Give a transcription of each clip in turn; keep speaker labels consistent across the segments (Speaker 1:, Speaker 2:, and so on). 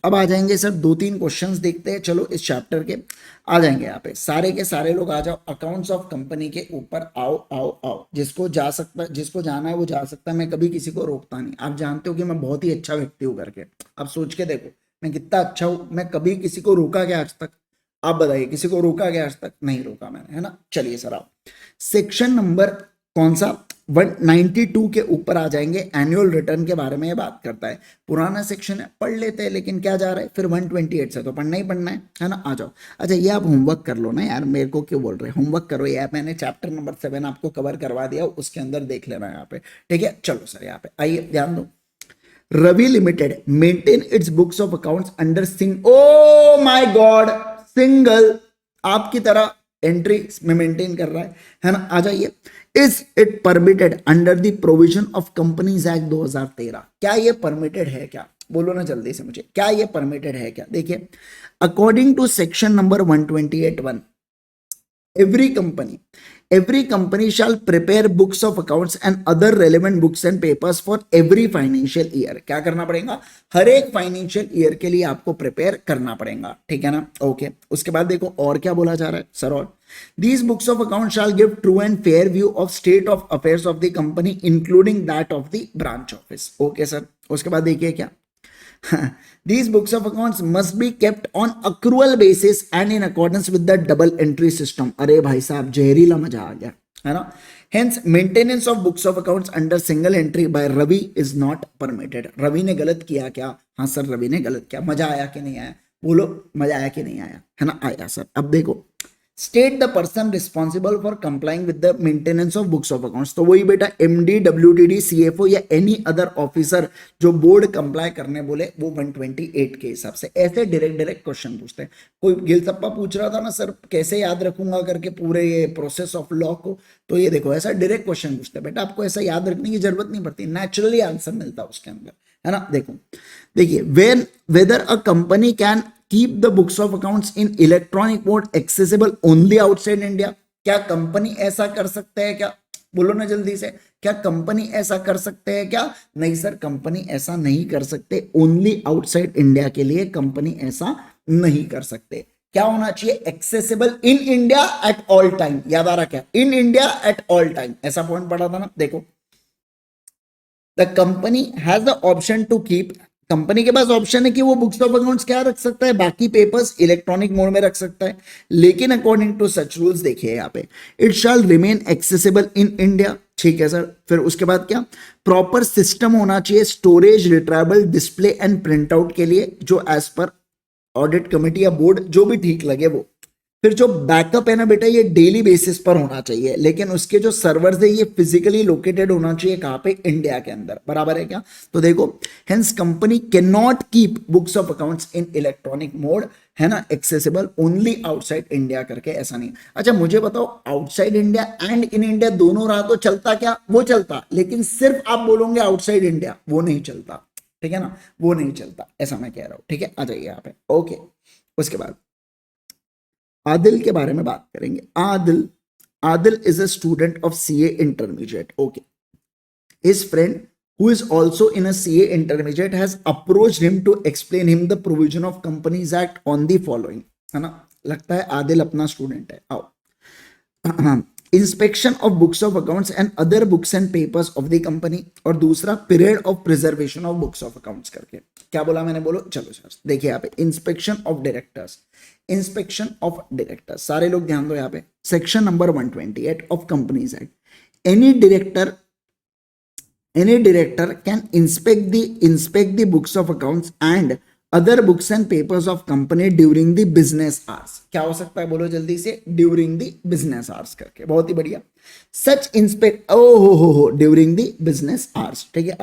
Speaker 1: अब आ जाएंगे sir 2-3 questions देखते हैं, चलो इस चैप्टर के आ जाएंगे यहाँ पे। सारे के सारे लोग आ जाओ, अकाउंट्स ऑफ कंपनी के ऊपर आओ आओ आओ। जिसको जा सकता, जिसको जाना है वो जा सकता है, मैं कभी किसी को रोकता नहीं। आप जानते हो कि मैं बहुत ही अच्छा व्यक्ति हूँ करके, आप सोच के देखो मैं कितना अच्छा हूँ। मैं कभी किसी को रोका क्या आज तक? आप बताइए, किसी को रोका क्या आज तक? नहीं रोका मैंने, है ना। चलिए सर आओ, सेक्शन नंबर कौन सा 192 के ऊपर आ जाएंगे। एनुअल रिटर्न के बारे में ये बात करता है, पुराना सेक्शन है, पढ़ लेते हैं, लेकिन क्या जा रहा है फिर 128 से तो पढ़ना ही पढ़ना है ना। आ जाओ। अच्छा ये आप होमवर्क कर लो ना यार, मेरे को क्यों बोल रहे हैं, होमवर्क करो यार। मैंने चैप्टर नंबर 7 आपको कवर करवा दिया, उसके अंदर देख लेना यहाँ पे, ठीक है। चलो सर यहाँ पे आइए, ध्यान दो। Ravi limited maintain its books of accounts under oh my god, single आपकी तरह एंट्री में मेंटेन कर रहा है ना। आ जाइए। Is it permitted under the provision of companies act 2013? क्या ये परमिटेड है क्या? बोलो ना जल्दी से मुझे, क्या ये परमिटेड है क्या? देखिए, according to section number 128(1), every company shall prepare books of accounts and other relevant books and papers for every financial year। क्या करना पड़ेगा? हर एक फाइनेंशियल ईयर के लिए आपको प्रिपेयर करना पड़ेगा, ठीक है ना। ओके, उसके बाद देखो और क्या बोला जा रहा है सर। और these books of accounts shall give true and fair view of state of affairs of the company including that of the branch office। Okay sir, उसके बाद देखिए क्या These books of accounts must be kept on accrual basis and in accordance with the double entry system। अरे भाई साहब जहरीला मजा आ गया, है ना। Hence maintenance of books of accounts under single entry by Ravi is not permitted। Ravi ने गलत किया क्या? हाँ सर रवि ने गलत किया। मजा आया कि नहीं आया? बोलो मजा आया कि नहीं आया, है ना। आया सर। अब देखो, state the person responsible for complying with the maintenance of books of accounts. तो वही बेटा एमडी, डब्ल्यूटीडी, सीएफओ या एनी अदर ऑफिसर जो बोर्ड कंप्लाई करने बोले वो 128 के हिसाब से। ऐसे डायरेक्ट क्वेश्चन पूछते हैं। कोई गिलसप्पा पूछ रहा था ना सर कैसे याद रखूंगा करके पूरे ये प्रोसेस ऑफ लॉ को, तो ये देखो ऐसा डायरेक्ट क्वेश्चन पूछते हैं। बेटा आपको ऐसा याद रखने की जरूरत नहीं पड़ती, नेचुरली आंसर मिलता है उसके अंदर, है ना। देखो देखिए, weather a company can keep the books of accounts in electronic mode accessible only outside India। क्या कंपनी ऐसा कर सकते हैं क्या? बोलो ना जल्दी से, क्या कंपनी ऐसा कर सकते हैं क्या? नहीं सर, कंपनी ऐसा नहीं कर सकते। ओनली आउटसाइड इंडिया के लिए कंपनी ऐसा नहीं कर सकते। क्या होना चाहिए? Accessible in India at all time. याद आ रहा क्या? In India at all time, ऐसा पॉइंट पढ़ा था ना। देखो, the company has the option to keep, company के पास ऑप्शन है कि वो बुक्स ऑफ अकाउंट्स क्या रख सकता है, बाकी पेपर्स इलेक्ट्रॉनिक मोड में रख सकता है, लेकिन अकॉर्डिंग टू सच रूल्स देखिए यहाँ पे, it shall remain accessible in India. ठीक है सर। फिर उसके बाद क्या? प्रॉपर सिस्टम होना चाहिए storage, retrieval, display and print out के लिए, जो एज पर ऑडिट कमेटी या बोर्ड जो भी ठीक लगे वो। फिर जो बैकअप है ना बेटा, ये डेली बेसिस पर होना चाहिए, लेकिन उसके जो सर्वर्स है ये फिजिकली लोकेटेड होना चाहिए कहाँ पे? इंडिया के अंदर। बराबर है क्या? तो देखो, hence company can not keep books of accounts in electronic mode, है ना, एक्सेसिबल ओनली आउटसाइड इंडिया करके, ऐसा नहीं। अच्छा मुझे बताओ, outside India and in India दोनों रहा तो चलता क्या? वो चलता, लेकिन सिर्फ आप बोलोगे आउटसाइड इंडिया, वो नहीं चलता, ठीक है ना, वो नहीं चलता, ऐसा मैं कह रहा हूं। ठीक है, आ जाइए यहाँ पे। ओके, उसके बाद आदिल के बारे में बात करेंगे। Adil is a student of CA intermediate. Okay, his friend who is also in a CA intermediate has approached him to explain him the provision of Companies Act on the following, है ना। लगता है आदिल अपना स्टूडेंट है। आओ, inspection of books of accounts and other books and papers of the company, और दूसरा period of preservation of books of accounts करके। क्या बोला मैंने? बोलो। चलो सर देखिए यहाँ पे, inspection of directors, inspection of directors, सारे लोग ध्यान दो यहाँ पे। Section number 128 of companies act, any director can inspect the books of accounts and other books and papers of company during the business hours। क्या हो सकता है? बोलो जल्दी से। during the business hours करके, बहुत ही बढ़िया। such inspect हो during the business hours, ठीक है।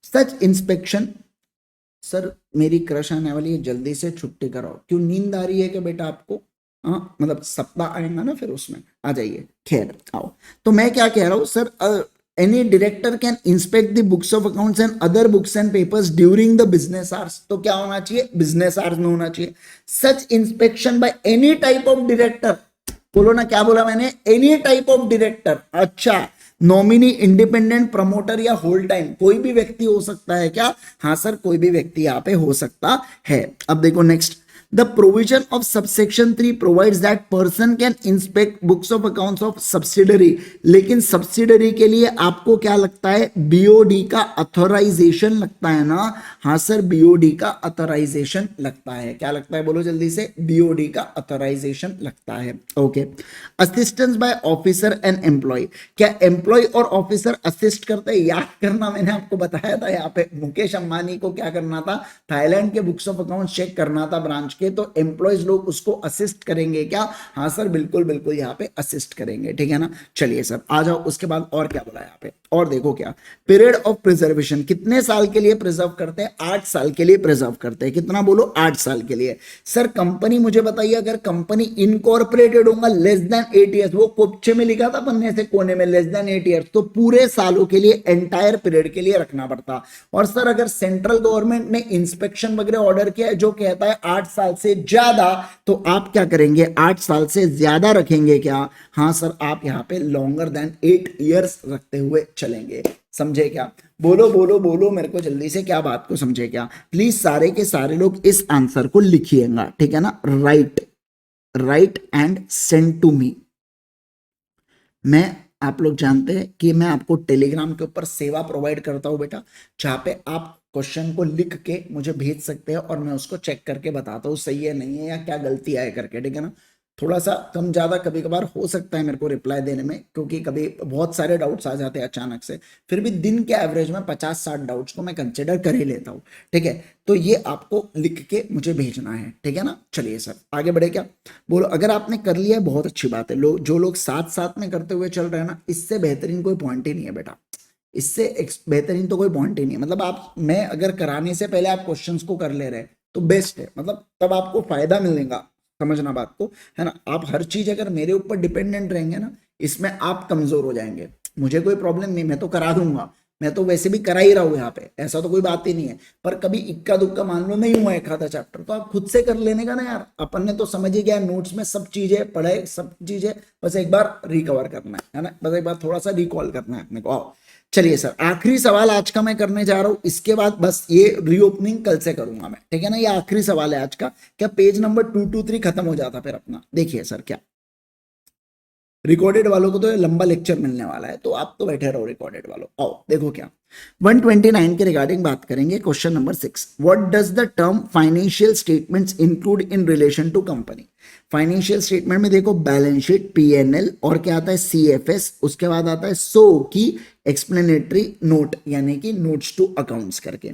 Speaker 1: such inspection, सर मेरी क्रश आने वाली है, जल्दी से छुट्टी कराओ। क्यों, नींद आ रही है क्या बेटा आपको? हाँ, मतलब सप्ताह आएगा ना फिर उसमें, आ जाइए। खैर आओ, तो मैं क्या कह रहा हूँ sir, any director can inspect the books of accounts and other books and papers during the business hours। तो क्या होना चाहिए? business hours में होना चाहिए। such inspection by any type of director, बोलो ना, क्या बोला मैंने? any type of director। अच्छा, नॉमिनी इंडिपेंडेंट प्रमोटर या होल टाइम, कोई भी व्यक्ति हो सकता है क्या? हाँ सर, कोई भी व्यक्ति यहाँ पे हो सकता है। अब देखो next, the provision of subsection 3 provides that person can inspect books of accounts of subsidiary, लेकिन सब्सिडरी के लिए आपको क्या लगता है? बीओडी का अथोराइजेशन लगता है ना? हाँ सर, बीओडी का अथोराइजेशन लगता है। क्या लगता है बोलो जल्दी से? बीओडी का अथोराइजेशन लगता है। Okay, assistance by officer and employ, क्या एम्प्लॉय और ऑफिसर असिस्ट करते हैं? याद करना, मैंने आपको बताया था यहाँ पे मुकेश अंबानी को क्या करना था, थाईलैंड के बुक्स ऑफ अकाउंट चेक करना था ब्रांच के, तो एम्प्लॉयज लोग उसको असिस्ट करेंगे क्या? हाँ सर, बिल्कुल बिल्कुल यहाँ पे असिस्ट करेंगे, ठीक है ना। चलिए सर आ जाओ, उसके बाद और क्या बोला यहाँ पे, और देखो क्या, पीरियड ऑफ प्रिजर्वेशन कितने साल के लिए प्रिजर्व करते हैं? 8 साल के लिए प्रिजर्व करते हैं। कितना बोलो? 8 साल के लिए। सर कंपनी मुझे बताइए, अगर कंपनी इनकॉर्पोरेटेड होगा लेस देन 8 ईयर्स, वो कोपचे में लिखा था पन्ने से कोने में लेस देन 8 ईयर्स, तो पूरे सालों के लिए एंटायर पीरियड के लिए रखना पड़ता। और सर अगर सेंट्रल गवर्नमेंट ने इंस्पेक्शन वगैरह ऑर्डर किया है जो कहता है 8 साल से ज्यादा, तो आप क्या करेंगे? 8 साल से ज्यादा रखेंगे क्या? हाँ सर, आप यहाँ पे लॉन्गर देन 8 ईयर्स रखते हुए चलेंगे। समझे क्या? बोलो बोलो बोलो मेरे को जल्दी से, क्या बात को समझे क्या? प्लीज सारे के सारे लोग इस आंसर को लिखिएगा, ठीक है ना। Write and send to me. आप लोग जानते हैं कि मैं आपको टेलीग्राम के ऊपर सेवा प्रोवाइड करता हूं बेटा, जहां पे आप क्वेश्चन को लिख के मुझे भेज सकते हैं और मैं उसको चेक करके बताता हूँ सही है नहीं है या क्या गलती आए करके, ठीक है ना। थोड़ा सा कम ज्यादा कभी कभार हो सकता है मेरे को रिप्लाई देने में, क्योंकि कभी बहुत सारे डाउट्स आ जाते हैं अचानक से, फिर भी दिन के एवरेज में 50-60 डाउट्स को मैं कंसिडर कर ही लेता हूँ, ठीक है। तो ये आपको लिख के मुझे भेजना है, ठीक है ना। चलिए सर आगे बढ़े क्या? बोलो, अगर आपने कर लिया है बहुत अच्छी बात है। जो लोग साथ साथ में करते हुए चल रहे हैं ना, इससे बेहतरीन कोई पॉइंट ही नहीं है बेटा, इससे बेहतरीन तो कोई पॉइंट ही नहीं है। मतलब आप, मैं अगर कराने से पहले आप क्वेश्चंस को कर ले रहे तो बेस्ट है, मतलब तब आपको फायदा मिलेगा, समझना बात को, है ना। आप हर चीज अगर मेरे ऊपर डिपेंडेंट रहेंगे ना, इसमें आप कमजोर हो जाएंगे। मुझे कोई प्रॉब्लम नहीं, मैं तो करा दूंगा, मैं तो वैसे भी करा ही रहा हूं यहाँ पे, ऐसा तो कोई बात ही नहीं है। पर कभी इक्का दुक्का मान लो नहीं हुआ एक आधा चैप्टर, तो आप खुद से कर लेने का ना यार, अपन ने तो समझ ही गया नोट्स में सब चीजें पढ़े, सब चीजें बस एक बार रिकवर करना है ना, बस एक बार थोड़ा सा रिकॉल करना है अपने को। आओ चलिए सर, आखिरी सवाल आज का मैं करने जा रहा हूं, इसके बाद बस ये रीओपनिंग कल से करूंगा मैं, ठीक है ना। ये आखिरी सवाल है आज का, क्या पेज नंबर 223 खत्म हो जाता फिर अपना। देखिए सर, क्या रिकॉर्डेड वालों को तो ये लंबा लेक्चर मिलने वाला है, तो आप तो बैठे रहो रिकॉर्डेड वालों। आओ देखो क्या 129 के रिगार्डिंग बात करेंगे। Question number 6, what does the term financial statements include in relation to company? Financial statement में देखो बैलेंस शीट, पीएनएल, और क्या आता है? सीएफएस, उसके बाद आता है सो की एक्सप्लेनेटरी नोट, यानी कि नोट्स टू अकाउंट्स करके।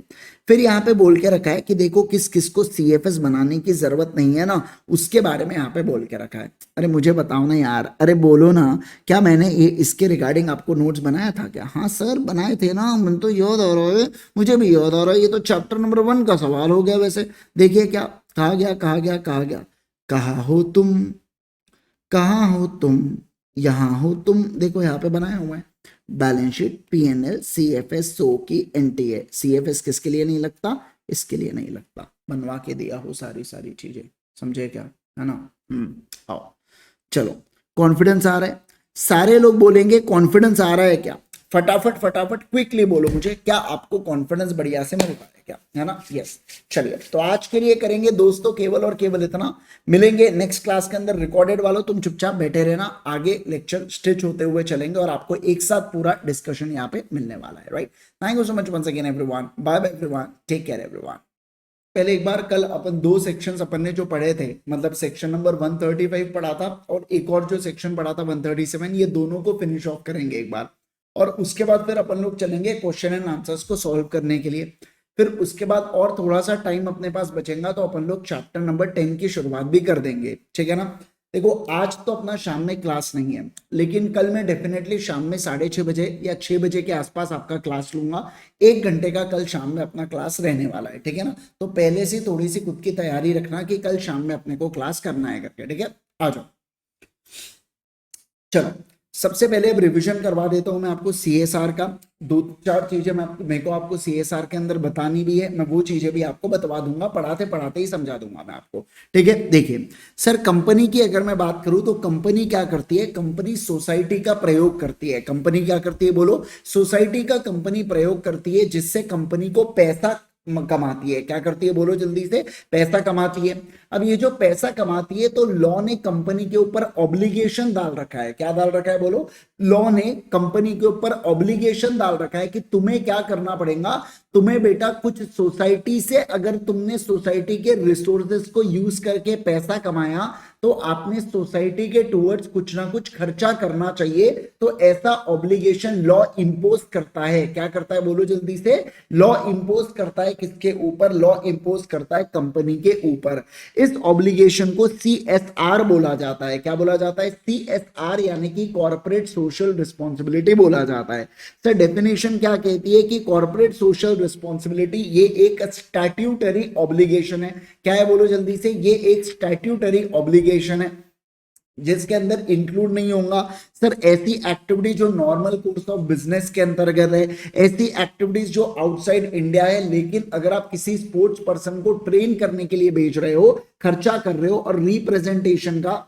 Speaker 1: फिर यहाँ पे बोल के रखा है कि देखो किस किस को सीएफएस बनाने की जरूरत नहीं है ना, उसके बारे में यहाँ पे बोल के रखा है। अरे मुझे बताओ ना यार, अरे बोलो ना, क्या मैंने ये इसके रिगार्डिंग आपको नोट्स बनाया था क्या? हाँ सर बनाए थे ना, मन तो याद आ रहा है, मुझे भी याद आ रहा है, ये तो चैप्टर नंबर 1 का सवाल हो गया वैसे। देखिए क्या कहा गया, कहा गया, कहा गया, कहाँ हो तुम, कहाँ हो तुम, यहाँ हो तुम। देखो यहाँ पे बनाया हुआ है बैलेंस शीट, पीएनएल, सीएफएस, सो की, एनटीए। सीएफएस किसके लिए नहीं लगता? इसके लिए नहीं लगता, बनवा के दिया हो सारी सारी चीजें, समझे क्या, है ना। आओ चलो, कॉन्फिडेंस आ रहा है? सारे लोग बोलेंगे कॉन्फिडेंस आ रहा है क्या? फटाफट फटाफट क्विकली बोलो मुझे, क्या आपको कॉन्फिडेंस बढ़िया से मिल रहा है क्या, है ना। यस, चलिए तो आज के लिए करेंगे दोस्तों केवल और केवल इतना। मिलेंगे नेक्स्ट क्लास के अंदर। रिकॉर्डेड वालों तुम चुपचाप बैठे रहना, आगे लेक्चर स्टिच होते हुए चलेंगे और आपको एक साथ पूरा डिस्कशन यहाँ पे मिलने वाला है, right. Thank you so much once again everyone, bye bye everyone, take care everyone. पहले एक बार कल अपन 2 सेक्शंस अपन ने जो पढ़े थे, मतलब सेक्शन नंबर 135 पढ़ा था और एक और जो सेक्शन पढ़ा था 137, ये दोनों को फिनिश ऑफ करेंगे एक बार, और उसके बाद फिर अपन लोग चलेंगे क्वेश्चन एंड आंसर्स को सॉल्व करने के लिए। फिर उसके बाद और थोड़ा सा टाइम अपने पास बचेगा तो अपन लोग चैप्टर नंबर 10 की शुरुआत भी कर देंगे, ठीक है ना। देखो आज तो अपना शाम में क्लास नहीं है, लेकिन कल मैं डेफिनेटली शाम में 6:30 बजे या 6 बजे के आसपास आपका क्लास लूंगा। 1 घंटे का कल शाम में अपना क्लास रहने वाला है, ठीक है ना। तो पहले से थोड़ी सी खुद की तैयारी रखना कि कल शाम में अपने को क्लास करना है करके, ठीक है। आ जाओ चलो, सबसे पहले अब रिवीजन करवा देता हूं मैं आपको सीएसआर का। दो चार चीजें मेरे को आपको सीएसआर के अंदर बतानी भी है, मैं वो चीजें भी आपको बतवा दूंगा, पढ़ाते पढ़ाते ही समझा दूंगा मैं आपको। ठीक है, देखिए सर, कंपनी की अगर मैं बात करूं तो कंपनी क्या करती है, कंपनी सोसाइटी का प्रयोग करती है। कंपनी क्या करती है बोलो, सोसाइटी का कंपनी प्रयोग करती है, जिससे कंपनी को पैसा कमाती है। क्या करती है बोलो जल्दी से, पैसा कमाती है। अब ये जो पैसा कमाती है तो लॉ ने कंपनी के ऊपर ऑब्लिगेशन डाल रखा है। क्या डाल रखा है बोलो, लॉ ने कंपनी के ऊपर ऑब्लिगेशन डाल रखा है कि तुम्हें क्या करना पड़ेगा, तुम्हें बेटा कुछ सोसाइटी से, अगर तुमने सोसाइटी के रिसोर्सेज को यूज करके पैसा कमाया तो आपने सोसाइटी के टूवर्ड्स कुछ ना कुछ खर्चा करना चाहिए। तो ऐसा ऑब्लिगेशन लॉ इंपोज करता है। क्या करता है बोलो जल्दी से, लॉ इंपोज करता है किसके ऊपर, लॉ इंपोज करता है कंपनी के ऊपर। इस ऑब्लिगेशन को सीएसआर बोला जाता है। क्या बोला जाता है, सीएसआर, यानी कि कॉर्पोरेट सोशल रिस्पॉन्सिबिलिटी बोला जाता है। सर डेफिनेशन क्या कहती है कि कॉर्पोरेट सोशल रिस्पॉन्सिबिलिटी ये एक स्टैट्यूटरी ऑब्लिगेशन है। क्या है बोलो जल्दी से, ये एक स्टैट्यूटरी ऑब्लिगेशन है जिसके अंदर इंक्लूड नहीं होगा सर ऐसी एक्टिविटी जो नॉर्मल कोर्स ऑफ बिजनेस के अंतर्गत है, ऐसी एक्टिविटीज जो आउटसाइड इंडिया है। लेकिन अगर आप किसी स्पोर्ट्स पर्सन को ट्रेन करने के लिए भेज रहे हो, खर्चा कर रहे हो, और रिप्रेजेंटेशन का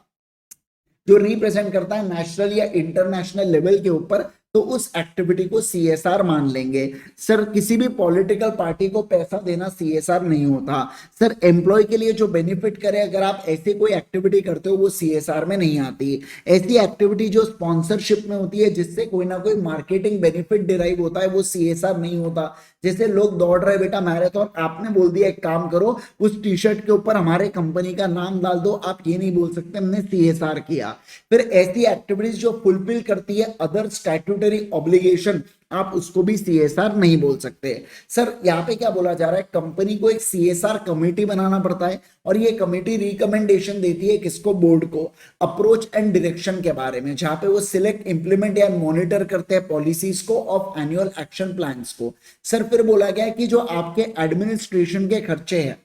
Speaker 1: जो रिप्रेजेंट करता है नेशनल या इंटरनेशनल लेवल के ऊपर, तो उस एक्टिविटी को सीएसआर मान लेंगे। सर किसी भी पॉलिटिकल पार्टी को पैसा देना सीएसआर नहीं होता। सर एम्प्लॉय के लिए जो बेनिफिट करे, अगर आप ऐसी कोई एक्टिविटी करते हो वो सीएसआर में नहीं आती। ऐसी एक्टिविटी जो स्पॉन्सरशिप में होती है, जिससे कोई ना कोई मार्केटिंग बेनिफिट डिराइव होता है, वो सीएसआर नहीं होता। जैसे लोग दौड़ रहे बेटा मैराथन, आपने बोल दिया एक काम करो, उस टी शर्ट के ऊपर हमारे कंपनी का नाम डाल दो, आप ये नहीं बोल सकते हमने सीएसआर किया। फिर ऐसी एक्टिविटीज जो फुलफिल करती है अदर स्टैट्यूटरी ऑब्लिगेशन, आप उसको भी सीएसआर नहीं बोल सकते। सर यहाँ पे क्या बोला जा रहा है, कंपनी को एक सीएसआर कमेटी बनाना पड़ता है, और ये कमेटी रिकमेंडेशन देती है किसको, बोर्ड को, अप्रोच एंड डायरेक्शन के बारे में, जहां पे वो सिलेक्ट, इंप्लीमेंट या मॉनिटर करते हैं पॉलिसीज को ऑफ एनुअल एक्शन प्लान्स को। सर फिर बोला गया है कि जो आपके एडमिनिस्ट्रेशन के खर्चे हैं,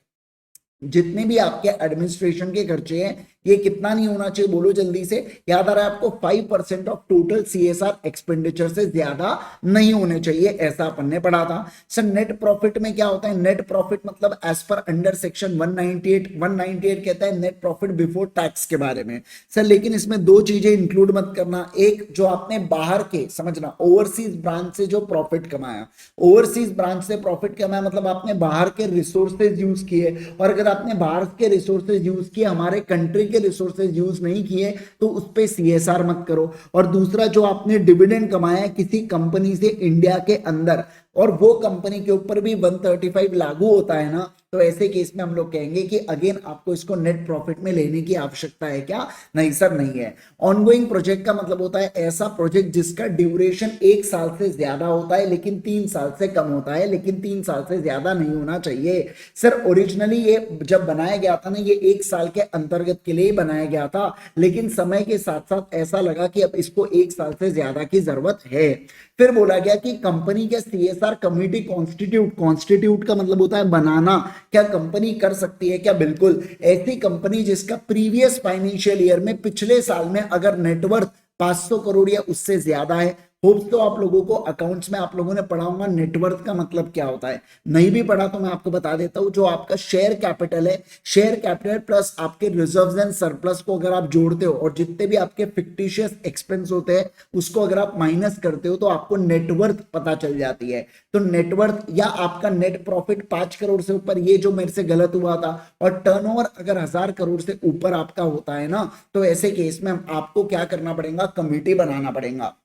Speaker 1: जितने भी आपके एडमिनिस्ट्रेशन के खर्चे हैं, ये कितना नहीं होना चाहिए बोलो जल्दी से, याद आ रहा है आपको, 5% ऑफ टोटल सीएसआर एक्सपेंडिचर से ज्यादा नहीं होने चाहिए, ऐसा अपन ने पढ़ा था। सर नेट प्रॉफिट में क्या होता है, नेट प्रॉफिट मतलब एज पर अंडर सेक्शन 198 कहता है नेट प्रॉफिट बिफोर टैक्स के बारे में। सर लेकिन इसमें दो चीजें इंक्लूड मत करना, एक जो आपने बाहर के, समझना, ओवरसीज ब्रांच से जो प्रॉफिट कमाया, ओवरसीज ब्रांच से प्रॉफिट कमाया मतलब आपने बाहर के रिसोर्सेज यूज किए, और अगर आपने बाहर के रिसोर्सेज यूज किए, हमारे कंट्री के रिसोर्सेज यूज नहीं किए, तो उस पे सीएसआर मत करो। और दूसरा, जो आपने डिविडेंड कमाया है किसी कंपनी से इंडिया के अंदर, और वो कंपनी के ऊपर भी 135 लागू होता है ना, तो ऐसे केस में हम लोग कहेंगे कि अगेन आपको इसको नेट प्रॉफिट में लेने की आवश्यकता है क्या, नहीं सर नहीं है। ऑनगोइंग प्रोजेक्ट का मतलब होता है ऐसा प्रोजेक्ट जिसका ड्यूरेशन 1 साल से ज्यादा होता है लेकिन 3 साल से कम होता है, लेकिन 3 साल से ज्यादा नहीं होना चाहिए। सर ओरिजिनली ये जब बनाया गया था ना, ये 1 साल के अंतर्गत के लिए बनाया गया था, लेकिन समय के साथ साथ ऐसा लगा कि अब इसको 1 साल से ज्यादा की जरूरत है। फिर बोला गया कि कंपनी के सीएसआर कमिटी कॉन्स्टिट्यूट का मतलब होता है बनाना, क्या कंपनी कर सकती है क्या, बिल्कुल। ऐसी कंपनी जिसका प्रीवियस फाइनेंशियल ईयर में, पिछले साल में, अगर नेटवर्थ 500 करोड़ या उससे ज्यादा है, होप्स तो आप लोगों को अकाउंट्स में आप लोगों ने पढ़ा होगा नेटवर्थ का मतलब क्या होता है, नहीं भी पढ़ा तो मैं आपको बता देता हूं, जो आपका शेयर कैपिटल है, शेयर कैपिटल प्लस आपके रिजर्व्स एंड सरप्लस को अगर आप जोड़ते हो, और जितने भी आपके फिक्टिशियस एक्सपेंस होते हैं उसको अगर आप माइनस करते हो, तो आपको नेटवर्थ पता चल जाती है। तो नेटवर्थ या आपका नेट प्रॉफिट 5 करोड़ से ऊपर, ये जो मेरे से गलत हुआ था, और टर्नओवर अगर 1000 करोड़ से ऊपर आपका होता है ना, तो ऐसे केस में आपको क्या करना पड़ेगा, कमिटी बनाना पड़ेगा।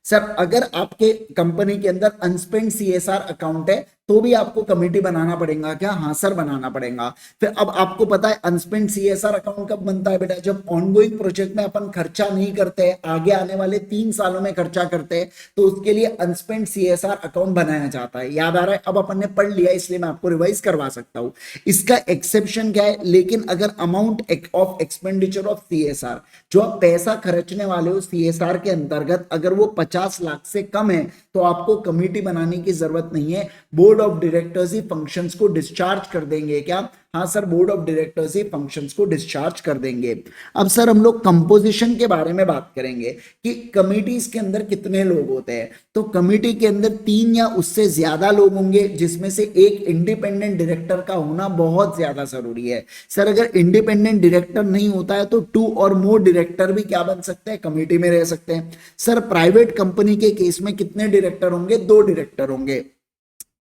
Speaker 1: सर अगर आपके कंपनी के अंदर अनस्पेंड सीएसआर अकाउंट है तो भी आपको कमेटी बनाना पड़ेगा क्या, हाँ सर बनाना पड़ेगा। फिर अब आपको पता है अनस्पेंड सीएसआर अकाउंट कब बनता है बेटा, जब ऑनगोइंग प्रोजेक्ट में अपन खर्चा नहीं करते, आगे आने वाले 3 सालों में खर्चा करते हैं, तो उसके लिए अनस्पेंड सीएसआर अकाउंट बनाया जाता है। याद आ रहा है, अब अपन ने पढ़ लिया इसलिए मैं आपको रिवाइज करवा सकता हूं। इसका एक्सेप्शन क्या है, लेकिन अगर amount of expenditure of CSR, जो आप पैसा खर्चने वाले हो सीएसआर के अंतर्गत, अगर वो 50 लाख से कम है, तो आपको कमेटी बनाने की जरूरत नहीं है, board of directors he functions को डिस्चार्ज कर देंगे क्या, हाँ sir, board of directors he functions को डिस्चार्ज कर देंगे। अब सर हम लोग कंपोजिशन के बारे में बात करेंगे कि कमिटीज के अंदर कितने लोग होते हैं। तो कमिटी के अंदर 3 या उससे ज्यादा लोग होंगे, जिसमें से एक इंडिपेंडेंट डायरेक्टर का होना बहुत ज्यादा जरूरी है। सर अगर इंडिपेंडेंट डायरेक्टर नहीं होता है तो 2 और मोर डायरेक्टर भी क्या बन सकते हैं, कमिटी में रह सकते हैं। सर प्राइवेट कंपनी के केस में कितने डायरेक्टर होंगे, 2 डायरेक्टर होंगे।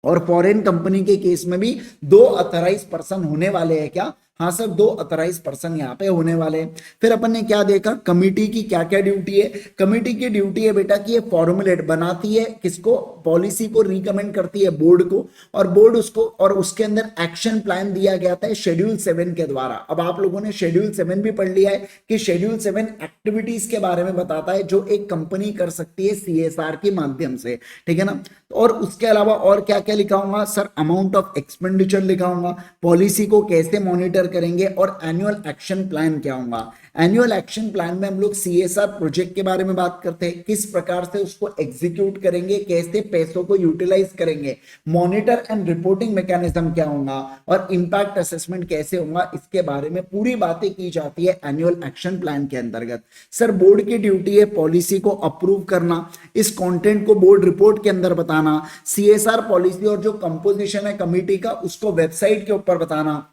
Speaker 1: और फॉरेन कंपनी के केस में भी 2 अथराइज पर्सन होने वाले हैं क्या, हाँ सर 2 अथराइज पर्सन यहाँ पे होने वाले हैं। फिर अपन ने क्या देखा, कमिटी की क्या क्या ड्यूटी है। कमिटी की ड्यूटी है बेटा कि ये फॉर्मुलेट बनाती है किसको, पॉलिसी को रिकमेंड करती है बोर्ड को, और बोर्ड उसको, और उसके अंदर एक्शन प्लान दिया गया था शेड्यूल 7 के द्वारा। अब आप लोगों ने शेड्यूल 7 भी पढ़ लिया है कि शेड्यूल 7 एक्टिविटीज के बारे में बताता है जो एक कंपनी कर सकती है CSR के माध्यम से, ठीक है ना। और उसके अलावा और क्या क्या लिखाऊंगा सर, अमाउंट ऑफ एक्सपेंडिचर लिखाऊंगा, पॉलिसी को कैसे मॉनिटर करेंगे, और एनुअल एक्शन प्लान क्या होगा। एनुअल एक्शन प्लान में हम लोग CSR प्रोजेक्ट के बारे में बात करते हैं, किस प्रकार से उसको एग्जीक्यूट करेंगे, कैसे पैसों को यूटिलाइज करेंगे, मॉनिटर एंड रिपोर्टिंग मैकेनिज्म क्या होगा, और इंपैक्ट असेसमेंट कैसे होगा, इसके बारे में पूरी बातें की जाती है एनुअल एक्शन प्लान के अंतर्गत। सर बोर्ड की ड्यूटी है पॉलिसी को अप्रूव करना, इस कंटेंट को बोर्ड रिपोर्ट के अंदर बताना, CSR पॉलिसी और जो कंपोजिशन है कमिटी का उसको वेबसाइट के ऊपर बताना,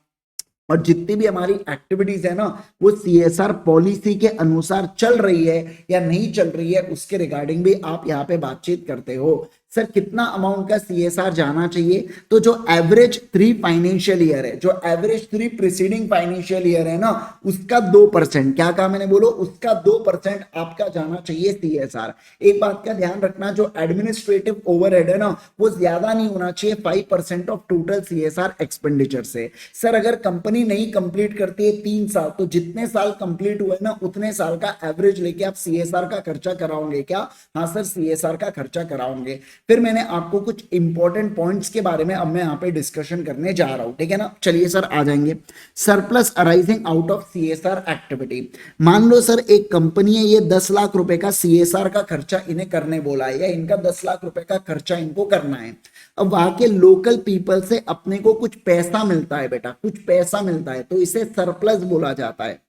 Speaker 1: और जितनी भी हमारी एक्टिविटीज है ना वो CSR पॉलिसी के अनुसार चल रही है या नहीं चल रही है उसके रिगार्डिंग भी आप यहाँ पे बातचीत करते हो। सर कितना अमाउंट का CSR जाना चाहिए, तो जो एवरेज 3 फाइनेंशियल ईयर है, जो एवरेज 3 प्रीसीडिंग फाइनेंशियल ईयर है ना उसका 2%, क्या कहा मैंने, बोलो उसका 2% आपका जाना चाहिए CSR। एक बात का ध्यान रखना, जो एडमिनिस्ट्रेटिव ओवरहेड है ना वो ज्यादा नहीं होना चाहिए 5% ऑफ टोटल CSR एक्सपेंडिचर से। सर अगर कंपनी नहीं कंप्लीट करती है 3 साल, तो जितने साल कंप्लीट हुए ना उतने साल का एवरेज लेके आप CSR का खर्चा कराओगे क्या, हाँ सर CSR का खर्चा कराओगे। फिर मैंने आपको कुछ इंपॉर्टेंट पॉइंट्स के बारे में अब मैं यहाँ पे डिस्कशन करने जा रहा हूं, ठीक है ना। चलिए सर आ जाएंगे, surplus arising out of CSR activity. मान लो सर एक कंपनी है, ये 10 लाख रुपए का CSR का खर्चा इन्हें करने बोला है, या इनका 10 लाख रुपए का खर्चा इनको करना है। अब वहां के लोकल पीपल से अपने को कुछ पैसा मिलता है बेटा, कुछ पैसा मिलता है, तो इसे सरप्लस बोला जाता है,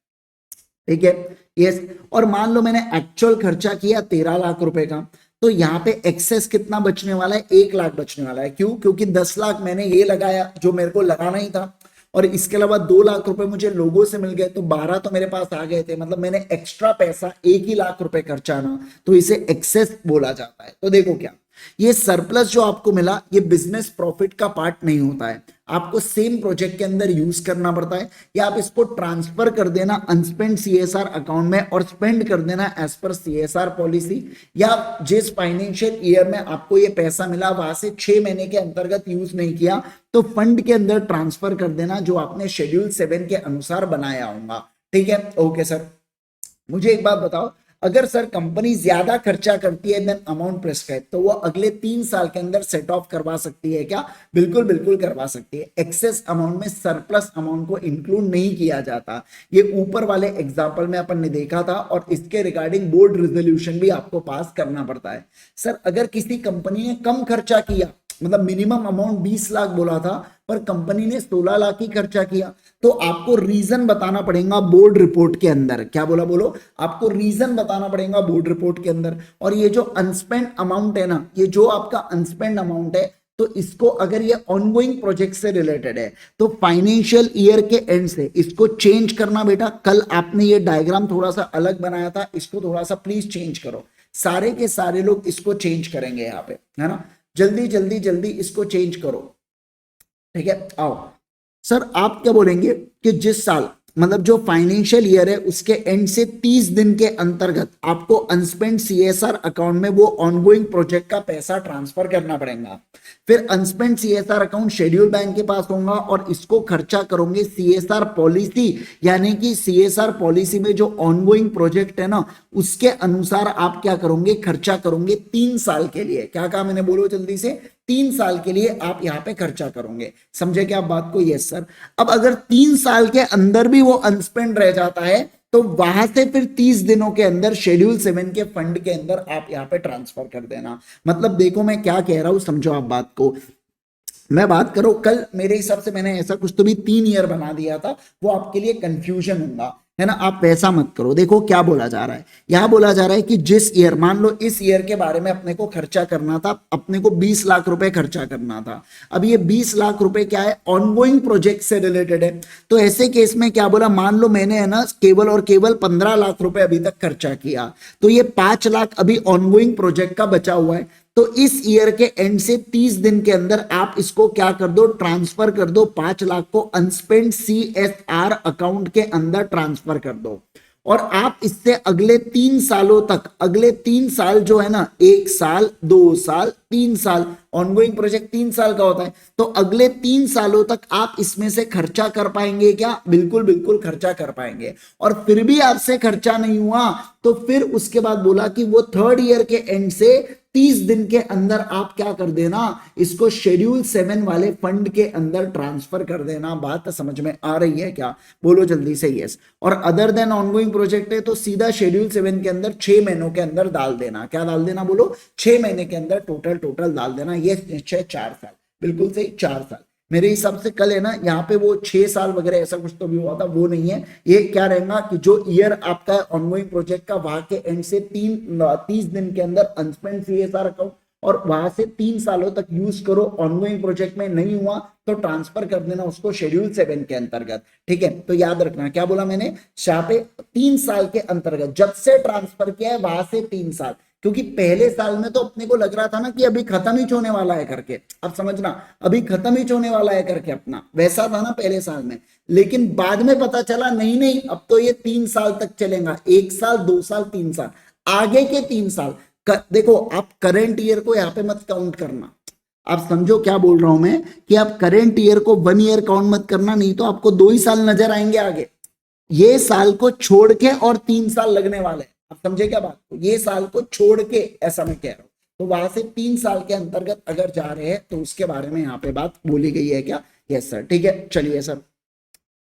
Speaker 1: ठीक है। यस, और मान लो मैंने एक्चुअल खर्चा किया 13 लाख रुपए का, तो यहाँ पे एक्सेस कितना बचने वाला है, 1 लाख बचने वाला है। क्यों, क्योंकि 10 लाख मैंने ये लगाया जो मेरे को लगाना ही था, और इसके अलावा 2 लाख रुपए मुझे लोगों से मिल गए, तो 12 तो मेरे पास आ गए थे, मतलब मैंने एक्स्ट्रा पैसा 1 ही लाख रुपए खर्चा ना, तो इसे एक्सेस बोला जाता है। तो देखो क्या, ये सरप्लस जो आपको मिला ये बिजनेस प्रॉफिट का पार्ट नहीं होता है, आपको सेम प्रोजेक्ट के अंदर यूज करना पड़ता है, या आप इसको ट्रांसफर कर देना अनस्पेंड CSR अकाउंट में और स्पेंड कर देना एज पर CSR पॉलिसी, या जिस फाइनेंशियल ईयर में आपको ये पैसा मिला वहां से 6 महीने के अंतर्गत यूज नहीं किया तो फंड के अंदर ट्रांसफर कर देना जो आपने शेड्यूल 7 के अनुसार बनाया होगा, ठीक है। ओके सर, मुझे एक बात बताओ, अगर सर कंपनी ज्यादा खर्चा करती है देन अमाउंट प्रेस्क्राइब, तो वो अगले 3 साल के अंदर सेट ऑफ करवा सकती है क्या, बिल्कुल बिल्कुल करवा सकती है। एक्सेस अमाउंट में सरप्लस अमाउंट को इंक्लूड नहीं किया जाता, ये ऊपर वाले एग्जाम्पल में अपन ने देखा था, और इसके रिगार्डिंग बोर्ड रेजोल्यूशन भी आपको पास करना पड़ता है। सर अगर किसी कंपनी ने कम खर्चा किया, मतलब मिनिमम अमाउंट 20 लाख बोला था पर कंपनी ने 16 लाख ही खर्चा किया, तो आपको रीजन बताना पड़ेगा बोर्ड रिपोर्ट के अंदर। क्या बोला, बोलो, आपको रीजन बताना पड़ेगा बोर्ड रिपोर्ट के अंदर। और ये जो अनस्पेंड अमाउंट है ना, ये जो आपका अनस्पेंड अमाउंट है, तो इसको अगर ये ऑनगोइंग प्रोजेक्ट से रिलेटेड है तो फाइनेंशियल ईयर के एंड से इसको चेंज करना बेटा। कल आपने ये डायग्राम थोड़ा सा अलग बनाया था, इसको थोड़ा सा प्लीज चेंज करो, सारे के सारे लोग इसको चेंज करेंगे यहाँ पे, है ना। जल्दी जल्दी जल्दी इसको चेंज करो, ठीक है। आओ सर, आप क्या बोलेंगे कि जिस साल मतलब जो फाइनेंशियल ईयर है उसके एंड से 30 दिन के अंतर्गत आपको अनस्पेंड CSR अकाउंट में वो ऑनगोइंग प्रोजेक्ट का पैसा ट्रांसफर करना पड़ेगा। फिर अनस्पेंड CSR अकाउंट शेड्यूल बैंक के पास होगा और इसको खर्चा करोगे CSR पॉलिसी, यानी कि CSR पॉलिसी में जो ऑनगोइंग प्रोजेक्ट है ना उसके अनुसार आप क्या करोगे, खर्चा करोगे 3 साल के लिए। क्या कहा मैंने, बोलो जल्दी से, 3 साल के लिए आप यहाँ पे खर्चा करोगे। समझे क्या आप बात को? Yes sir. अब अगर 3 साल के अंदर भी वो अनस्पेंड रह जाता है तो वहां से फिर 30 दिनों के अंदर शेड्यूल 7 के फंड के अंदर आप यहाँ पे ट्रांसफर कर देना। मतलब देखो मैं क्या कह रहा हूं, समझो आप बात को। मैं बात करूं कल, मेरे हिसाब से मैंने ऐसा कुछ तो भी 3 ईयर बना दिया था, वो आपके लिए कंफ्यूजन होगा, है ना। आप वैसा मत करो। देखो क्या बोला जा रहा है, यहां बोला जा रहा है कि जिस ईयर, मान लो इस ईयर के बारे में अपने को खर्चा करना था, अपने को 20 लाख रुपए खर्चा करना था। अब ये 20 लाख रुपए क्या है, ऑनगोइंग प्रोजेक्ट से रिलेटेड है। तो ऐसे केस में क्या बोला, मान लो मैंने है ना केवल और केवल 15 लाख रुपए अभी तक खर्चा किया, तो ये 5 लाख अभी ऑनगोइंग प्रोजेक्ट का बचा हुआ है। तो इस ईयर के एंड से 30 दिन के अंदर आप इसको क्या कर दो, ट्रांसफर कर दो, 5 लाख को अनस्पेंड CSR अकाउंट के अंदर ट्रांसफर कर दो। और आप इससे अगले 3 सालों तक, अगले 3 साल जो है ना, 1 साल, 2 साल, 3 साल, ऑनगोइंग प्रोजेक्ट 3 साल का होता है, तो अगले 3 सालों तक आप इसमें से खर्चा कर पाएंगे क्या? बिल्कुल बिल्कुल खर्चा कर पाएंगे। और फिर भी आपसे खर्चा नहीं हुआ, तो फिर उसके बाद बोला कि वो 3rd ईयर के एंड से 30 दिन के अंदर आप क्या कर देना, इसको शेड्यूल 7 वाले फंड के अंदर ट्रांसफर कर देना। बात समझ में आ रही है क्या? बोलो जल्दी से यस। और अदर देन ऑनगोइंग प्रोजेक्ट है तो सीधा शेड्यूल 7 के अंदर 6 महीनों के अंदर डाल देना। क्या डाल देना? बोलो 6 महीने के अंदर टोटल डाल देना। ये निश्चय 4 साल, बिल्कुल सही 4 साल। मेरे हिसाब से कल है ना, यहाँ पे वो 6 साल वगैरह ऐसा कुछ तो भी हुआ था, वो नहीं है। ये क्या रहेगा कि जो ईयर आपका ऑनगोइंग प्रोजेक्ट का, वहां के एंड से 30 दिन के अंदर अनस्पेंड CSR अकाउंट, और वहां से 3 सालों तक यूज करो। ऑनगोइंग प्रोजेक्ट में नहीं हुआ तो ट्रांसफर कर देना उसको शेड्यूल 7 के अंतर्गत। ठीक है, तो याद रखना क्या बोला मैंने, यहाँ पे 3 साल के अंतर्गत जब से ट्रांसफर किया है वहां से 3 साल। क्योंकि पहले साल में तो अपने को लग रहा था ना कि अभी खत्म ही होने वाला है करके, अब समझना, अभी खत्म ही होने वाला है करके, अपना वैसा था ना पहले साल में। लेकिन बाद में पता चला नहीं नहीं, अब तो ये 3 साल तक चलेगा, 1 साल, 2 साल, 3 साल, आगे के 3 साल। देखो आप करंट ईयर को यहाँ पे मत काउंट करना। आप समझो क्या बोल रहा हूं मैं, कि आप करंट ईयर को 1 ईयर काउंट मत करना, नहीं तो आपको 2 ही साल नजर आएंगे आगे। ये साल को छोड़ के और 3 साल लगने वाले हैं। आप समझे क्या बात को? ये साल को छोड़ के ऐसा मैं कह रहा हूं। तो वहां से 3 साल के अंतर्गत अगर जा रहे हैं तो उसके बारे में यहाँ पे बात बोली गई है क्या? Yes sir. ठीक है, चलिए सर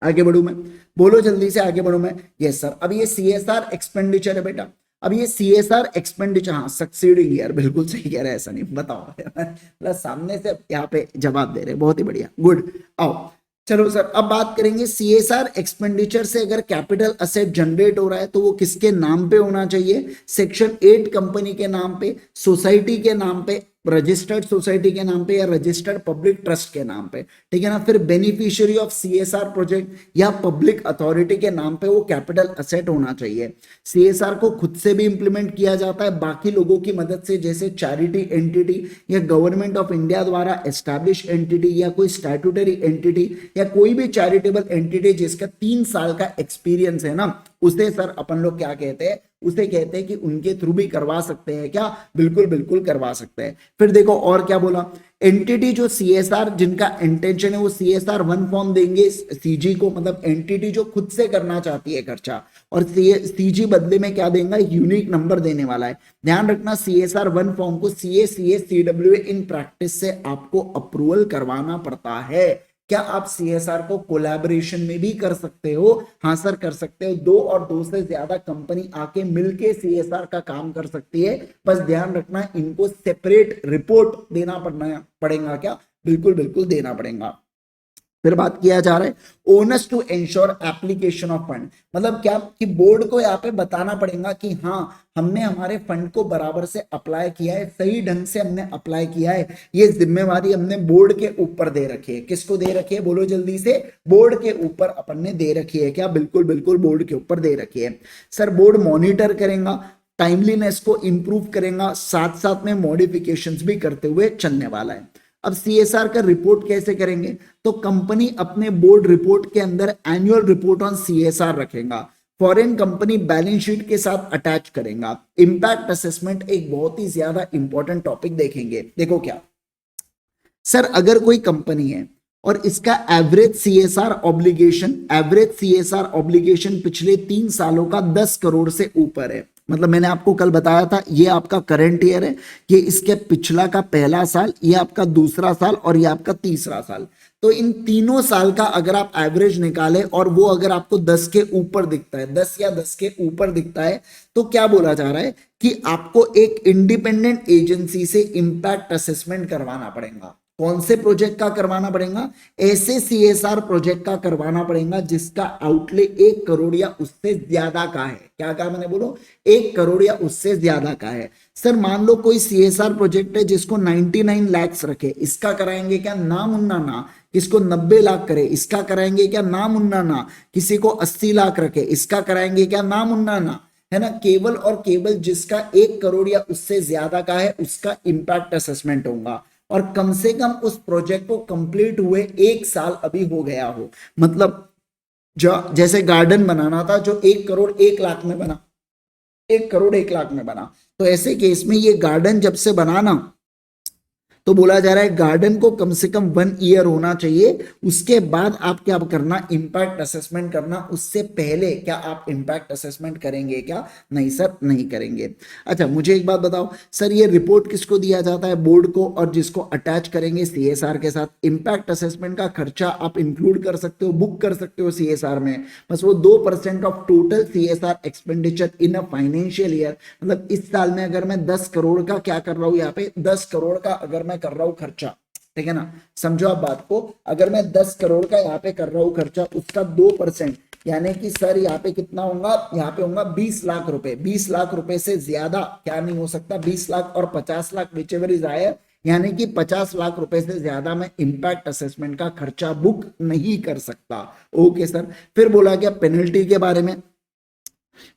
Speaker 1: आगे बढ़ू मैं, बोलो जल्दी से आगे बढ़ू मैं। Yes sir. अब ये CSR एक्सपेंडिचर है बेटा। अब ये CSR एक्सपेंडिचर, हाँ सक्सीडिंग ईयर, बिल्कुल सही कह रहे हैं, ऐसा नहीं बताओ मतलब सामने से यहाँ पे जवाब दे रहे, बहुत ही बढ़िया, गुड। आओ चलो सर, अब बात करेंगे CSR एक्सपेंडिचर से अगर कैपिटल असेट जनरेट हो रहा है तो वो किसके नाम पे होना चाहिए? सेक्शन 8 कंपनी के नाम पे, सोसाइटी के नाम पे, रजिस्टर्ड सोसाइटी के नाम पे, या रजिस्टर्ड पब्लिक ट्रस्ट के नाम पे। ठीक है ना। फिर बेनिफिशियरी ऑफ CSR प्रोजेक्ट या पब्लिक अथॉरिटी के नाम पे वो कैपिटल असेट होना चाहिए। CSR को खुद से भी इंप्लीमेंट किया जाता है, बाकी लोगों की मदद से, जैसे चैरिटी एंटिटी या गवर्नमेंट ऑफ इंडिया द्वारा एस्टैब्लिश एंटिटी या कोई स्टैट्यूटरी एंटिटी या कोई भी चैरिटेबल एंटिटी जिसका 3 साल का एक्सपीरियंस है ना, उसे सर अपन लोग क्या कहते हैं? उसे कहते हैं कि उनके थ्रू भी करवा सकते हैं क्या? बिल्कुल बिल्कुल करवा सकते हैं। फिर देखो और क्या बोला, एंटिटी जो CSR जिनका इंटेंशन है वो CSR 1 फॉर्म देंगे CG को, मतलब एंटिटी जो खुद से करना चाहती है खर्चा, और CG बदले में क्या देगा? यूनिक नंबर देने वाला है। ध्यान रखना CSR 1 फॉर्म को CA CA CWA in practice से आपको अप्रूवल करवाना पड़ता है। क्या आप CSR को कोलैबोरेशन में भी कर सकते हो? हाँ सर कर सकते हो। 2 और 2 से ज्यादा कंपनी आके मिलके CSR का काम कर सकती है। बस ध्यान रखना इनको सेपरेट रिपोर्ट देना पड़ेगा क्या? बिल्कुल बिल्कुल देना पड़ेगा। फिर बात किया जा रहा है owners to ensure application of fund, मतलब क्या कि बोर्ड को यहाँ पे बताना पड़ेगा कि हाँ हमने हमारे फंड को बराबर से अप्लाई किया है, सही ढंग से हमने अप्लाई किया है। ये जिम्मेवारी हमने बोर्ड के ऊपर दे रखी है। किसको दे रखी है? बोलो जल्दी से। बोर्ड के ऊपर अपन ने दे रखी है क्या? बिल्कुल बिल्कुल बोर्ड के ऊपर दे रखी है। सर बोर्ड मॉनिटर करेगा, टाइमलीनेस को इंप्रूव करेगा, साथ साथ में मॉडिफिकेशंस भी करते हुए चलने वाला है। अब CSR का रिपोर्ट कैसे करेंगे? तो कंपनी अपने बोर्ड रिपोर्ट के अंदर एनुअल रिपोर्ट ऑन CSR रखेगा, फॉरेन कंपनी बैलेंस शीट के साथ अटैच करेगा। इंपैक्ट असेसमेंट एक बहुत ही ज्यादा इंपॉर्टेंट टॉपिक देखेंगे। देखो क्या सर, अगर कोई कंपनी है और इसका एवरेज CSR ऑब्लिगेशन पिछले 3 सालों का 10 करोड़ से ऊपर है, मतलब मैंने आपको कल बताया था ये आपका करंट ईयर है, ये इसके पिछला का पहला साल, ये आपका दूसरा साल और ये आपका तीसरा साल। तो इन तीनों साल का अगर आप एवरेज निकालें और वो अगर आपको 10 के ऊपर दिखता है, 10 या 10 के ऊपर दिखता है, तो क्या बोला जा रहा है कि आपको एक इंडिपेंडेंट एजेंसी से इंपैक्ट असेसमेंट करवाना पड़ेगा। कौन से प्रोजेक्ट का करवाना पड़ेगा? ऐसे सीएसआर प्रोजेक्ट का करवाना पड़ेगा जिसका आउटले 1 करोड़ या उससे ज्यादा का है। क्या कहा मैंने? बोलो 1 करोड़ या उससे ज्यादा का है। सर मान लो कोई सीएसआर प्रोजेक्ट है जिसको 99 लाख रखे, इसका कराएंगे क्या? ना मुन्ना ना। किसको 90 लाख करे, इसका कराएंगे क्या? ना मुन्ना ना। किसी को 80 लाख रखे, इसका कराएंगे क्या? ना मुन्ना ना। है ना, केवल और केवल जिसका 1 करोड़ या उससे ज्यादा का है उसका इंपैक्ट असेसमेंट होगा, और कम से कम उस प्रोजेक्ट को कंप्लीट हुए 1 साल अभी हो गया हो। मतलब जो जैसे गार्डन बनाना था जो 1 करोड़ 1 लाख में बना, 1 करोड़ 1 लाख में बना, तो ऐसे केस में ये गार्डन जब से बनाना तो बोला जा रहा है गार्डन को कम से कम 1 ईयर होना चाहिए। उसके बाद आप क्या करना? इंपैक्ट असेसमेंट करना। उससे पहले क्या आप इंपैक्ट असेसमेंट करेंगे क्या? नहीं सर, नहीं करेंगे। अच्छा मुझे एक बात बताओ सर, ये रिपोर्ट किसको दिया जाता है? बोर्ड को, और जिसको अटैच करेंगे सीएसआर के साथ। इंपैक्ट असेसमेंट का खर्चा आप इंक्लूड कर सकते हो, बुक कर सकते हो सीएसआर में, बस वो 2% of total CSR expenditure in a financial year. मतलब इस साल में अगर मैं 10 करोड़ का क्या कर रहा हूं, यहाँ पे 10 करोड़ का अगर मैं कर रहा हूं खर्चा, ठीक है ना, समझो आप बात को, अगर मैं 10 करोड़ का यहाँ पे कर रहा हूं खर्चा, उसका 2% यानी कि सर यहाँ पे कितना होगा? यहाँ पे होगा 20 लाख रुपए। 20 लाख रुपए से ज्यादा क्या नहीं हो सकता? 20 लाख और 50 लाख विचएवर इज हायर, यानी कि 50 लाख रुपए से ज्यादा मैं इंपैक्ट असेसमेंट का खर्चा बुक नहीं कर सकता। Okay sir. फिर बोला गया पेनल्टी के बारे में।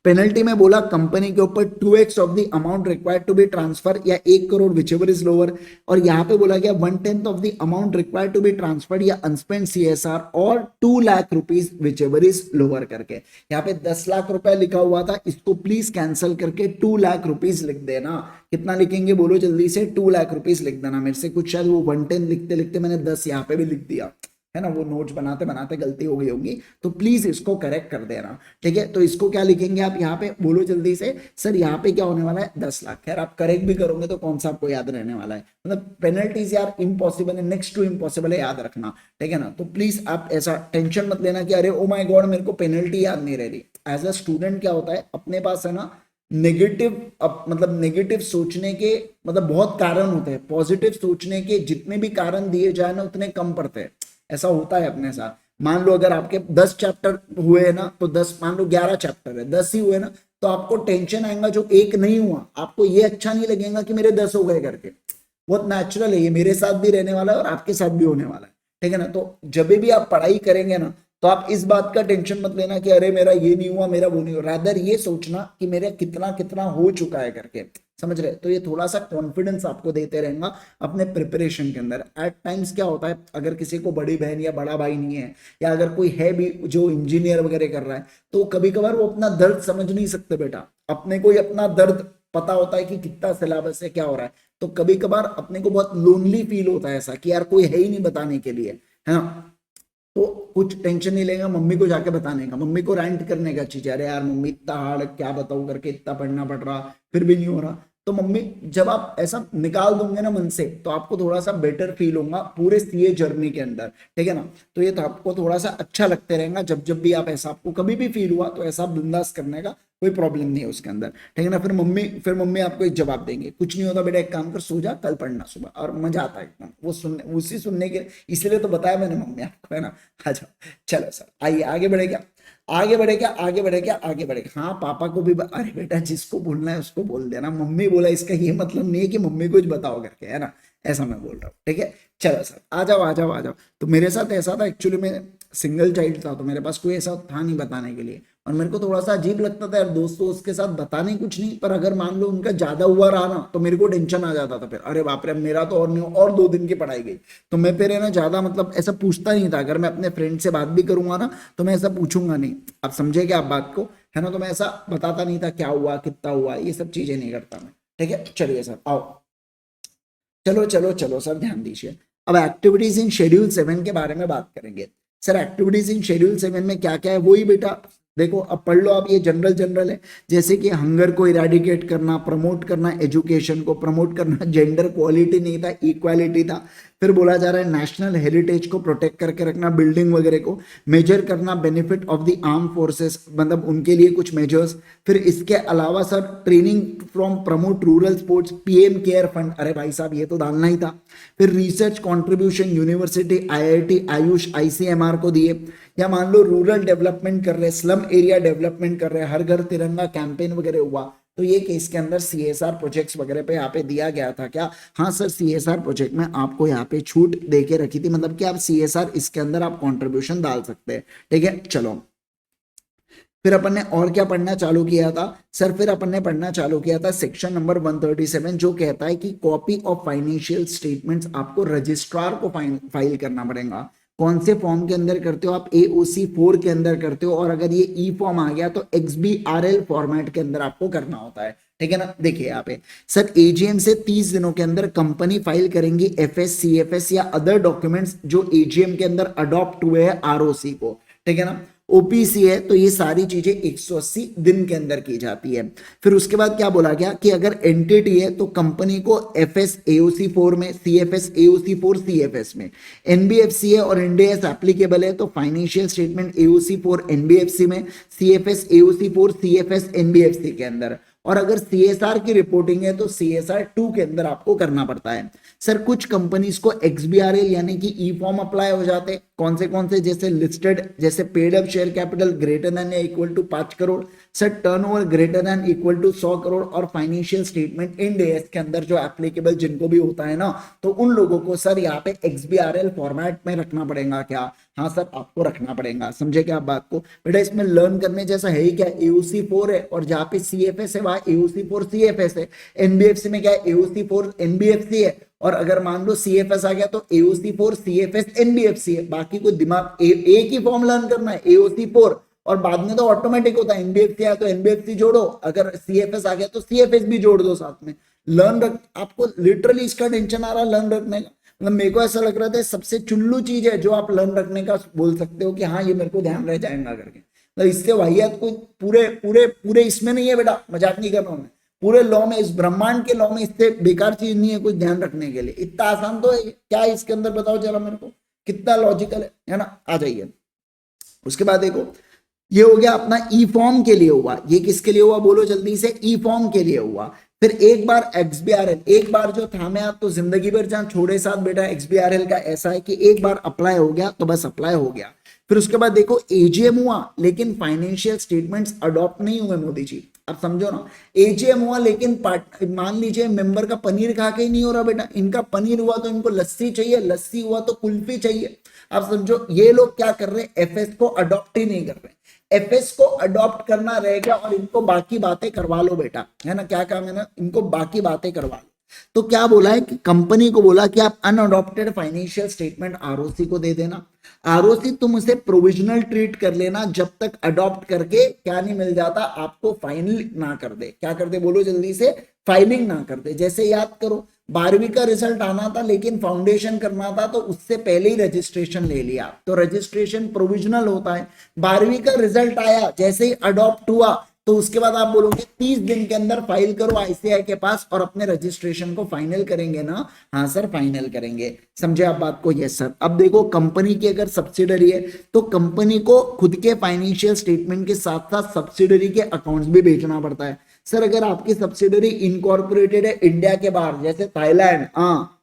Speaker 1: पेनल्टी में बोला कंपनी के ऊपर 2x of the amount required to be transfer, या 1 करोड़ विचएवर इज लोअर, और यहाँ पे बोला गया 1/10 of the amount required to be transferred या अनस्पेंड सीएसआर, और 2 lakh rupees whichever is lower करके। यहाँ पे 10 लाख रुपए लिखा हुआ था, इसको प्लीज कैंसिल करके 2 लाख रुपीज लिख देना। कितना लिखेंगे बोलो जल्दी से? 2 लाख रुपीज लिख देना। मेरे से कुछ शायद वो 110 लिखते लिखते मैंने 10 यहाँ पे भी लिख दिया, है ना, वो नोट्स बनाते बनाते गलती हो गई होगी, तो प्लीज इसको करेक्ट कर देना। ठीक है, तो इसको क्या लिखेंगे आप यहाँ पे? बोलो जल्दी से। सर यहाँ पे क्या होने वाला है? 10 लाख। खैर आप करेक्ट भी करोगे तो कौन सा आपको याद रहने वाला है? मतलब पेनल्टीज यार इम्पॉसिबल है, नेक्स्ट टू इम्पॉसिबल है, याद रखना। ठीक है ना, तो प्लीज आप ऐसा टेंशन मत लेना कि अरे ओ माय गॉड मेरे को पेनल्टी याद नहीं रह रही। एज अ स्टूडेंट क्या होता है, अपने पास है ना नेगेटिव, मतलब नेगेटिव सोचने के मतलब बहुत कारण होते हैं, पॉजिटिव सोचने के जितने भी कारण दिए जाए ना उतने कम पड़ते हैं। ऐसा होता है अपने साथ। मान लो अगर आपके 10 चैप्टर हुए ना, तो 10, मान लो 11 चैप्टर है, 10 ही हुए ना, तो आपको टेंशन आएगा जो एक नहीं हुआ, आपको ये अच्छा नहीं लगेगा कि मेरे 10 हो गए करके। बहुत नेचुरल है, ये मेरे साथ भी रहने वाला है और आपके साथ भी होने वाला है। ठीक है ना, तो जब भी आप पढ़ाई करेंगे ना, तो आप इस बात का टेंशन मत लेना कि अरे मेरा ये नहीं हुआ, मेरा वो नहीं हुआ, रादर ये सोचना कि मेरा कितना कितना हो चुका है करके। समझ रहे? तो ये थोड़ा सा कॉन्फिडेंस आपको देते रहेगा अपने प्रिपरेशन के अंदर। एट टाइम्स क्या होता है, अगर किसी को बड़ी बहन या बड़ा भाई नहीं है, या अगर कोई है भी जो इंजीनियर वगैरह कर रहा है, तो कभी कभार वो अपना दर्द समझ नहीं सकते बेटा। अपने को ही अपना दर्द पता होता है कि कितना सिलेबस है, क्या हो रहा है, तो कभी कभार अपने को बहुत लोनली फील होता है, ऐसा कि यार कोई है ही नहीं बताने के लिए, है ना। तो कुछ टेंशन नहीं लेगा मम्मी को जाके बताने का, मम्मी को रेंट करने का चीज, अरे यार मम्मी इतना हार्ड क्या बताऊं करके, इतना पढ़ना पड़ रहा फिर भी नहीं हो रहा। तो मम्मी जब आप ऐसा निकाल दोगे ना मन से, तो आपको थोड़ा सा बेटर फील होगा पूरे सीए जर्नी के अंदर। ठीक है ना, तो ये तो आपको थोड़ा सा अच्छा लगते रहेगा। जब जब भी आप ऐसा, आपको कभी भी फील हुआ तो ऐसा बिंदास करने का कोई प्रॉब्लम नहीं है उसके अंदर। ठीक है ना, फिर मम्मी आपको एक जवाब देंगे, कुछ नहीं होता बेटा, एक काम कर, सो जा, कल पढ़ना सुबह, और मजा आता है एकदम वो सुनने, उसी सुनने के, इसलिए तो बताया मैंने मम्मी आपको, है ना। आ जाओ, चलो सर आइए आगे बढ़े क्या, आगे बढ़े क्या, आगे बढ़े क्या, आगे बढ़े। हाँ पापा को भी अरे बेटा जिसको बोलना है उसको बोल देना। मम्मी बोला इसका ये मतलब नहीं है कि मम्मी को बताओ करके, है ना, ऐसा मैं बोल रहा हूँ। ठीक है, चलो सर आ जाओ आ जाओ आ जाओ। तो मेरे साथ ऐसा था, एक्चुअली मैं सिंगल चाइल्ड था, तो मेरे पास कोई ऐसा था नहीं बताने के लिए, और मेरे को थोड़ा सा अजीब लगता था यार दोस्तों उसके साथ बताने कुछ नहीं, पर अगर मान लो उनका ज्यादा हुआ रहा ना, तो मेरे को टेंशन आ जाता था फिर, अरे बाप रे मेरा तो और नहीं हो, और 2 दिन की पढ़ाई गई। तो मैं फिर है ना ज्यादा मतलब ऐसा पूछता नहीं था। अगर मैं अपने फ्रेंड से बात भी करूंगा ना, तो मैं ऐसा पूछूंगा नहीं। आप समझे क्या आप बात को, है ना। तो मैं ऐसा बताता नहीं था क्या हुआ कितना हुआ, ये सब चीजें नहीं करता मैं। ठीक है, चलिए सर आओ, चलो चलो चलो सर ध्यान दीजिए। अब एक्टिविटीज इन शेड्यूल 7 के बारे में बात करेंगे। सर एक्टिविटीज इन शेड्यूल 7 में क्या क्या है, वही बेटा देखो अब पढ़ लो आप, ये जनरल जनरल है। जैसे कि हंगर को इरेडिकेट करना, प्रमोट करना एजुकेशन को, प्रमोट करना जेंडर क्वालिटी नहीं था, इक्वालिटी था। फिर बोला जा रहा है नेशनल हेरिटेज को प्रोटेक्ट करके रखना, बिल्डिंग वगैरह को मेजर करना, benefit of the arm forces मतलब उनके लिए कुछ मेजर्स। फिर इसके अलावा sir training from promote rural sports, PM care fund, अरे भाई साहब ये तो डालना ही था। फिर research contribution university, IIT, Ayush, ICMR को दिए। या मान लो रूरल डेवलपमेंट कर रहे हैं, स्लम एरिया डेवलपमेंट कर रहे हैं, हर घर तिरंगा कैंपेन वगैरह हुआ, तो ये केस के अंदर सीएसआर प्रोजेक्ट्स वगैरह पे यहाँ पे दिया गया था क्या? हाँ सर, सीएसआर प्रोजेक्ट में आपको यहाँ पे छूट दे के रखी थी, मतलब कि आप सीएसआर इसके अंदर आप कंट्रीब्यूशन डाल सकते हैं। ठीक है, चलो फिर अपन ने और क्या पढ़ना चालू किया था सर? फिर अपन ने पढ़ना चालू किया था सेक्शन नंबर 137, जो कहता है कि कॉपी ऑफ फाइनेंशियल स्टेटमेंट्स आपको रजिस्ट्रार को फाइल करना पड़ेगा। कौन से फॉर्म के अंदर करते हो आप? AOC 4 के अंदर करते हो, और अगर ये ई फॉर्म आ गया तो XBRL फॉर्मेट के अंदर आपको करना होता है। ठीक है ना, देखिए यहाँ पे सर AGM से 30 दिनों के अंदर कंपनी फाइल करेंगी FS, CFS या अदर डॉक्यूमेंट्स जो AGM के अंदर अडॉप्ट हुए हैं ROC को। ठीक है ना, OPC है तो ये सारी चीजें 180 दिन के अंदर की जाती है। फिर उसके बाद क्या बोला गया कि अगर एंटिटी है तो कंपनी को FS AOC 4 में, CFS AOC 4 CFS में, NBFC है और इंडियस एप्लीकेबल है तो फाइनेंशियल स्टेटमेंट AOC 4 NBFC में, CFS AOC 4 CFS NBFC के अंदर, और अगर CSR की रिपोर्टिंग है तो CSR 2 के अंदर आपको करना पड़ता है। सर कुछ कंपनीज को XBRL यानी कि ई फॉर्म अप्लाई हो जाते हैं, कौन से? जैसे लिस्टेड, जैसे paid up share capital greater than या equal to 5 crore, sir turnover greater than equal to 100 crore, और फाइनेंशियल स्टेटमेंट इंड AS के अंदर जो एप्लीकेबल जिनको भी होता है ना, तो उन लोगों को सर यहाँ पे XBRL फॉर्मेट में रखना पड़ेगा क्या? हाँ सर, आपको रखना पड़ेगा। समझे क्या आप बात को? बेटा इसमें लर्न करने जैसा है ही क्या? AOC 4 है और जहाँ पे CFS है वहां AOC 4 CFS है, NBFC में क्या है? AOC 4 NBFC है, और अगर मान लो CFS आ गया तो AOC 4 CFS NBFC है। बाकी कोई दिमाग एक ही फॉर्म लर्न करना है, AOC 4, और बाद में तो ऑटोमेटिक होता है, NBFC आया तो NBFC जोड़ो, अगर CFS आ गया तो CFS भी जोड़ दो साथ में। लर्न रख, आपको लिटरली इसका टेंशन आ रहा है लर्न रखने का? मतलब मेरे को ऐसा लग रहा था सबसे चुल्लू चीज है जो आप लर्न रखने का बोल सकते हो कि हाँ ये मेरे को ध्यान रह जाएगा करके। मतलब इससे वाहियात कोई पूरे पूरे पूरे इसमें नहीं है बेटा, मजाक नहीं कर रहा हूं मैं, पूरे लॉ में, इस ब्रह्मांड के लॉ में इससे बेकार चीज नहीं है कुछ ध्यान रखने के लिए। इतना आसान तो है क्या इसके अंदर? बताओ जरा मेरे को, कितना लॉजिकल है ना? आ जाइए। उसके बाद देखो, ये हो गया अपना ई फॉर्म के लिए हुआ। ये किसके लिए हुआ बोलो जल्दी से? ई फॉर्म के लिए हुआ। फिर एक बार XBRL, एक बार जो थामे आप तो जिंदगी भर जहां छोड़े साथ बेटा, XBRL का ऐसा है कि एक बार अप्लाई हो गया तो बस अप्लाई हो गया। फिर उसके बाद देखो AGM हुआ लेकिन फाइनेंशियल स्टेटमेंट्स अडॉप्ट नहीं हुए मोदी जी। अब समझो ना, AGM हुआ लेकिन मान लीजिए मेंबर का पनीर खा के ही नहीं हो रहा बेटा, इनका पनीर हुआ तो इनको लस्सी चाहिए, लस्सी हुआ तो कुल्फी चाहिए। आप समझो ये लोग क्या कर रहे हैं, FS को अडॉप्ट ही नहीं कर रहे। FS को अडॉप्ट करना रहेगा और इनको बाकी बातें करवा लो बेटा, है ना? क्या काम है ना, इनको बाकी बातें करवा लो। तो क्या बोला है कि कंपनी को बोला कि आप अनअडॉप्टेड फाइनेंशियल स्टेटमेंट ROC को दे देना। ROC तुम उसे प्रोविजनल ट्रीट कर लेना जब तक अडॉप्ट करके क्या नहीं मिल जाता, आपको फाइनल ना कर दे। क्या कर दे बोलो जल्दी से? फाइलिंग ना कर दे। जैसे याद करो 12वीं का रिजल्ट आना था लेकिन फाउंडेशन करना था तो उससे पहले ही रजिस्ट्रेशन ले लिया, तो रजिस्ट्रेशन प्रोविजनल होता है। 12वीं का रिजल्ट आया, जैसे ही अडॉप्ट हुआ तो उसके बाद आप बोलोगे 30 दिन के अंदर फाइल करो ICAI के पास और अपने रजिस्ट्रेशन को फाइनल करेंगे ना? हाँ सर फाइनल करेंगे। समझे आप बात को? Yes sir. अब देखो कंपनी की अगर सब्सिडरी है तो कंपनी को खुद के फाइनेंशियल स्टेटमेंट के साथ साथ सब्सिडरी के अकाउंट्स भी भेजना पड़ता है। सर अगर आपकी सब्सिडरी इनकॉर्पोरेटेड है इंडिया के बाहर, जैसे थाईलैंड, हाँ,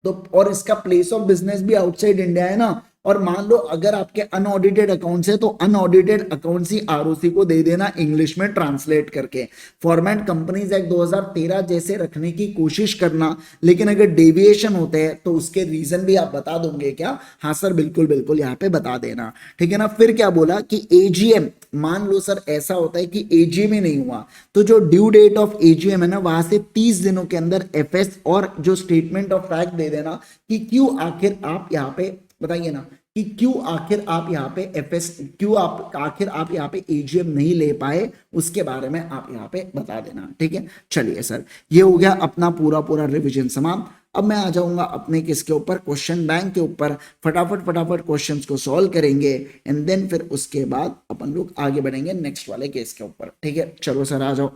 Speaker 1: तो और इसका प्लेस ऑफ बिजनेस भी आउटसाइड इंडिया है ना, और मान लो अगर आपके अनऑडिटेड अकाउंट्स है तो अनऑडिटेड अकाउंट्स ही ROC को दे देना इंग्लिश में ट्रांसलेट करके। फॉर्मेट कंपनीज एक्ट 2013 जैसे रखने की कोशिश करना, लेकिन अगर डेविएशन होते हैं तो उसके रीजन भी आप बता दोगे क्या? हाँ सर बिल्कुल बिल्कुल, यहाँ पे बता देना। ठीक है ना। फिर क्या बोला कि AGM, मान लो सर ऐसा होता है कि AGM ही नहीं हुआ तो जो ड्यू डेट ऑफ AGM है ना वहां से 30 दिनों के अंदर FS और जो स्टेटमेंट ऑफ फैक्ट दे देना कि क्यों आखिर आप यहाँ पे, बताइए ना, कि क्यों आखिर आप यहाँ पे FS, क्यों आप आखिर आप यहाँ पे AGM नहीं ले पाए, उसके बारे में आप यहाँ पे बता देना। ठीक है, चलिए सर ये हो गया अपना पूरा पूरा रिवीजन समाप्त। अब मैं आ जाऊंगा अपने किसके ऊपर, क्वेश्चन बैंक के ऊपर। फटाफट फटाफट क्वेश्चंस को सॉल्व करेंगे एंड देन फिर उसके बाद अपन लोग आगे बढ़ेंगे नेक्स्ट वाले केस के ऊपर। ठीक है, चलो सर आ जाओ।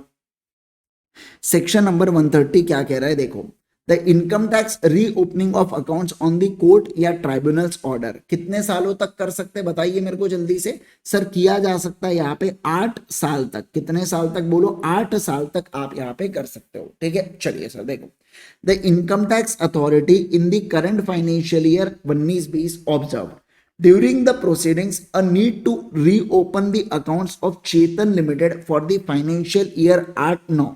Speaker 1: सेक्शन नंबर 130 क्या कह रहा है देखो, the income tax reopening of accounts on the court या ट्राइब्यूनल्स ऑर्डर, कितने सालों तक कर सकते हैं बताइए मेरे को जल्दी से। सर किया जा सकता है यहाँ पे 8 साल तक, कितने साल तक बोलो, 8 साल तक आप यहाँ पे कर सकते हो, ठीक है। चलिए सर देखो, the income tax authority in the current financial year 19-20 observe during the proceedings a need to reopen the accounts of Chetan Limited for the financial year 8-9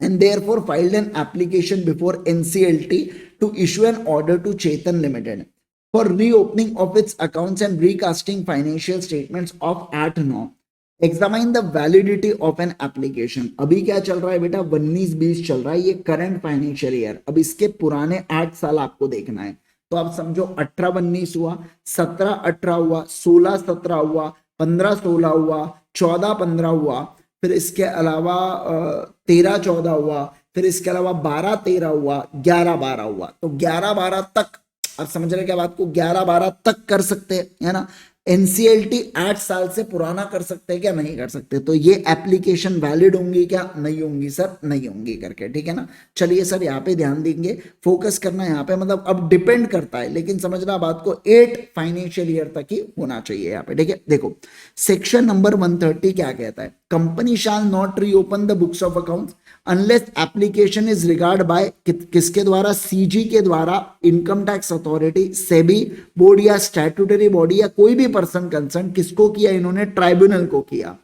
Speaker 1: and therefore filed an application before NCLT to issue an order to Chetan Limited for reopening of its accounts and recasting financial statements of 8-9. Examine the validity of an application. अभी क्या चल रहा है बेटा, 19-20 चल रहा है, ये करंट फाइनेंशियल ईयर। अब इसके पुराने 8 साल आपको देखना है, तो आप समझो 18-19 हुआ, 17-18 हुआ, 16-17 हुआ, 15-16 हुआ, 14-15 हुआ, फिर इसके अलावा 13-14 हुआ, फिर इसके अलावा 12-13 हुआ, 11-12 हुआ। तो 11-12 तक आप समझ रहे क्या बात को, 11-12 तक कर सकते हैं, है ना। एनसीएलटी 8 साल से पुराना कर सकते हैं क्या, नहीं कर सकते। तो ये एप्लीकेशन वैलिड होंगी क्या, नहीं होंगी सर, नहीं होंगी करके, ठीक है ना। चलिए सर यहाँ पे ध्यान देंगे, फोकस करना यहाँ पे, मतलब अब डिपेंड करता है, लेकिन समझना बात को 8 फाइनेंशियल ईयर तक ही होना चाहिए यहाँ पे, ठीक है। देखो सेक्शन नंबर 130 क्या कहता है, company shall not reopen the books of accounts unless application is regard by, किसके द्वारा, सीजी के द्वारा, income tax authority, SEBI board या स्टैट्यूटरी बॉडी या कोई भी पर्सन कंसर्न। किसको किया इन्होंने, ट्राइब्यूनल को किया,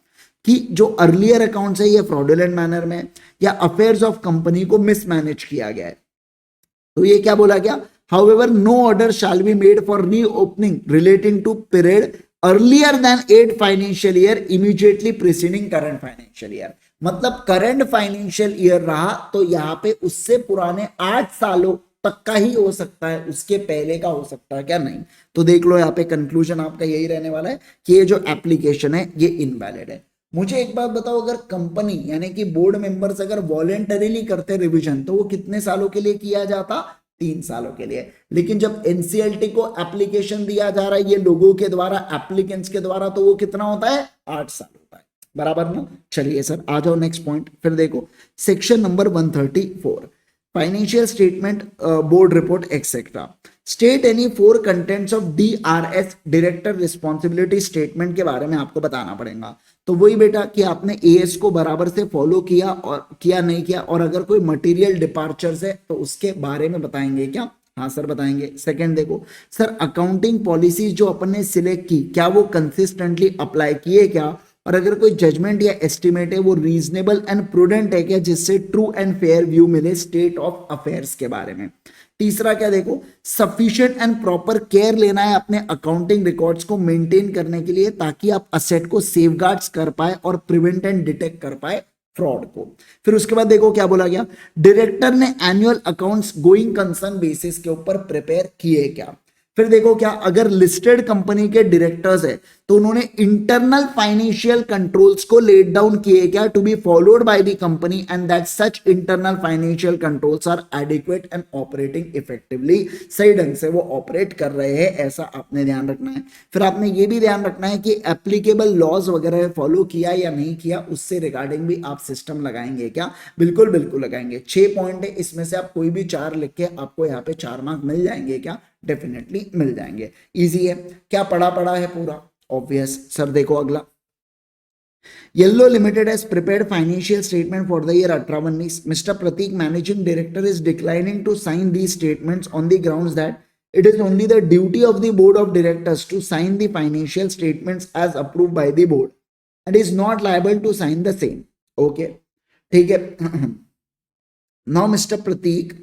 Speaker 1: कि जो अर्लियर अकाउंट्स है ये फ्रॉडुलेंट मैनर में या अफेयर्स ऑफ कंपनी को मिसमैनेज किया गया है। तो ये क्या बोला गया, however no order shall be made for reopening relating to period earlier than 8 financial year immediately preceding current financial year. मतलब करंट फाइनेंशियल ईयर रहा तो यहाँ पे उससे पुराने 8 सालों तक का ही हो सकता है, उसके पहले का हो सकता है क्या, नहीं। तो देख लो यहाँ पे कंक्लूजन आपका यही रहने वाला है कि ये जो एप्लीकेशन है ये इनवैलिड है। मुझे एक बात बताओ, अगर कंपनी यानी कि बोर्ड मेंबर्स अगर वॉलेंटरीली करते रिवीजन तो वो कितने सालों के लिए किया जाता, 3 सालों के लिए। लेकिन जब एनसीएलटी को एप्लीकेशन दिया जा रहा है ये लोगों के द्वारा, एप्लीकेंट्स के द्वारा, तो वो कितना होता है, 8 साल होता है, बराबर ना। चलिए सर आ जाओ नेक्स्ट पॉइंट, फिर देखो section number 134 financial statement board report etcetera. State any 4 contents of DRS director responsibility statement के बारे में आपको बताना पड़ेगा। तो वही बेटा कि आपने एएस को बराबर से फॉलो किया और किया नहीं किया, और अगर कोई मटेरियल डिपार्चर्स है तो उसके बारे में बताएंगे क्या, हाँ सर बताएंगे। सेकंड देखो सर, अकाउंटिंग पॉलिसीज जो अपन ने सिलेक्ट की क्या वो कंसिस्टेंटली अप्लाई किए क्या, और अगर कोई जजमेंट या एस्टिमेट है वो रीजनेबल एंड प्रूडेंट है क्या, जिससे ट्रू एंड फेयर व्यू मिले स्टेट ऑफ अफेयर्स के बारे में। तीसरा क्या देखो, सफिशिएंट एंड प्रॉपर केयर लेना है अपने अकाउंटिंग रिकॉर्ड्स को मेंटेन करने के लिए, ताकि आप असेट को सेफगार्ड्स कर पाए और प्रिवेंट एंड डिटेक्ट कर पाए फ्रॉड को। फिर उसके बाद देखो क्या बोला गया, डायरेक्टर ने annual accounts going concern basis के ऊपर प्रिपेयर किए क्या। फिर देखो क्या, अगर लिस्टेड कंपनी के डायरेक्टर्स है तो उन्होंने इंटरनल फाइनेंशियल कंट्रोल्स को लेट डाउन किए क्या, to be followed by the company and that such internal financial controls are adequate and operating effectively. सही ढंग से वो ऑपरेट कर रहे हैं ऐसा आपने ध्यान रखना है। फिर आपने ये भी ध्यान रखना है कि एप्लीकेबल लॉज वगैरह फॉलो किया या नहीं किया, उससे रिगार्डिंग भी आप सिस्टम लगाएंगे क्या, बिल्कुल बिल्कुल लगाएंगे। 6 पॉइंट है, इसमें से आप कोई भी 4 लिख के आपको यहाँ पे 4 मार्क मिल जाएंगे क्या, डेफिनेटली मिल जाएंगे। इजी है, क्या पढ़ा है पूरा, ऑब्वियस। सर देखो अगला, yellow limited has prepared financial statement for the year 18-19. Mr. Pratik, managing director, is declining to sign these statements on the grounds that it is only the duty of the board of directors to sign the financial statements as approved by the board and is not liable to sign the same. Okay, ठीक है। Now Mr. Pratik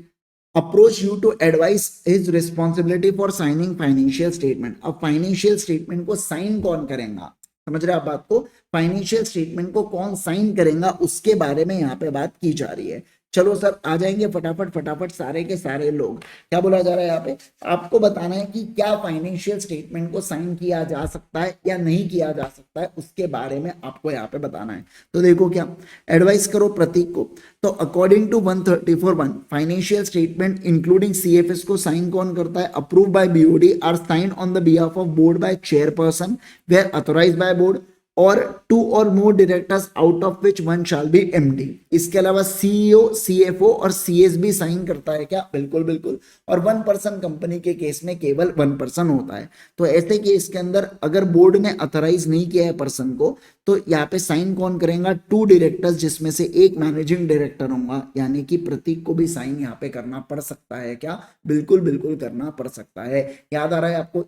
Speaker 1: approach you to advise his responsibility for signing financial statement. अब financial statement को sign कौन करेगा, समझ रहे आप बात को, फाइनेंशियल स्टेटमेंट को कौन साइन करेगा उसके बारे में यहाँ पे बात की जा रही है। चलो सर आ जाएंगे फटाफट सारे के सारे लोग। क्या बोला जा रहा है यहाँ पे, आपको बताना है कि क्या फाइनेंशियल स्टेटमेंट को साइन किया जा सकता है या नहीं किया जा सकता है, उसके बारे में आपको यहाँ पे बताना है। तो देखो क्या एडवाइस करो प्रतीक को, तो according to 134(1) financial statement including CFS को साइन कौन करता है, approve by BOD are sign on the behalf of board by chairperson where authorised by board, और 2 और more directors out of which one shall be MD. इसके अलावा CEO, CFO और CS भी साइन करता है क्या? बिल्कुल बिल्कुल। और 1 पर्सन कंपनी के केस में केवल 1 पर्सन होता है। तो ऐसे केस के अंदर अगर बोर्ड ने अथोराइज नहीं किया है पर्सन को, तो यहाँ पे साइन कौन करेगा? 2 डायरेक्टर्स, जिसमें से एक मैनेजिंग डायरेक्टर होगा, यानी कि प्रतीक को भी साइन यहाँ पे करना पड़ सकता है क्या? बिल्कुल बिल्कुल करना पड़ सकता है। याद आ रहा है आपको?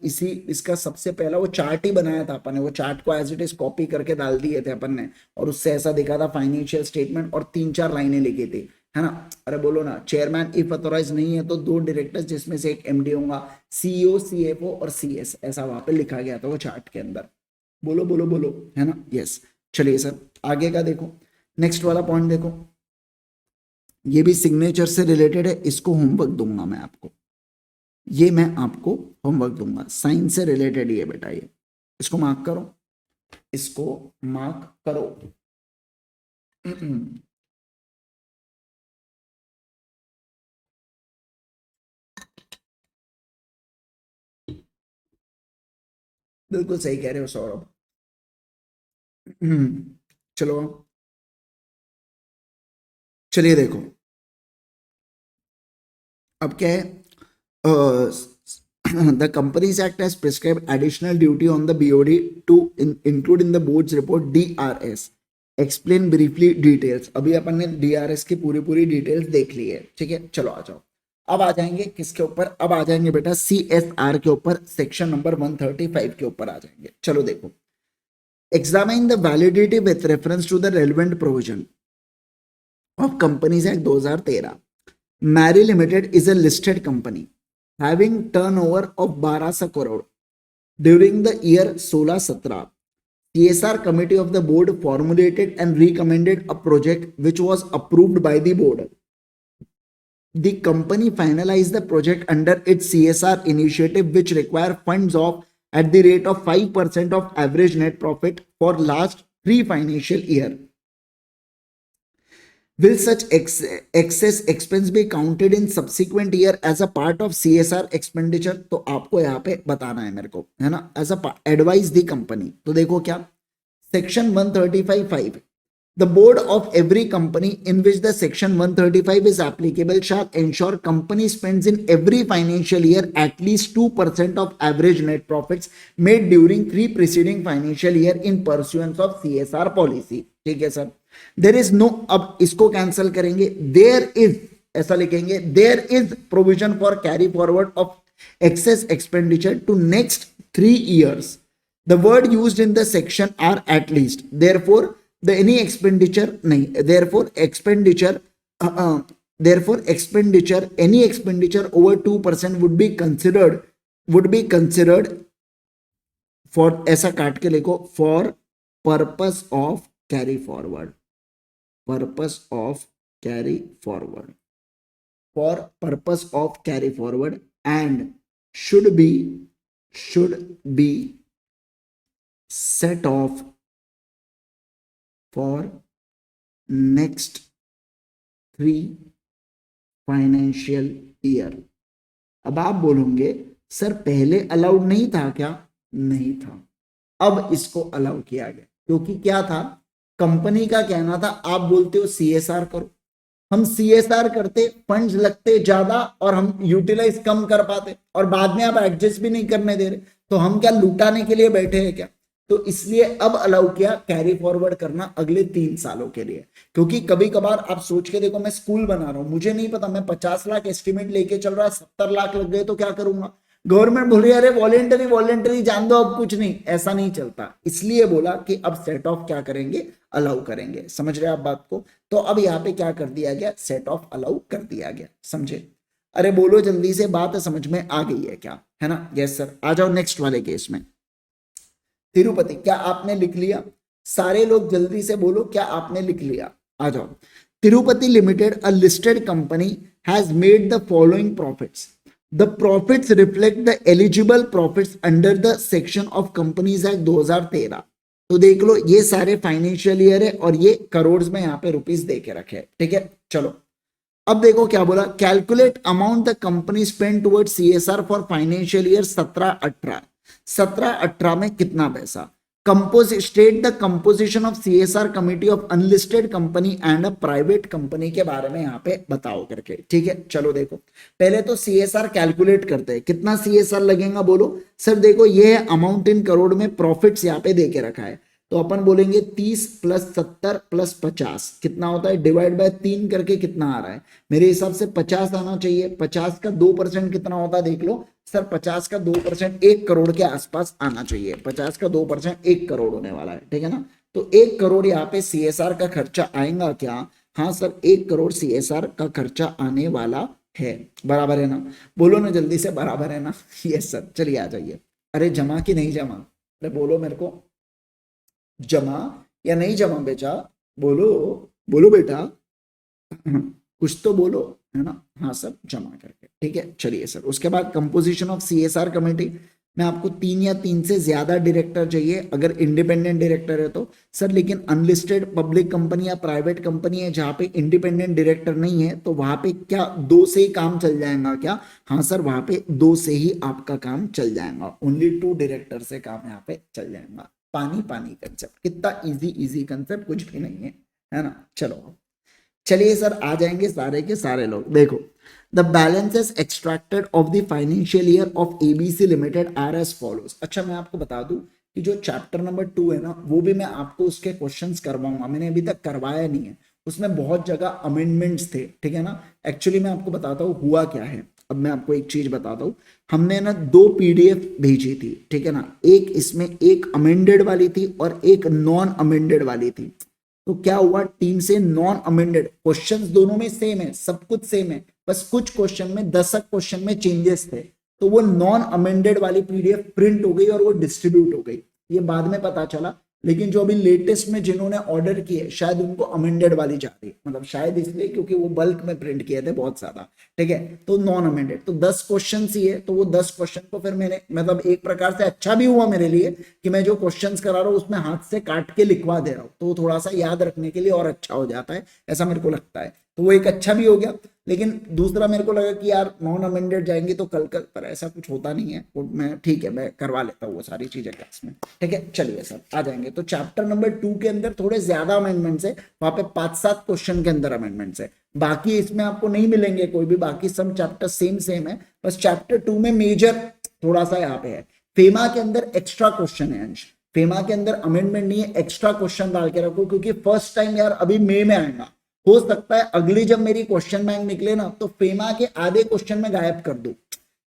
Speaker 1: इसका सबसे पहला वो चार्ट ही बनाया था अपन ने, वो चार्ट को एज इट इज कॉपी करके डाल दिए थे अपन ने, और उससे ऐसा दिखा था फाइनेंशियल स्टेटमेंट, और 3-4 लाइनें लिखी थी, है ना? अरे बोलो ना, चेयरमैन इफ अथोराइज नहीं है तो 2 डायरेक्टर्स, जिसमें से एक एमडी होगा, सीईओ, सीएफओ और सीएस, ऐसा वहां पे लिखा गया था वो चार्ट के अंदर। बोलो बोलो बोलो, है ना? यस। चलिए सर, आगे का देखो, नेक्स्ट वाला पॉइंट देखो, ये भी सिग्नेचर से रिलेटेड है, इसको होमवर्क दूंगा मैं आपको, ये मैं आपको होमवर्क दूंगा, साइन से रिलेटेड ये बेटा, ये इसको मार्क करो, इसको मार्क करो। बिल्कुल सही कह रहे हो सौरभ। चलो, चलिए देखो, अब क्या है, the Companies Act has prescribed additional duty on the BOD to include in the board's report DRS. Explain briefly details. अभी अपन ने DRS की पूरी डिटेल्स देख ली है, ठीक है? चलो आ जाओ, अब आ जाएंगे किसके ऊपर? अब आ जाएंगे बेटा CSR के ऊपर, सेक्शन नंबर 135 के ऊपर आ जाएंगे। चलो देखो, examine the validity with reference to the relevant provision of Companies Act 2013. Mary Limited is a listed company having turnover of 1200 crore during the year 16-17. CSR committee of the board formulated and recommended a project which was approved by the board. The company finalized the project under its CSR initiative, which require funds of at the rate of 5% of average net profit for last 3 financial year. Will such excess expense be counted in subsequent year as a part of CSR expenditure? तो आपको यहाँ पे बताना है मेरे को, है ना, एज अ एडवाइस दी कंपनी। तो देखो क्या, section 135(5), the board of every company in which the section 135 is applicable shall ensure company spends in every financial year at least 2% of average net profits made during 3 preceding financial year in pursuance of CSR policy. ठीक है sir? There is no, अब इसको cancel करेंगे, there is ऐसा लिखेंगे, there is provision for carry forward of excess expenditure to next 3 years. The word used in the section are at least. Therefore, the any expenditure nahi. Therefore expenditure, any expenditure over 2% would be considered for, ऐसा काट के लिखो, for purpose of carry forward. Purpose of carry forward. For purpose of carry forward and should be set off for next 3 financial year. अब आप बोलोगे sir पहले allowed नहीं था क्या? नहीं था, अब इसको अलाउ किया गया, क्योंकि क्या था, कंपनी का कहना था आप बोलते हो सीएसआर करो, हम सीएसआर करते, फंड्स लगते ज्यादा और हम यूटिलाइज कम कर पाते, और बाद में आप एडजस्ट भी नहीं करने दे रहे, तो हम क्या लुटाने के लिए बैठे हैं क्या? तो इसलिए अब अलाउ किया कैरी फॉरवर्ड करना अगले 3 सालों के लिए। क्योंकि कभी कभार आप सोच के देखो, मैं स्कूल बना रहा हूं, मुझे नहीं पता, मैं 50 लाख एस्टिमेट लेके चल रहा, 70 लाख लग गए तो क्या करूंगा? गवर्नमेंट बोल रही है अरे वॉलेंटरी जान दो, अब कुछ नहीं, ऐसा नहीं चलता। इसलिए बोला कि अब सेट ऑफ क्या करेंगे, अलाउ करेंगे। समझ रहे आप बात को? तो अब यहाँ पे क्या कर दिया गया, सेट ऑफ अलाउ कर दिया गया। समझे? अरे बोलो जल्दी से, बात समझ में आ गई है क्या? है ना? Yes sir. आ जाओ नेक्स्ट वाले केस में। तिरुपति, क्या आपने लिख लिया? सारे लोग जल्दी से बोलो, क्या आपने लिख लिया? आ जाओ। Tirupati limited, a listed company, has made the following profits. The profits reflect the eligible profits under the section of Companies Act 2013। तो देख लो, ये सारे फाइनेंशियल ईयर है और ये करोड़ में यहाँ पे रुपीस दे के रखे, ठीक है? चलो अब देखो क्या बोला, calculate amount the company spend towards CSR for financial year 17-18। 17-18 में कितना पैसा state the composition of CSR committee of unlisted company and a private company के बारे में यहाँ पे बताओ करके। ठीक है, चलो देखो पहले तो सीएसआर कैलकुलेट करते हैं, कितना सीएसआर लगेगा बोलो। सर देखो ये है अमाउंट इन करोड़ में, प्रॉफिट्स यहाँ पे दे के रखा है, तो अपन बोलेंगे 30 + 70 + 50 कितना होता है, डिवाइड बाय 3 करके कितना आ रहा है, मेरे हिसाब से 50 आना चाहिए। 50 का 2% कितना होता है देख लो सर, 50 का 2% 1 करोड़ के आसपास आना चाहिए। 50 का 2% 1 करोड़ होने वाला है, ठीक है ना। तो 1 करोड़ यहाँ पे सीएसआर का खर्चा आएगा क्या? हाँ सर 1 करोड़ सीएसआर का खर्चा आने वाला है, बराबर है ना, बोलो ना जल्दी से, बराबर है ना। यस सर, चलिए आ जाइए। अरे जमा कि नहीं जमा, अरे बोलो मेरे को, जमा या नहीं जमा बेटा, बोलो बोलो बेटा, कुछ तो बोलो, है ना। हाँ सर जमा करके, ठीक है चलिए सर। उसके बाद कंपोजिशन ऑफ सीएसआर कमेटी में आपको 3 या 3 से ज्यादा डायरेक्टर चाहिए अगर इंडिपेंडेंट डायरेक्टर है तो सर, लेकिन अनलिस्टेड पब्लिक कंपनी या प्राइवेट कंपनी है जहां पे इंडिपेंडेंट डायरेक्टर नहीं है तो वहां पे क्या 2 से ही काम चल जाएगा क्या? हाँ सर वहां पे 2 से ही आपका काम चल जाएगा, ओनली 2 डायरेक्टर से काम यहाँ पे चल जाएगा। पानी पानी कंसेप्ट, कितना इजी कंसेप्ट, कुछ भी नहीं है ना। चलो चलिए सर आ जाएंगे सारे के सारे लोग। देखो the balances extracted of the financial year of ABC limited are as follows. अच्छा मैं आपको बता दूं कि जो चैप्टर नंबर 2 है ना, वो भी मैं आपको उसके क्वेश्चंस करवाऊंगा, मैंने अभी तक करवाया नहीं है, उसमें बहुत जगह अमेंडमेंट्स थे, ठीक है ना। एक्चुअली मैं आपको बताता हूँ हुआ क्या है। अब मैं आपको एक चीज बताता हूँ, हमने ना 2 पीडीएफ भेजी थी, ठीक है ना, एक इसमें एक अमेंडेड वाली थी और एक नॉन अमेंडेड वाली थी। तो क्या हुआ, टीम से नॉन अमेंडेड क्वेश्चंस दोनों में सेम है, सब कुछ सेम है, बस कुछ क्वेश्चन में 10 क्वेश्चन में चेंजेस थे, तो वो नॉन अमेंडेड वाली पीडीएफ प्रिंट हो गई और वो डिस्ट्रीब्यूट हो गई, ये बाद में पता चला। लेकिन जो अभी लेटेस्ट में जिन्होंने ऑर्डर किए शायद उनको अमेंडेड वाली जा रही, मतलब शायद इसलिए क्योंकि वो बल्क में प्रिंट किए थे बहुत ज्यादा, ठीक है। तो नॉन अमेंडेड तो 10 क्वेश्चन ही है, तो वो 10 क्वेश्चन को फिर मैंने, मतलब एक प्रकार से अच्छा भी हुआ मेरे लिए कि मैं जो क्वेश्चंस करा रहा हूँ उसमें हाथ से काट के लिखवा दे रहा हूँ, तो थोड़ा सा याद रखने के लिए और अच्छा हो जाता है, ऐसा मेरे को लगता है, तो वो एक अच्छा भी हो गया। लेकिन दूसरा मेरे को लगा कि यार नॉन अमेंडेड जाएंगे तो कल पर ऐसा कुछ होता नहीं है, वो मैं ठीक है मैं करवा लेता हूँ वो सारी चीजें क्लास में, ठीक है। चलिए सर आ जाएंगे। तो चैप्टर नंबर 2 के अंदर थोड़े ज्यादा अमेंडमेंट्स है, वहां पे 5-7 क्वेश्चन के अंदर अमेंडमेंट्स है, बाकी इसमें आपको नहीं मिलेंगे कोई भी, बाकी सब चैप्टर सेम है, बस चैप्टर 2 में मेजर थोड़ा सा यहाँ पे है। फेमा के अंदर एक्स्ट्रा क्वेश्चन है अंश, फेमा के अंदर अमेंडमेंट नहीं है, एक्स्ट्रा क्वेश्चन डाल के रखो, क्योंकि फर्स्ट टाइम यार अभी मई में आएगा, हो सकता है अगली जब मेरी क्वेश्चन बैंक निकले ना तो फेमा के आधे क्वेश्चन में गायब कर दूं,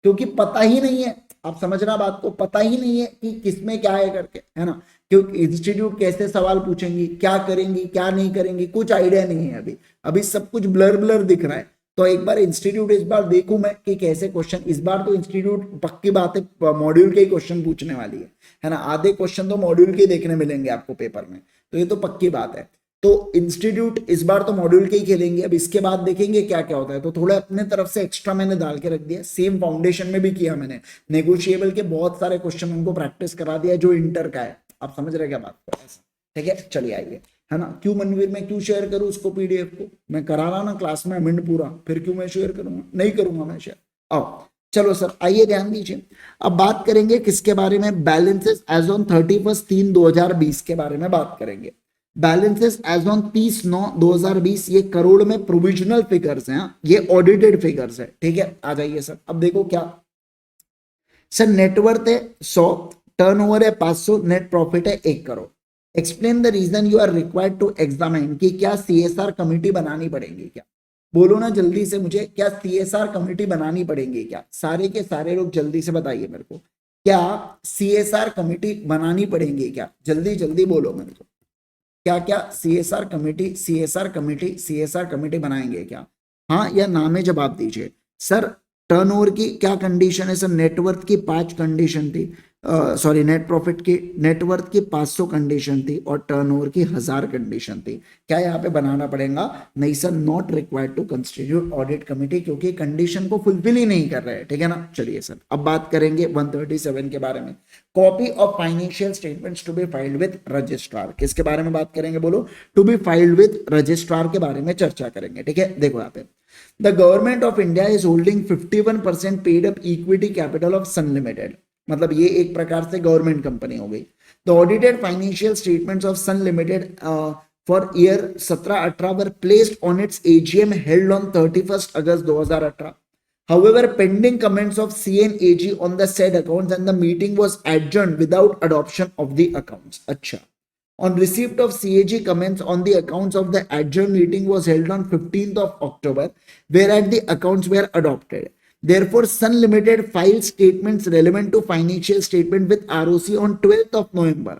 Speaker 1: क्योंकि पता ही नहीं है, आप समझना बात को, पता ही नहीं है कि किसमें क्या है करके, है ना। क्योंकि इंस्टीट्यूट कैसे सवाल पूछेंगी, क्या करेंगी क्या नहीं करेंगी, कुछ आइडिया नहीं है अभी, अभी सब कुछ ब्लर दिख रहा है। तो एक बार इंस्टीट्यूट इस बार देखूं मैं कि कैसे क्वेश्चन, इस बार तो इंस्टीट्यूट पक्की बात है मॉड्यूल के ही क्वेश्चन पूछने वाली है ना, आधे क्वेश्चन तो मॉड्यूल के देखने मिलेंगे आपको पेपर में, तो ये तो पक्की बात है। तो इंस्टीट्यूट इस बार तो मॉड्यूल के ही खेलेंगे, अब इसके बाद देखेंगे क्या क्या होता है, तो थोड़ा अपने तरफ से एक्स्ट्रा मैंने डाल के रख दिया। सेम फाउंडेशन में भी किया मैंने, नेगोशिएबल के बहुत सारे क्वेश्चन उनको प्रैक्टिस करा दिया जो इंटर का है, आप समझ रहे क्या बात को, ऐसा ठीक है। चलिए आइए, है ना। क्यों मनवीर मैं क्यों शेयर करूं उसको, पीडीएफ को मैं करा रहा ना क्लास में अमेंड पूरा, फिर क्यों मैं शेयर करूंगा, नहीं करूंगा मैं शेयर। आओ चलो सर आइए ध्यान दीजिए, अब बात करेंगे किसके बारे में, बैलेंसेस एज ऑन 31/3/2020 के बारे में बात करेंगे। बैलेंसेस एज ऑन 30/9/2020, ये करोड़ में प्रोविजनल फिगर्स हैं, ये ऑडिटेड फिगर्स है, ठीक है। आ जाइए सर, अब देखो क्या सर, नेटवर्थ है 100, टर्नओवर है 500, नेट प्रॉफिट है 1 crore. Explain the reason you are required to examine, कि क्या सीएसआर कमिटी बनानी पड़ेगी क्या, बोलो ना जल्दी से मुझे, क्या सीएसआर कमिटी बनानी पड़ेगी क्या, सारे के सारे लोग जल्दी से बताइए मेरे को, क्या सीएसआर कमिटी बनानी पड़ेगी क्या, जल्दी जल्दी बोलो मेरे को, क्या क्या सीएसआर कमिटी बनाएंगे क्या, हाँ या ना में जवाब दीजिए। सर टर्नओवर की क्या कंडीशन है सर, नेटवर्थ की 5 कंडीशन थी, सॉरी नेट प्रॉफिट की, नेटवर्थ की 500 कंडीशन थी और टर्नओवर की 1000 कंडीशन थी, क्या यहाँ पे बनाना पड़ेगा, नहीं sir, not required to constitute audit committee, क्योंकि कंडीशन को फुलफिल ही नहीं कर रहे, ठीक है ना। चलिए सर अब बात करेंगे 137 के बारे में, copy of financial statements to be filed with registrar, किसके बारे में बात करेंगे बोलो, to be filed with registrar के बारे में चर्चा करेंगे, ठीक है। देखो यहाँ पे the government of India is holding 51% paid up equity capital of Sun limited, मतलब ये एक प्रकार से गवर्नमेंट कंपनी हो गई। The audited financial statements of Sun limited for year 17-18 were placed on its AGM held on 31 August 2018। However, pending comments of CNAG on the said accounts and the meeting was adjourned without adoption of the accounts. अच्छा. On receipt of CAG comments on the accounts of the adjourned meeting was held on 15th of October, whereat the accounts were adopted. Therefore, Sun Limited filed statements relevant to financial statement with ROC on 12th of November.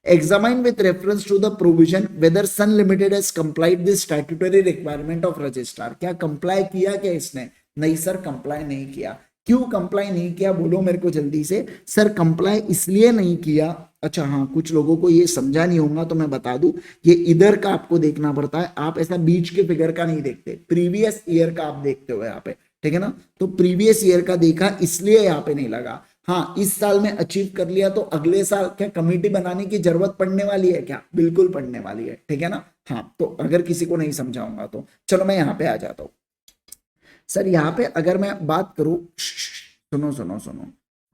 Speaker 1: Examined with reference to the provision whether Sun Limited has complied with statutory requirement of registrar. क्या comply किया क्या इसने? नहीं sir, comply नहीं किया। क्यों comply नहीं किया बोलो मेरे को जल्दी से। सर कंप्लाई इसलिए नहीं किया, अच्छा हाँ, कुछ लोगों को ये समझा नहीं होगा तो मैं बता दूं, ये इधर का आपको देखना पड़ता है, आप ऐसा बीच के फिगर का नहीं देखते, प्रीवियस ईयर का आप देखते हो यहाँ पे, ठीक है ना। तो प्रीवियस ईयर का देखा इसलिए यहाँ पे नहीं लगा। हाँ, इस साल में अचीव कर लिया तो अगले साल क्या कमेटी बनाने की जरूरत पड़ने वाली है क्या? बिल्कुल पड़ने वाली है, ठीक है ना। हाँ, तो अगर किसी को नहीं समझाऊंगा तो चलो मैं यहाँ पे आ जाता हूँ। सर यहाँ पे अगर मैं बात करूं, सुनो सुनो सुनो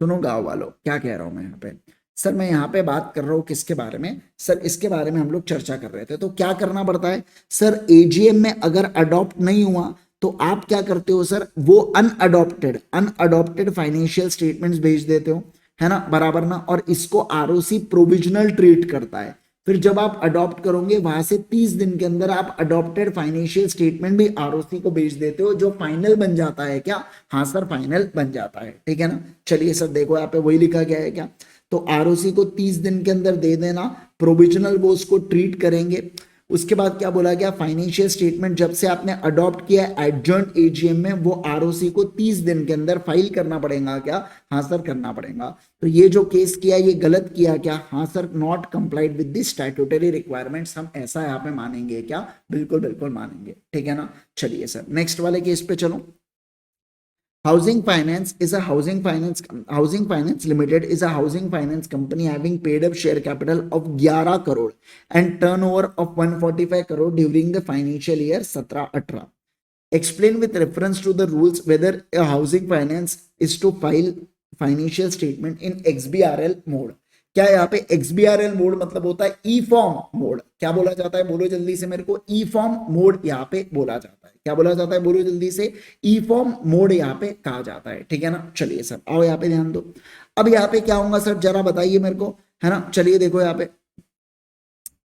Speaker 1: सुनो गांव वालों, क्या कह रहा हूं मैं यहाँ पे। सर मैं यहाँ पे बात कर रहा हूँ किसके बारे में? सर इसके बारे में हम लोग चर्चा कर रहे थे। तो क्या करना पड़ता है सर, एजीएम में अगर अडॉप्ट नहीं हुआ तो आप क्या करते हो सर, वो अनअडॉप्टेड फाइनेंशियल स्टेटमेंट्स भेज देते हो, है ना, बराबर ना। और इसको आरओसी प्रोविजनल ट्रीट करता है। फिर जब आप अडॉप्ट करोगे वहां से 30 दिन के अंदर आप अडॉप्टेड फाइनेंशियल स्टेटमेंट भी आरओसी को भेज देते हो, जो फाइनल बन जाता है क्या? हाँ सर, फाइनल बन जाता है, ठीक है ना। चलिए सर देखो यहाँ पे वही लिखा गया है क्या, तो आरओसी को 30 दिन के अंदर दे देना, प्रोविजनल वो उसको ट्रीट करेंगे। उसके बाद क्या बोला गया, फाइनेंशियल स्टेटमेंट जब से आपने अडॉप्ट किया एडजॉइंट एजीएम में, वो आरओसी को 30 दिन के अंदर फाइल करना पड़ेगा क्या? हाँ सर, करना पड़ेगा। तो ये जो केस किया ये गलत किया क्या? हाँ sir, not complied with the statutory requirements, हम ऐसा यहाँ पे मानेंगे क्या? बिल्कुल बिल्कुल मानेंगे, ठीक है ना। चलिए सर नेक्स्ट वाले केस पे चलो। Housing Finance Limited is a housing finance company having paid up share capital of 11 crore and turnover of 145 crore during the financial year 17-18. Explain with reference to the rules whether a housing finance is to file financial statement in XBRL mode. क्या यहाँ पे XBRL mode मतलब होता है ई form mode. क्या बोला जाता है बोलो जल्दी से मेरे को? ई फॉर्म मोड यहाँ पे बोला जाता है। क्या बोला जाता है बोलो जल्दी से? ई फॉर्म मोड यहाँ पे कहा जाता है, ठीक है ना। चलिए सर आओ यहाँ पे ध्यान दो। अब यहाँ पे क्या होगा सर, जरा बताइए मेरे को, है ना। चलिए देखो यहाँ पे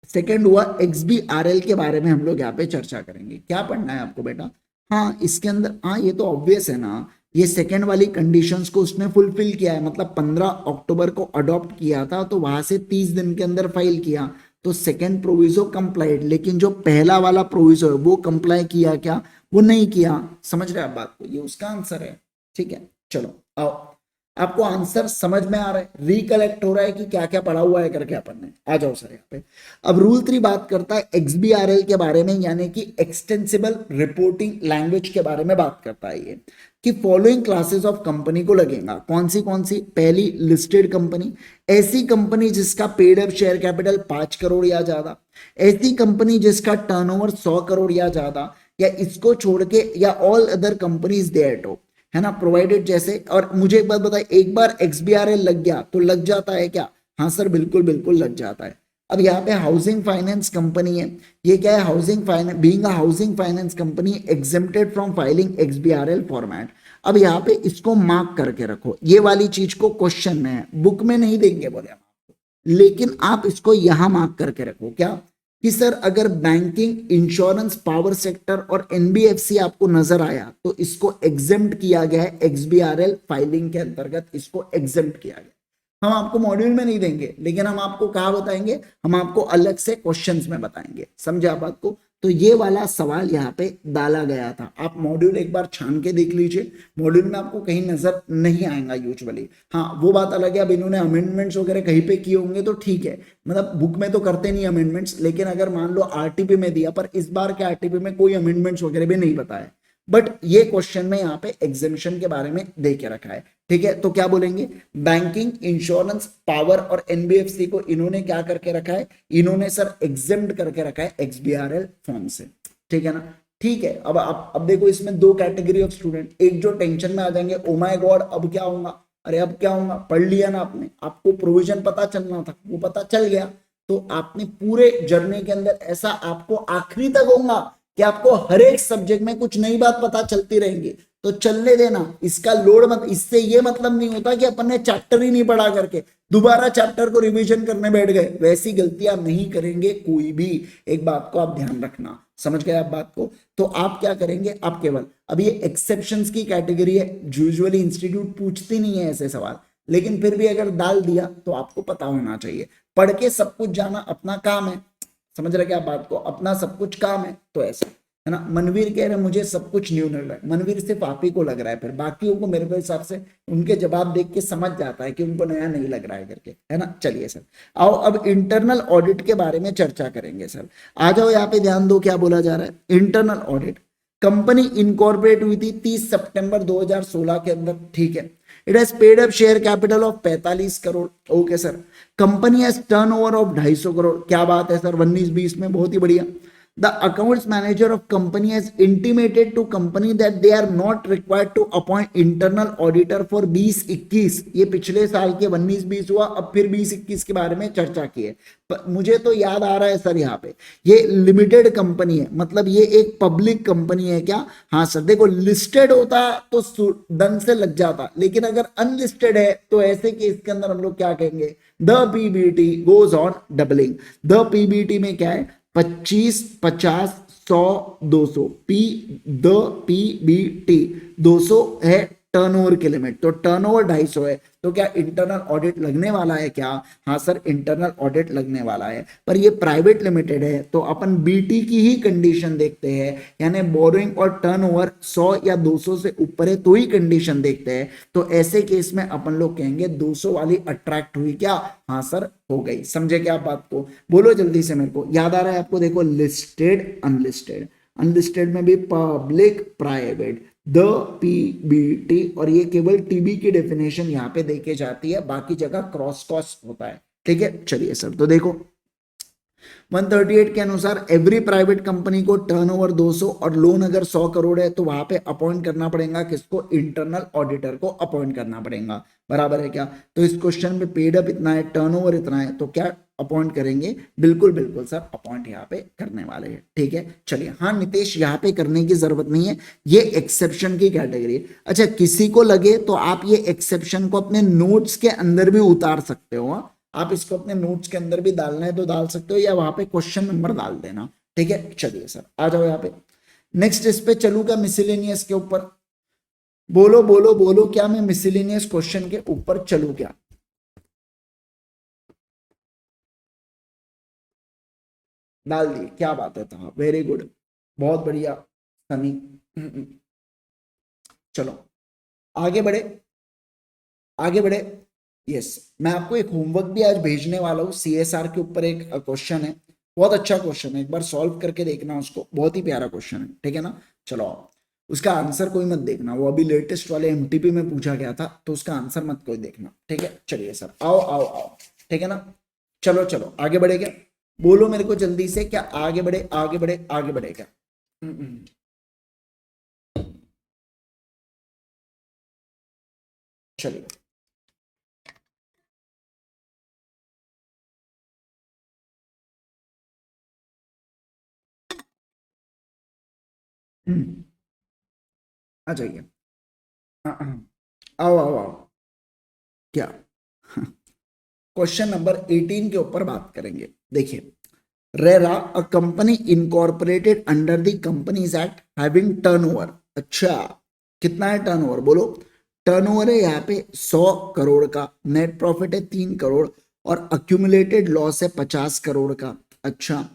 Speaker 1: सेकेंड हुआ XBRL के बारे में हम लोग यहाँ पे चर्चा करेंगे। क्या पढ़ना है आपको बेटा? हाँ इसके अंदर, हाँ ये तो ऑब्वियस है ना, ये सेकेंड वाली कंडीशंस को उसने फुलफिल किया है। मतलब 15 अक्टूबर को अडॉप्ट किया था तो वहां से 30 दिन के अंदर फाइल किया, तो सेकेंड प्रोविजो कंप्लाइड। लेकिन जो पहला वाला प्रोविजो है वो कंप्लाई किया क्या? वो नहीं किया। समझ रहे आप बात को? ये उसका आंसर है, ठीक है। चलो आओ, आपको आंसर समझ में आ रहा है, रिकलेक्ट हो रहा है कि क्या क्या पढ़ा हुआ है करके अपन ने। आ जाओ सर यहाँ पे। अब रूल 3 बात करता है XBRL के बारे में, यानी कि एक्सटेंसिबल रिपोर्टिंग लैंग्वेज के बारे में बात करता है ये, कि फॉलोइंग क्लासेस ऑफ कंपनी को लगेगा। कौन सी? पहली लिस्टेड कंपनी, ऐसी कंपनी जिसका paid up share capital 5 crore या ज्यादा, ऐसी कंपनी जिसका टर्नओवर 100 करोड़ या ज्यादा, या इसको छोड़ के या all other companies there too, है ना, प्रोवाइडेड जैसे। और मुझे एक बात बताइए, एक बार XBRL लग गया तो लग जाता है क्या? हाँ सर बिल्कुल बिल्कुल लग जाता है। अब यहाँ पे हाउसिंग फाइनेंस कंपनी है, ये क्या है? Housing finance, being a housing finance company exempted from filing XBRL format. अब यहाँ पे इसको मार्क करके रखो, ये वाली चीज को क्वेश्चन में है, बुक में नहीं देंगे बोले हम आपको, लेकिन आप इसको यहां मार्क करके रखो। क्या कि सर अगर बैंकिंग, इंश्योरेंस, पावर सेक्टर और NBFC आपको नजर आया तो इसको एग्जेम्प्ट किया गया है XBRL फाइलिंग के अंतर्गत, इसको एग्जेम्प्ट किया गया। हम आपको मॉड्यूल में नहीं देंगे, लेकिन हम आपको कहाँ बताएंगे? हम आपको अलग से क्वेश्चंस में बताएंगे। समझे आप बात को? तो ये वाला सवाल यहाँ पे डाला गया था। आप मॉड्यूल एक बार छान के देख लीजिए, मॉड्यूल में आपको कहीं नजर नहीं आएगा यूजुअली। हाँ वो बात अलग है, अब इन्होंने अमेंडमेंट्स वगैरह कहीं पे किए होंगे तो ठीक है, मतलब बुक में तो करते नहीं अमेंडमेंट्स, लेकिन अगर मान लो आरटीपी में दिया, पर इस बार के आरटीपी में कोई अमेंडमेंट्स वगैरह भी नहीं बताया, बट ये क्वेश्चन में यहाँ पे एग्जेम्पशन के बारे में दे के रखा है, ठीक है। तो क्या बोलेंगे? बैंकिंग, इंश्योरेंस, पावर और NBFC को इन्होंने क्या करके रखा है? इन्होंने सर एग्जेम्प्ट करके रखा है XBRL फॉर्म से, ठीक है ना। ठीक है, अब देखो इसमें दो कैटेगरी ऑफ स्टूडेंट, एक जो टेंशन में आ जाएंगे, ओ माय गॉड अब क्या होगा, अरे अब क्या होगा, पढ़ लिया ना आपने, आपको प्रोविजन पता चलना था, वो पता चल गया, तो आपने पूरे जर्नी के अंदर ऐसा आपको आखिरी तक होगा कि आपको हर एक सब्जेक्ट में कुछ नई बात पता चलती रहेंगी, तो चलने देना, इसका लोड मत, इससे ये मतलब नहीं होता कि अपन ने चैप्टर ही नहीं पढ़ा करके दोबारा चैप्टर को रिवीजन करने बैठ गए, वैसी गलतियां नहीं करेंगे कोई भी। एक बात को आप ध्यान रखना, समझ गए आप बात को। तो आप क्या करेंगे, आप केवल, अब ये एक्सेप्शंस की कैटेगरी है, यूजुअली इंस्टीट्यूट पूछती नहीं है ऐसे सवाल, लेकिन फिर भी अगर डाल दिया तो आपको पता होना चाहिए। पढ़ के सब कुछ जाना अपना काम है, समझ रहे क्या बात को, अपना सब कुछ काम है, तो ऐसा है ना। मनवीर कह रहे मुझे सब कुछ न्यू लग रहा है, मनवीर सिर्फ आप ही को लग रहा है, फिर बाकियों को मेरे हिसाब से उनके जवाब देख के समझ जाता है कि उनको नया नहीं लग रहा है करके, है ना। चलिए सर, आओ अब इंटरनल ऑडिट के बारे में चर्चा करेंगे सर। आ जाओ यहाँ पे, ध्यान दो क्या बोला जा रहा है। इंटरनल ऑडिट, कंपनी इनकॉर्पोरेट हुई थी 30 सितंबर 2016 के अंदर, ठीक है। It has paid up share capital of 45 crore, okay sir. Company has turnover of 250 crore, क्या बात है सर, 19-20 में, बहुत ही बढ़िया। The accounts manager of company has intimated to company that they are not required to appoint internal auditor for 20-21, ये पिछले साल के 19-20 हुआ, अब फिर 20-21 के बारे में चर्चा की है। मुझे तो याद आ रहा है सर, यहाँ पे ये लिमिटेड कंपनी है, मतलब ये एक पब्लिक कंपनी है क्या, हाँ सर। देखो लिस्टेड होता तो डन से लग जाता, लेकिन अगर अनलिस्टेड है तो ऐसे केस के अंदर हम लोग क्या कहेंगे, the PBT goes on doubling. The PBT में क्या है, 25, 50, 100, 200, द पीबीटी 200 है टर्नओवर की लिमिट, तो टर्नओवर 250 है, तो क्या इंटरनल ऑडिट लगने वाला है क्या, हाँ सर इंटरनल ऑडिट लगने वाला है। पर ये प्राइवेट लिमिटेड है तो अपन बीटी की ही कंडीशन देखते हैं, यानी बोरोइंग और टर्नओवर 100 या 200 से ऊपर है तो ही कंडीशन देखते हैं, तो ऐसे केस में अपन लोग कहेंगे 200 वाली अट्रैक्ट हुई क्या, हाँ सर हो गई। समझे क्या आप बात को, बोलो जल्दी से, मेरे को याद आ रहा है आपको। देखो लिस्टेड अनलिस्टेड, अनलिस्टेड में भी पब्लिक प्राइवेट, द पीबीटी, और ये केवल टीबी की डेफिनेशन यहाँ पे देके जाती है, बाकी जगह क्रॉस कॉस्ट होता है, ठीक है। चलिए सर, तो देखो 138 के अनुसार एवरी प्राइवेट कंपनी को टर्नओवर 200 और लोन अगर 100 करोड़ है तो वहां पे अपॉइंट करना पड़ेगा किसको, इंटरनल ऑडिटर को अपॉइंट करना पड़ेगा, बराबर है क्या। तो इस क्वेश्चन में पेड अप इतना है, टर्नओवर इतना है, तो क्या अपॉइंट करेंगे, बिल्कुल बिल्कुल सर अपॉइंट यहाँ पे करने वाले हैं, ठीक है। चलिए, हाँ नितेश यहाँ पे करने की जरूरत नहीं है, ये एक्सेप्शन की कैटेगरी है। अच्छा, किसी को लगे तो आप ये एक्सेप्शन को अपने नोट्स के अंदर भी उतार सकते हो, हाँ? आप इसको अपने नोट्स के अंदर भी डालना है तो डाल सकते हो, या वहां पे क्वेश्चन नंबर डाल देना, ठीक है। चलिए सर, आ जाओ यहाँ पे। नेक्स्ट इस पे चलूंगा मिसलेनियस के ऊपर, बोलो बोलो बोलो, क्या मैं मिसलेनियस क्वेश्चन के ऊपर चलू क्या, डाल दिए, क्या बात है, था वेरी गुड, बहुत बढ़िया सनी। चलो आगे बढ़े, आगे बढ़े। यस, मैं आपको एक होमवर्क भी आज भेजने वाला हूँ, सीएसआर के ऊपर एक क्वेश्चन है, बहुत अच्छा क्वेश्चन है, एक बार सॉल्व करके देखना उसको, बहुत ही प्यारा क्वेश्चन है, ठीक है ना। चलो आओ, उसका आंसर कोई मत देखना, वो अभी लेटेस्ट वाले एमटीपी में पूछा गया था, तो उसका आंसर मत कोई देखना, ठीक है। चलिए सर, आओ आओ आओ, ठीक है ना। चलो चलो आगे बढ़े क्या, बोलो मेरे को जल्दी से, क्या आगे बढ़े आगे बढ़े आगे बढ़े क्या। चलिए, आ जाइए, आओ आओ आओ, क्या क्वेश्चन नंबर 18 के ऊपर बात करेंगे। देखिए, RERA a company incorporated under the companies act having turnover, अच्छा कितना है टर्नओवर, बोलो। टर्नओवर है यहाँ पे 100 करोड़ का, नेट प्रॉफिट है 3 करोड़, और अक्यूमुलेटेड लॉस है 50 करोड़ का, अच्छा।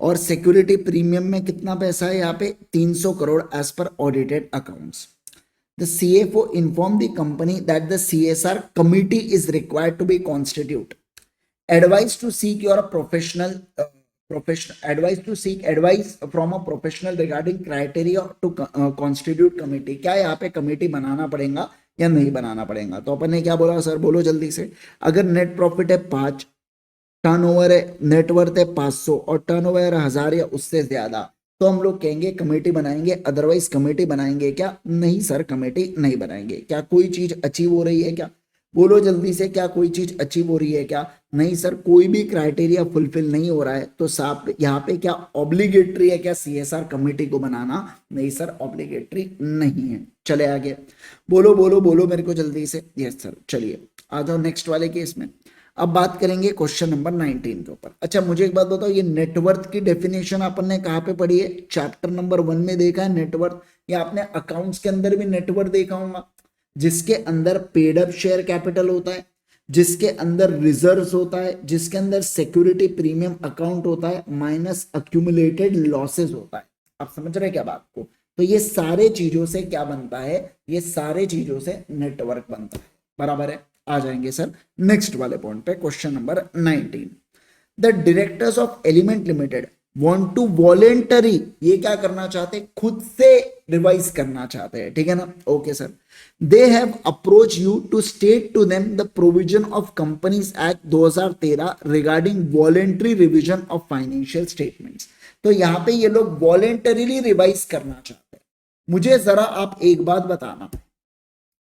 Speaker 1: और सिक्योरिटी प्रीमियम में कितना पैसा है यहाँ पे, 300 crore as per audited accounts. The CFO informed the company that the CSR committee is required to be constituted. Advice to seek your advice to seek advice from a professional regarding criteria to constitute committee. क्या यहाँ पे committee बनाना पड़ेगा या नहीं बनाना पड़ेगा, तो अपन ने क्या बोला सर, बोलो जल्दी से। अगर नेट प्रॉफिट है 5, टर्नओवर है, नेटवर्थ है 500 और टर्नओवर 1000 या उससे ज्यादा, तो हम लोग कहेंगे कमेटी बनाएंगे, अदरवाइज कमेटी बनाएंगे क्या, नहीं सर कमेटी नहीं बनाएंगे। क्या कोई चीज अचीव हो रही है क्या, बोलो जल्दी से, क्या कोई चीज अचीव हो रही है क्या? नहीं सर, कोई भी क्राइटेरिया फुलफिल नहीं हो रहा है, तो साहब यहाँ पे क्या ऑब्लिगेटरी है क्या सीएसआर कमेटी को बनाना? नहीं सर, ऑब्लिगेटरी नहीं है। चले आगे, बोलो बोलो बोलो मेरे को जल्दी से। यस सर, चलिए आ जाओ नेक्स्ट वाले केस में। अब बात करेंगे क्वेश्चन नंबर 19 के ऊपर। अच्छा मुझे एक बात बताओ, ये नेटवर्थ की डेफिनेशन अपन ने कहाँ पे पढ़ी है? चैप्टर नंबर 1 में देखा है नेटवर्थ, या आपने अकाउंट्स के अंदर भी नेटवर्थ देखा होगा, जिसके अंदर पेड अप शेयर कैपिटल होता है, जिसके अंदर रिजर्व्स होता है, जिसके अंदर सिक्योरिटी प्रीमियम अकाउंट होता है, माइनस अक्यूमुलेटेड लॉसेस होता है। आप समझ रहे हैं क्या बात को? तो ये सारे चीजों से क्या बनता है? ये सारे चीजों से नेटवर्क बनता है। बराबर है? आ जाएंगे सर नेक्स्ट वाले पॉइंट पे, question number 19। The directors of element limited want to voluntary, ये क्या करना चाहते हैं? खुद से रिवाइज करना चाहते हैं, ठीक है ना? Okay sir. They have approach you to state to them the provision of companies act 2013 regarding voluntary revision of financial statements. तो यहां पे ये लोग वॉलेंटरीली रिवाइज करना चाहते हैं। मुझे जरा आप एक बात बताना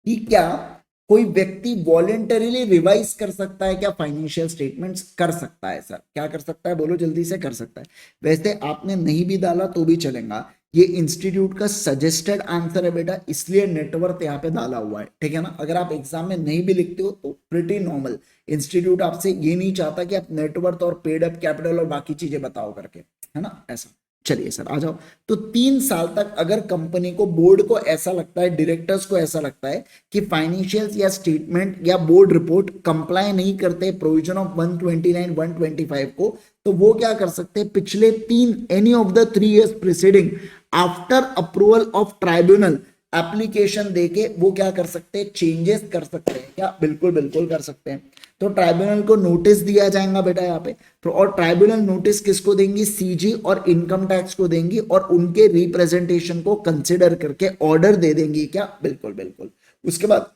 Speaker 1: कि क्या कोई व्यक्ति वॉलेंटरीली रिवाइज कर सकता है क्या फाइनेंशियल स्टेटमेंट्स? कर सकता है सर। क्या कर सकता है? बोलो जल्दी से। कर सकता है। वैसे आपने नहीं भी डाला तो भी चलेगा, ये इंस्टीट्यूट का सजेस्टेड आंसर है बेटा, इसलिए नेटवर्थ यहाँ पे डाला हुआ है, ठीक है ना? अगर आप एग्जाम में नहीं भी लिखते हो तो प्रिटी नॉर्मल, इंस्टीट्यूट आपसे ये नहीं चाहता कि आप नेटवर्थ और पेड अप कैपिटल और बाकी चीजें बताओ करके, है ना? ऐसा। चलिए सर आ जाओ। तो 3 साल तक अगर कंपनी को, बोर्ड को ऐसा लगता है, डायरेक्टर्स को ऐसा लगता है कि फाइनेंशियल्स या स्टेटमेंट या बोर्ड रिपोर्ट कंप्लाई नहीं करते प्रोविजन ऑफ 129 125 को, तो वो क्या कर सकते हैं? पिछले 3 any of the 3 years preceding after approval of tribunal application देके वो क्या कर सकते हैं? चेंजेस कर सकते हैं क्या? बिल्कुल बिल्कुल कर सकते हैं। तो ट्राइब्यूनल को नोटिस दिया जाएगा बेटा यहाँ पे, तो और ट्राइब्यूनल नोटिस किसको देंगी? सीजी और इनकम टैक्स को देंगी, और उनके रिप्रेजेंटेशन को कंसिडर करके ऑर्डर दे देंगी क्या? बिल्कुल बिल्कुल। उसके बाद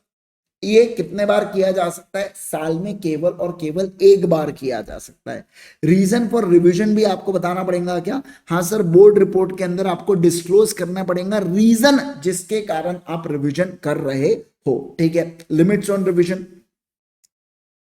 Speaker 1: ये कितने बार किया जा सकता है? साल में केवल और केवल 1 बार किया जा सकता है। रीजन फॉर रिवीजन भी आपको बताना पड़ेगा क्या? हाँ सर, बोर्ड रिपोर्ट के अंदर आपको डिस्क्लोज करना पड़ेगा रीजन जिसके कारण आप रिवीजन कर रहे हो, ठीक है? Limits on revision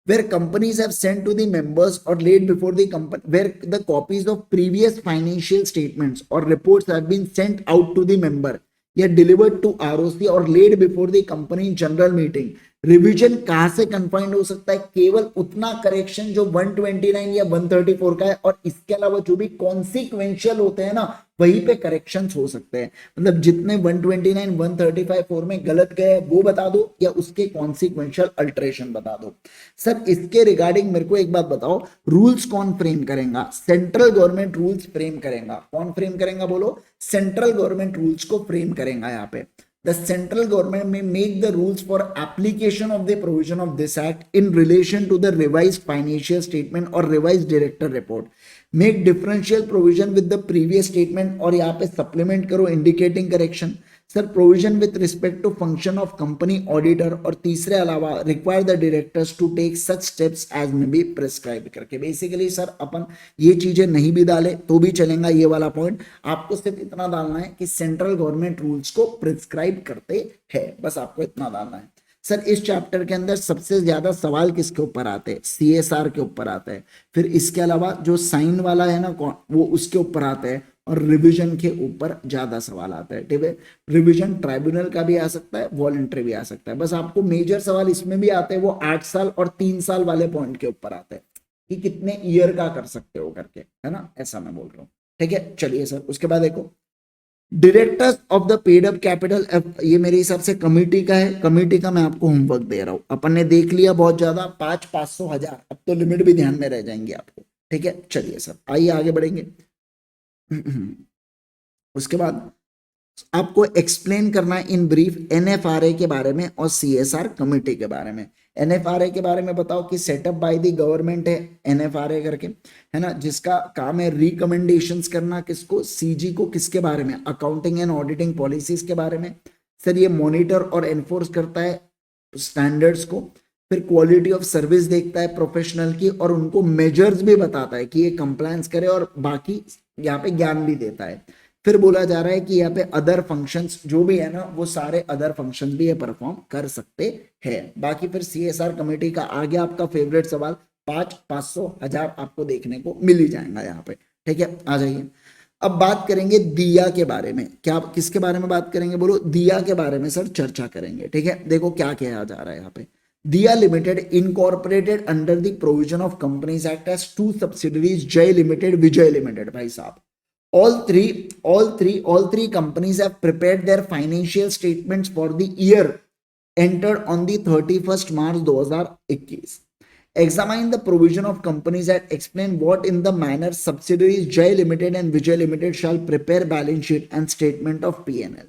Speaker 1: where companies have sent to the members or laid before the company, where the copies of previous financial statements or reports have been sent out to the member या delivered to ROC और laid before the company general meeting। Revision कहां से confined हो सकता है? केवल उतना correction जो 129 या 134 का है, और इसके अलावा जो भी कॉन्सिक्वेंशियल होते हैं ना, वहीं पे करेक्शंस हो सकते हैं। मतलब जितने 129 135 4 में गलत गए वो बता दो, या उसके कॉन्सिक्वेंशियल अल्टरेशन बता दो। सर इसके रिगार्डिंग मेरे को एक बात बताओ, रूल्स कौन फ्रेम करेगा? सेंट्रल गवर्नमेंट रूल्स फ्रेम करेगा। कौन फ्रेम करेगा? बोलो। सेंट्रल गवर्नमेंट रूल्स को फ्रेम करेगा यहाँ पे। The central government may make the rules for application of the provision of this act in relation to the revised financial statement or revised director report. Make differential provision with the previous statement, और यहाँ पे supplement करो indicating correction. Sir provision with respect to function of company auditor, और तीसरे अलावा require the directors to take such steps as may be prescribe करके। Basically sir अपन ये चीजें नहीं भी डाले तो भी चलेगा, ये वाला पॉइंट आपको सिर्फ इतना डालना है कि सेंट्रल गवर्नमेंट रूल्स को प्रिस्क्राइब करते हैं, बस आपको इतना डालना है। सर इस चैप्टर के अंदर सबसे ज्यादा सवाल किसके ऊपर आते हैं? सीएसआर के ऊपर आते हैं। फिर इसके अलावा जो साइन वाला है ना वो उसके ऊपर आते हैं, और रिवीजन के ऊपर ज्यादा सवाल आता है, ठीक है? रिवीजन ट्राइब्यूनल का भी आ सकता है, वॉलंटरी भी आ सकता है। बस आपको मेजर सवाल इसमें भी आते हैं, वो 8 साल और 3 साल वाले पॉइंट के ऊपर आते हैं कि कितने ईयर का कर सकते हो करके, है ना? ऐसा मैं बोल रहा हूँ, ठीक है? चलिए सर उसके बाद देखो, directors of the paid up capital, ये मेरे हिसाब से कमेटी का है। कमेटी का मैं आपको होमवर्क दे रहा हूँ। अपन ने देख लिया बहुत ज्यादा, 5 500 1000, अब तो लिमिट भी ध्यान में रह जाएंगे आपको, ठीक है? चलिए सर आइए आगे बढ़ेंगे। उसके बाद आपको एक्सप्लेन करना है इन ब्रीफ एनएफआरए के बारे में और सीएसआर कमेटी के बारे में। एनएफआरए के बारे में बताओ कि सेटअप बाय द गवर्नमेंट है एनएफआरए करके, है ना? जिसका काम है रिकमेंडेशंस करना, किसको? सीजी को। किसके बारे में? अकाउंटिंग एंड ऑडिटिंग पॉलिसीज के बारे में। सर ये मॉनिटर और एनफोर्स करता है स्टैंडर्ड्स को। फिर क्वालिटी ऑफ सर्विस देखता है प्रोफेशनल की, और उनको मेजर्स भी बताता है कि ये कंप्लायंस करे, और बाकी यहाँ पे ज्ञान भी देता है। फिर बोला जा रहा है कि यहाँ पे अदर फंक्शंस जो भी है ना वो सारे अदर फंक्शंस भी ये परफॉर्म कर सकते हैं। बाकी फिर सीएसआर कमेटी का आ गया आपका फेवरेट सवाल, 5, 500, 1000 आपको देखने को मिल ही जाएगा यहाँ पे। ठीक है, आ जाइए। अब बात करेंगे दिया के बारे में। क्या किसके बारे में बात करेंगे, बोलो दिया के बारे में सर चर्चा करेंगे। ठीक है, देखो क्या कहा जा रहा है यहाँ पे। Diya limited incorporated under the provision of companies act as 2 subsidiaries, Jay limited, Vijay limited. भाई साहब, all three companies have prepared their financial statements for the year entered on the 31st March 2021. Examine the provision of Companies Act, explain what in the manner subsidiaries Jai Limited and Vijay Limited shall prepare balance sheet and statement of P&L.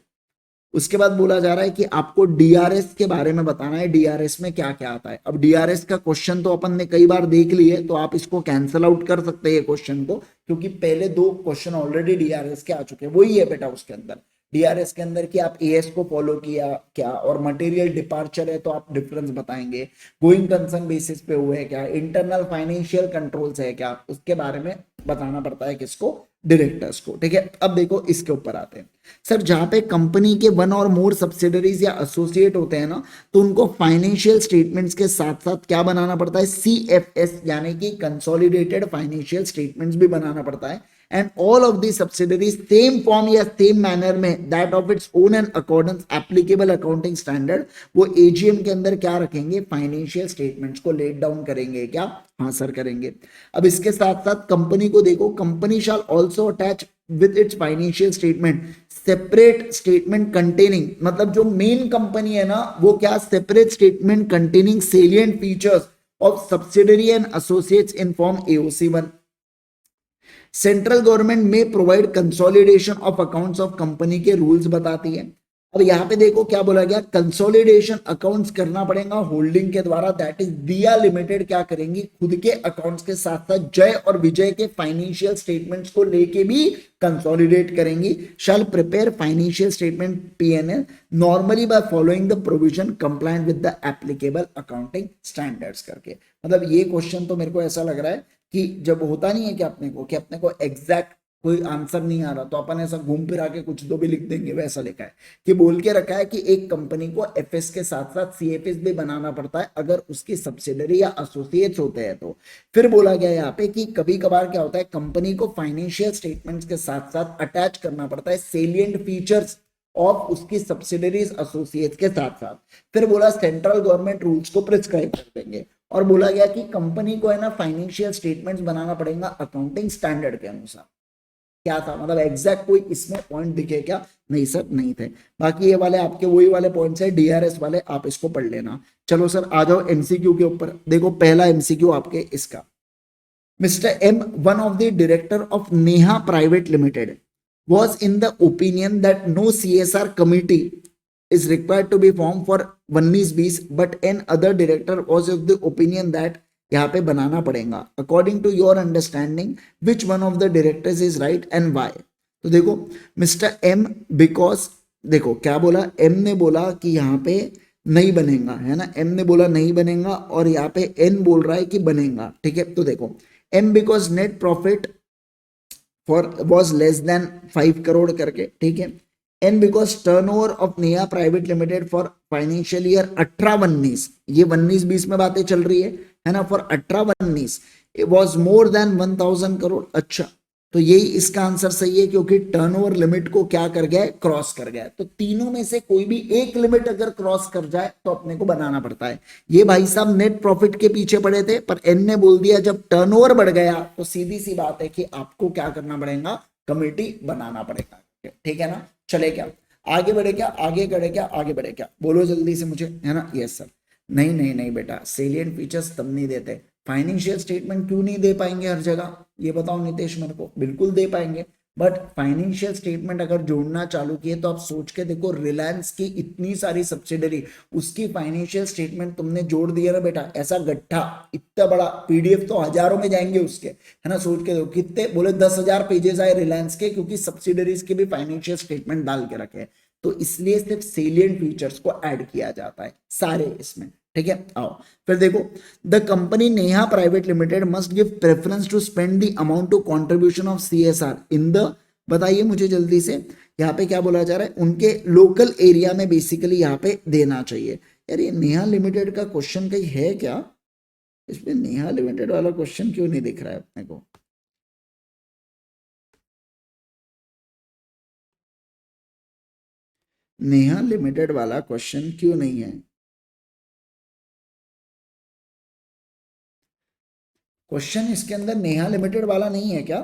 Speaker 1: उसके बाद बोला जा रहा है कि आपको DRS के बारे में बताना है, डीआरएस में क्या क्या आता है। अब डीआरएस का क्वेश्चन तो अपन ने कई बार देख लिए, तो आप इसको कैंसिल आउट कर सकते हैं क्वेश्चन को, क्योंकि पहले 2 क्वेश्चन ऑलरेडी डीआरएस के आ चुके हैं। वही है बेटा उसके अंदर, डीआरएस के अंदर कि आप एएस को फॉलो किया क्या, और मटेरियल डिपार्चर है तो आप डिफरेंस बताएंगे, गोइंग कंसर्न बेसिस पे हुए है क्या, इंटरनल फाइनेंशियल कंट्रोल्स है क्या, उसके बारे में बताना पड़ता है किसको, डायरेक्टर्स को। ठीक है, अब देखो इसके ऊपर आते हैं सर। जहां पे कंपनी के 1 और मोर सब्सिडरीज या एसोसिएट होते हैं ना, तो उनको फाइनेंशियल स्टेटमेंट्स के साथ साथ क्या बनाना पड़ता है, सीएफएस यानी कि कंसोलिडेटेड फाइनेंशियल स्टेटमेंट्स भी बनाना पड़ता है। And all of the subsidiaries same form या सेम मैनर में, that of its own and accordance applicable accounting standard, वो एजीएम के अंदर क्या रखेंगे, फाइनेंशियल स्टेटमेंट्स को लेट डाउन करेंगे क्या, हाँ सर करेंगे। अब इसके साथ साथ कंपनी को देखो, company shall also attach with its financial statement separate statement containing, मतलब जो मेन कंपनी है ना वो क्या, separate statement containing salient features of subsidiary and associates in form AOC1। Central government में provide consolidation of accounts of company के rules बताती है। अब यहाँ पे देखो क्या बोला गया, कंसोलिडेशन अकाउंट्स करना पड़ेगा होल्डिंग के द्वारा, दैट इज दिया लिमिटेड क्या करेंगी, खुद के अकाउंट्स के साथ साथ जय और विजय के फाइनेंशियल स्टेटमेंट्स को लेके भी कंसोलिडेट करेंगी। Shall prepare financial statement P&L normally by following the provision compliant with the applicable accounting standards करके। मतलब ये क्वेश्चन तो मेरे को ऐसा लग रहा है कि जब होता नहीं है कि अपने को एग्जैक्ट कोई आंसर नहीं आ रहा तो अपन ऐसा घूम फिरा के कुछ तो भी लिख देंगे, वैसा लिखा है कि बोल के रखा है कि एक कंपनी को एफएस के साथ साथ सीएफएस भी बनाना पड़ता है अगर उसकी सब्सिडरी या एसोसिएट्स होते हैं तो। फिर बोला गया यहाँ पे कि कभी कभार क्या होता है, कंपनी को फाइनेंशियल स्टेटमेंट्स के साथ साथ अटैच करना पड़ता है सेलिएंट फीचर्स ऑफ उसकी सब्सिडरीज एसोसिएट्स के साथ साथ। फिर बोला सेंट्रल गवर्नमेंट रूल्स को प्रिस्क्राइब कर देंगे, और बोला गया कि कंपनी को है ना फाइनेंशियल स्टेटमेंट्स बनाना पड़ेगा अकाउंटिंग स्टैंडर्ड के अनुसार। क्या था मतलब एग्जैक्ट कोई इसमें पॉइंट दिखे क्या, नहीं सर नहीं थे। बाकी ये वाले आपके वही वाले पॉइंट्स है डीआरएस वाले, आप इसको पढ़ लेना। चलो सर आ जाओ एमसीक्यू के ऊपर। देखो पहला एमसीक्यू आपके इसका, mister M, one of the director of Neha private limited was in the opinion that no CSR committee is required to be formed for 1920, but an other director was of the opinion that यहाँ पे बनाना पड़ेगा। According to your understanding, which one of the directors is right and why? तो देखो mister M, because देखो क्या बोला, M ने बोला कि यहाँ पे नहीं बनेगा, है ना, एम ने बोला नहीं बनेगा और यहाँ पे एन बोल रहा है कि बनेगा। ठीक है, तो देखो M because net profit for was less than 5 crore करके, ठीक है। N because turnover of Neha private limited for financial year 18-19, ये 19-20 में बातें चल रही है ना, for 18-19 was more than 1000 crore. अच्छा, तो यही इसका आंसर सही है क्योंकि टर्नओवर लिमिट को क्या कर गया, क्रॉस कर गया। तो तीनों में से कोई भी एक लिमिट अगर क्रॉस कर जाए तो अपने को बनाना पड़ता है। ये भाई साहब नेट प्रॉफिट के पीछे पड़े थे, पर एन ने बोल दिया जब टर्नओवर बढ़ गया तो सीधी सी बात है कि आपको क्या करना पड़ेगा, कमेटी बनाना पड़ेगा। ठीक है ना, चले क्या आगे बढ़े, क्या आगे बढ़े, क्या आगे बढ़े, क्या बोलो जल्दी से मुझे, है ना। यस सर, नहीं नहीं नहीं बेटा, सेलिएंट फीचर्स तब नहीं देते। फाइनेंशियल स्टेटमेंट क्यों नहीं दे पाएंगे हर जगह, ये बताओ नितेश मेरे को। बिल्कुल दे पाएंगे, बट फाइनेंशियल स्टेटमेंट अगर जोड़ना चालू किए तो आप सोच के देखो, रिलायंस की इतनी सारी सब्सिडरी, उसकी फाइनेंशियल स्टेटमेंट तुमने जोड़ दिया ना बेटा, ऐसा गट्ठा इतना बड़ा पीडीएफ तो हजारों में जाएंगे उसके, है ना। सोच के देखो कितने, बोले 10,000 पेजेस आए रिलायंस के, क्योंकि सब्सिडरीज के भी फाइनेंशियल स्टेटमेंट डाल के रखे। तो इसलिए सिर्फ सेलिएंट फीचर्स को ऐड किया जाता है सारे इसमें। ठीक है, आओ फिर देखो, the company Neha private limited must give preference to spend the amount to contribution of CSR in the बताइए मुझे जल्दी से। यहाँ पे क्या बोला जा रहा है, उनके लोकल एरिया में बेसिकली यहाँ पे देना चाहिए। यार ये नेहा लिमिटेड का क्वेश्चन कहीं है क्या? इसमें नेहा लिमिटेड वाला क्वेश्चन क्यों नहीं दिख रहा है अपने को? नेहा लिमिटेड वाला क्वेश्चन क्यों नहीं है? क्वेश्चन इसके अंदर नेहा लिमिटेड वाला नहीं है क्या?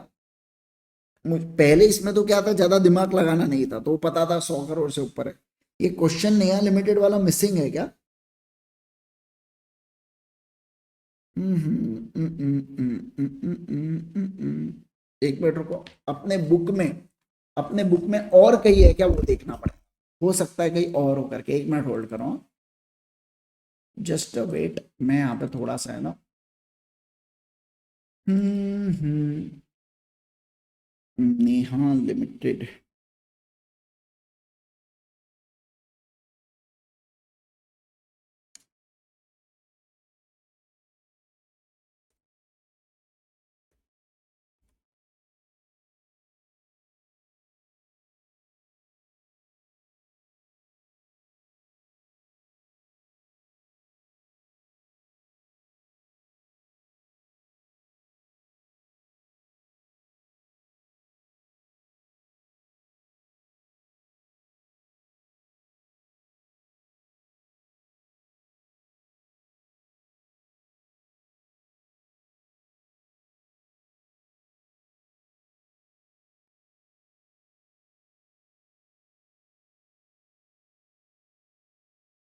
Speaker 1: पहले इसमें तो क्या था, ज्यादा दिमाग लगाना नहीं था तो पता था 100 करोड़ से ऊपर है। ये क्वेश्चन नेहा लिमिटेड वाला मिसिंग है क्या? एक मिनट रुको, अपने बुक में, अपने बुक में और कहीं है क्या वो देखना पड़ेगा। हो सकता है कहीं और हो करके, एक मिनट होल्ड करो, जस्ट वेट। मैं यहाँ पे थोड़ा सा है ना, नेहा लिमिटेड,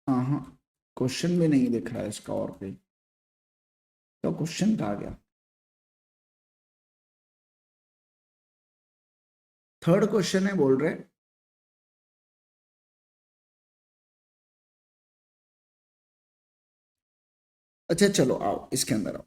Speaker 1: हाँ हाँ, क्वेश्चन भी नहीं दिख रहा है इसका और कहीं। तो क्वेश्चन कहाँ गया? थर्ड क्वेश्चन है बोल रहे। अच्छा चलो आओ इसके अंदर आओ।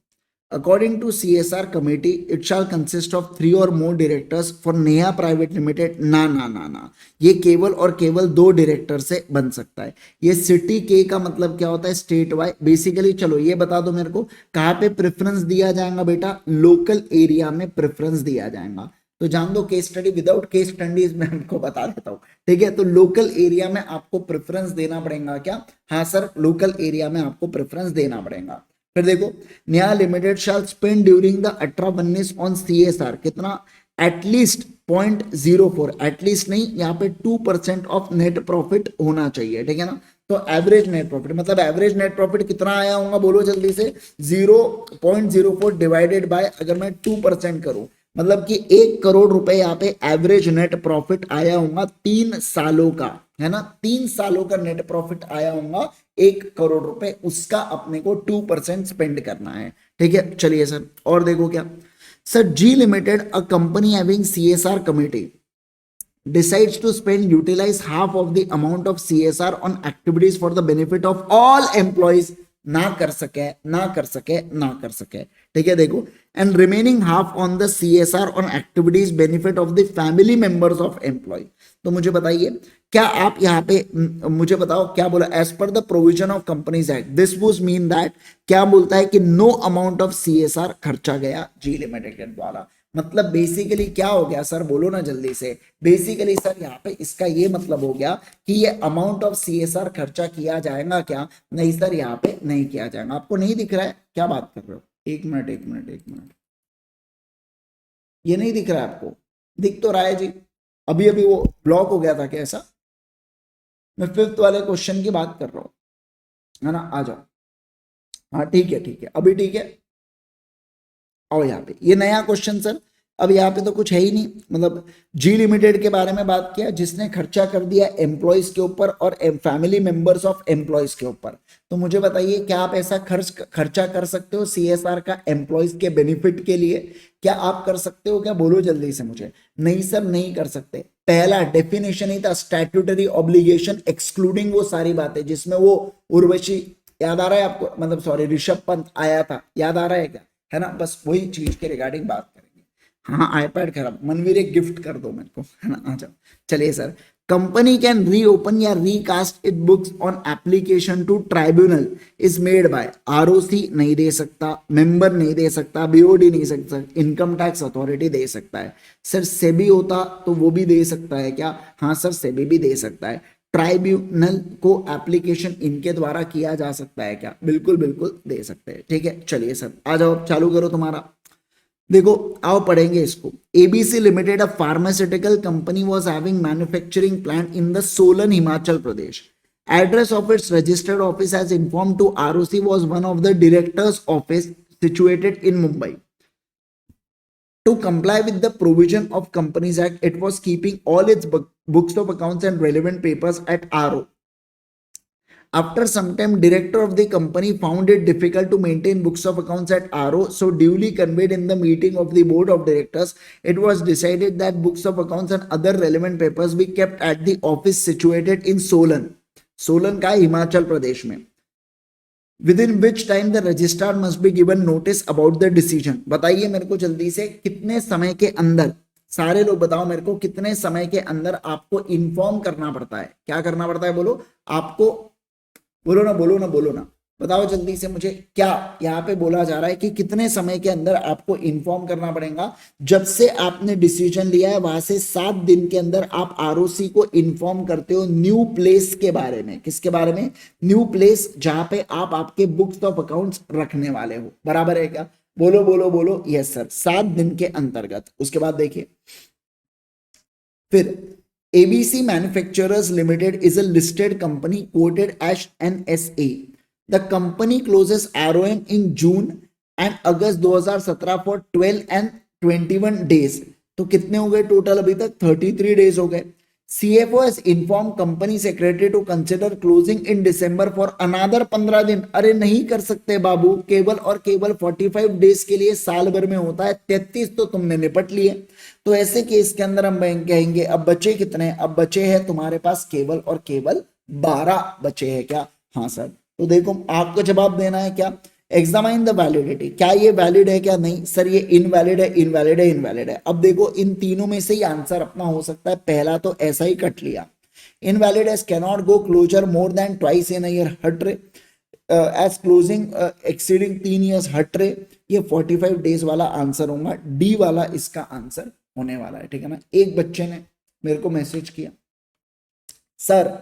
Speaker 1: According to CSR committee it shall consist of 3 और more directors for Neha private limited. ना ना ना ना, ये केवल और केवल 2 डायरेक्टर से बन सकता है। ये सिटी के का मतलब क्या होता है, स्टेट वाइड बेसिकली। चलो ये बता दो मेरे को, कहाँ पे प्रेफरेंस दिया जाएगा बेटा? लोकल एरिया में प्रेफरेंस दिया जाएगा। तो जान दो case study, without case studies मैं आपको बता देता हूँ, ठीक है। तो लोकल एरिया में आपको प्रेफरेंस देना पड़ेगा क्या? हाँ सर, लोकल एरिया में आपको प्रेफरेंस देना पड़ेगा। फिर देखो, Neha limited shall spend during the ultra on CSR कितना? एटलीस्ट 0.04, एटलीस्ट नहीं, यहाँ पे 2% ऑफ नेट प्रॉफिट होना चाहिए, ठीक है ना। तो एवरेज नेट प्रॉफिट मतलब एवरेज नेट प्रॉफिट कितना आया होगा बोलो जल्दी से? 0.04 डिवाइडेड बाय अगर मैं 2% करूं, मतलब कि 1 करोड़ रुपए यहाँ पे एवरेज नेट प्रॉफिट आया होगा 3 सालों का, है ना। 3 सालों का नेट प्रॉफिट आया होगा 1 करोड़ रुपए, उसका अपने को 2% स्पेंड करना है, ठीक है। चलिए सर और देखो क्या sir, G limited a company having CSR committee decides to spend utilize half of the amount of CSR on activities for the benefit of all employees। ना कर सके, ना कर सके, ना कर सके, ठीक है। देखो, and remaining half on the CSR on activities benefit of the family members of employ. तो मुझे बताइए, क्या आप यहाँ पे मुझे बताओ क्या बोला? As per the provision of companies act this would mean that, क्या बोलता है कि नो अमाउंट ऑफ CSR खर्चा गया जी लिमिटेड के द्वारा। मतलब बेसिकली क्या हो गया सर, बोलो ना जल्दी से। बेसिकली सर यहाँ पे इसका ये मतलब हो गया कि ये अमाउंट ऑफ CSR खर्चा किया जाएगा क्या? नहीं सर, यहाँ पे नहीं किया जाएगा। आपको नहीं दिख रहा है क्या? बात कर रहे हो? एक मिनट एक मिनट एक मिनट, ये नहीं दिख रहा है आपको? दिख तो रहा है जी। अभी अभी वो ब्लॉक हो गया था क्या ऐसा? मैं फिफ्थ वाले क्वेश्चन की बात कर रहा हूँ, है ना। आ जाओ, हाँ ठीक है ठीक है, अभी ठीक है। आओ यहाँ पे, ये नया क्वेश्चन सर। अब यहाँ पे तो कुछ है ही नहीं, मतलब जी लिमिटेड के बारे में बात किया जिसने खर्चा कर दिया एम्प्लॉयज के ऊपर और फैमिली मेंबर्स ऑफ एम्प्लॉयज के ऊपर। तो मुझे बताइए, क्या आप ऐसा खर्चा कर सकते हो CSR का एम्प्लॉयज के बेनिफिट के लिए? क्या आप कर सकते हो क्या? बोलो जल्दी से मुझे। नहीं सर, नहीं कर सकते। पहला डेफिनेशन ही था स्टैट्यूटरी ऑब्लिगेशन एक्सक्लूडिंग वो सारी बातें जिसमें वो उर्वशी, याद आ रहा है आपको, मतलब सॉरी ऋषभ पंत आया था, याद आ रहा है क्या? है ना, बस वही चीज के रिगार्डिंग बात करेंगे। हाँ आईपैड खराब, मनवीर एक गिफ्ट कर दो मेरे को, है ना। आ जाओ, चलिए सर। कंपनी कैन रीओपन या recast it books on application to tribunal is made by ROC नहीं दे सकता, मेंबर नहीं दे सकता, बीओडी नहीं सकता, इनकम टैक्स अथॉरिटी दे सकता है। सर सेबी होता तो वो भी दे सकता है क्या? हाँ सर सेबी भी दे सकता है। ट्राइब्यूनल को एप्लीकेशन इनके द्वारा किया जा सकता है क्या? बिल्कुल बिल्कुल दे सकते हैं। ठीक है चलिए सर आ जाओ चालू करो तुम्हारा। देखो आओ पढ़ेंगे इसको। ABC limited a pharmaceutical company was having manufacturing plant in the Solan Himachal Pradesh. Address of its registered office as informed to ROC was one of the director's office situated in Mumbai. To comply with the provision of Companies Act, it was keeping all its books of accounts and relevant papers at RO. After some time, director of the company found it difficult to maintain books of accounts at RO, so duly conveyed in the meeting of the board of directors, it was decided that books of accounts and other relevant papers be kept at the office situated in Solan. Solan का हिमाचल प्रदेश में। With in which time the registrar must be given notice about the decision. बताइए मेरे को जल्दी से कितने समय के अंदर, सारे लोग बताओ मेरे को कितने समय के अंदर आपको इन्फॉर्म करना पड़ता है? क्या करना पड़ता है बोलो? आपको बोलो ना बोलो ना बोलो ना, बताओ जल्दी से मुझे। क्या यहाँ पे बोला जा रहा है कि कितने समय के अंदर आपको इन्फॉर्म करना पड़ेगा? जब से आपने डिसीजन लिया है वहां से 7 दिन के अंदर आप आरओसी को इन्फॉर्म करते हो न्यू प्लेस के बारे में। किसके बारे में? न्यू प्लेस जहां पे आप आपके बुक्स ऑफ अकाउंट्स रखने वाले हो। बराबर है क्या? बोलो बोलो बोलो। यस सर 7 दिन के अंतर्गत। उसके बाद देखिए फिर ABC Manufacturers Limited is a listed company quoted as NSA. The company closes ROM in June and August 2017 for 12 and 21 days. तो कितने हो गए टोटल अभी तक? 33 डेज हो गए। CFO has informed company secretary to consider closing in December for another 15 दिन। अरे नहीं कर सकते बाबू, केवल और केवल 45 डेज के लिए साल भर में होता है, 33 तो तुमने निपट लिए। तो ऐसे केस के अंदर हम कहेंगे अब बचे कितने? अब बचे हैं तुम्हारे पास केवल और केवल 12 बचे हैं क्या? हाँ सर। तो देखो आपको जवाब देना है क्या? Examine the validity. क्या ये वैलिड है क्या? नहीं सर ये इनवैलिड है, इनवैलिड है, इनवैलिड है। अब देखो इन तीनों में से ही आंसर अपना हो सकता है। पहला तो ऐसा ही कट लिया, invalid as cannot go closer more than twice in a year, हट रे। एज क्लोजिंग एक्सीडिंग 3 ईयर्स, हट रे। ये 45 डेज वाला आंसर होगा, डी वाला इसका आंसर होने वाला है। ठीक है ना। एक बच्चे ने मेरे को मैसेज किया, सर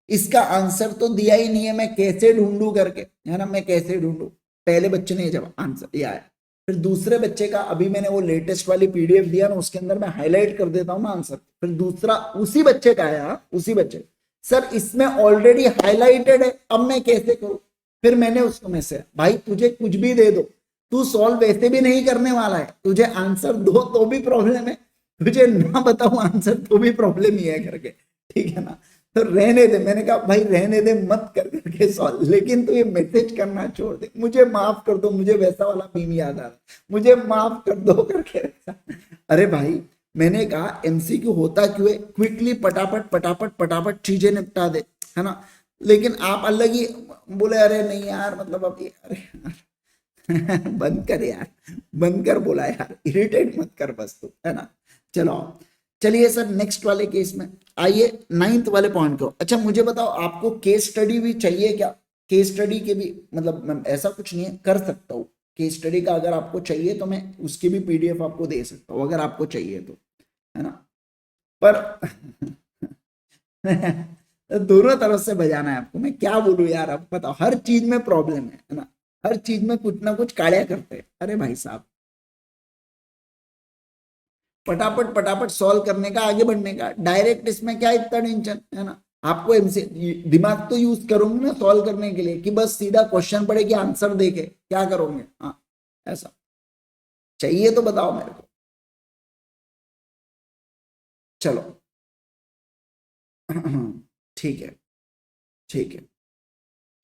Speaker 1: इसका आंसर तो दिया ही नहीं है, मैं कैसे ढूंढूं करके, है ना, मैं कैसे ढूंढूं। पहले बच्चे ने जब आंसर दिया है, फिर दूसरे बच्चे का अभी मैंने वो लेटेस्ट वाली पीडीएफ दिया ना, उसके अंदर मैं हाईलाइट कर देता हूँ ना आंसर। फिर दूसरा उसी बच्चे का आया, उसी बच्चे, सर इसमें ऑलरेडी हाईलाइटेड है, अब मैं कैसे करूं? फिर मैंने उसको मैसेज, भाई तुझे कुछ भी दे दो, तू सॉल्व वैसे भी नहीं करने वाला है, तुझे आंसर दो तो भी प्रॉब्लम है, तुझे ना बताऊं आंसर तो भी प्रॉब्लम ही है करके। ठीक है ना। तो रहने दे, मैंने कहा भाई रहने दे, मत कर करके सॉल्व, लेकिन तू ये मैसेज करना छोड़ दे, मुझे माफ कर दो, मुझे वैसा वाला मीम याद आ रहा, मुझे माफ कर दो करके। अरे भाई मैंने कहा एमसीक्यू होता क्यों है? क्विकली पटापट पटापट पटापट चीजें निपटा दे, है ना। लेकिन आप अलग ही बोले, अरे नहीं यार मतलब अब अरे यार बंद कर यार, बंद कर बोला यार, इरिटेट मत कर बस तू, है ना। चलो चलिए सर नेक्स्ट वाले केस में आइए, 9th वाले पॉइंट को। अच्छा मुझे बताओ आपको केस स्टडी भी चाहिए क्या? केस स्टडी के भी मतलब ऐसा कुछ नहीं है, कर सकता हूँ केस स्टडी का, अगर आपको चाहिए तो मैं उसकी भी पीडीएफ आपको दे सकता हूँ अगर आपको चाहिए तो, है ना। पर दोनों तरफ से बजाना है आपको, मैं क्या बोलूं यार, आप बताओ, हर चीज में प्रॉब्लम है ना, हर चीज में कुछ ना कुछ काढ़िया करते हैं। अरे भाई साहब फटाफट फटाफट सॉल्व करने का, आगे बढ़ने का, डायरेक्ट इसमें क्या इतना टेंशन, है ना। आपको एमसी दिमाग तो यूज करोगे ना सॉल्व करने के लिए, कि बस सीधा क्वेश्चन पढ़े कि आंसर देके क्या करोगे? हाँ ऐसा चाहिए तो बताओ मेरे को। चलो ठीक है, ठीक है,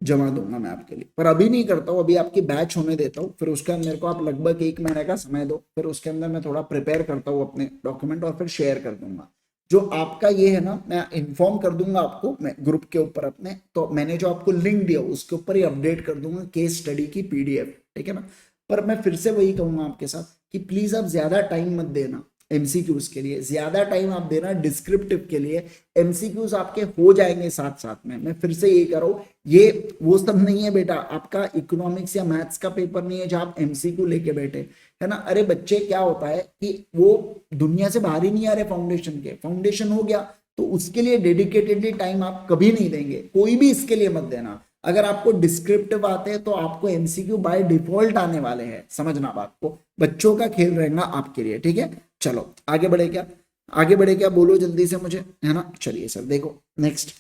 Speaker 1: जमा दूंगा मैं आपके लिए, पर अभी नहीं करता हूँ, अभी आपकी बैच होने देता हूँ, फिर उसके अंदर मेरे को आप लगभग 1 महीने का समय दो, फिर उसके अंदर मैं थोड़ा प्रिपेयर करता हूँ अपने डॉक्यूमेंट और फिर शेयर कर दूंगा। जो आपका ये है ना, मैं इन्फॉर्म कर दूंगा आपको, मैं ग्रुप के ऊपर अपने, तो मैंने जो आपको लिंक दिया उसके ऊपर ही अपडेट कर दूंगा केस स्टडी की पीडीएफ, ठीक है ना। पर मैं फिर से वही कहूंगा आपके साथ कि प्लीज आप ज्यादा टाइम मत देना, एमसीक्यूज के लिए, ज्यादा टाइम आप देना डिस्क्रिप्टिव के लिए, एमसीक्यूज आपके हो जाएंगे साथ साथ में। मैं फिर से ये कह रहा हूं, ये वो सब नहीं है बेटा, आपका इकोनॉमिक्स या मैथ्स का पेपर नहीं है जहां आप एमसीक्यू लेके बैठे, है ना। अरे बच्चे क्या होता है कि वो दुनिया से बाहर ही नहीं आ रहे फाउंडेशन के, फाउंडेशन हो गया तो उसके लिए डेडिकेटेडली टाइम आप कभी नहीं देंगे, कोई भी इसके लिए मत देना। अगर आपको डिस्क्रिप्टिव आते हैं तो आपको एमसीक्यू बाय डिफॉल्ट आने वाले हैं, समझना बात को, बच्चों का खेल रहेगा आपके लिए, ठीक है। चलो आगे बढ़े क्या, आगे बढ़े क्या, बोलो जल्दी से मुझे, है ना। चलिए सर देखो नेक्स्ट,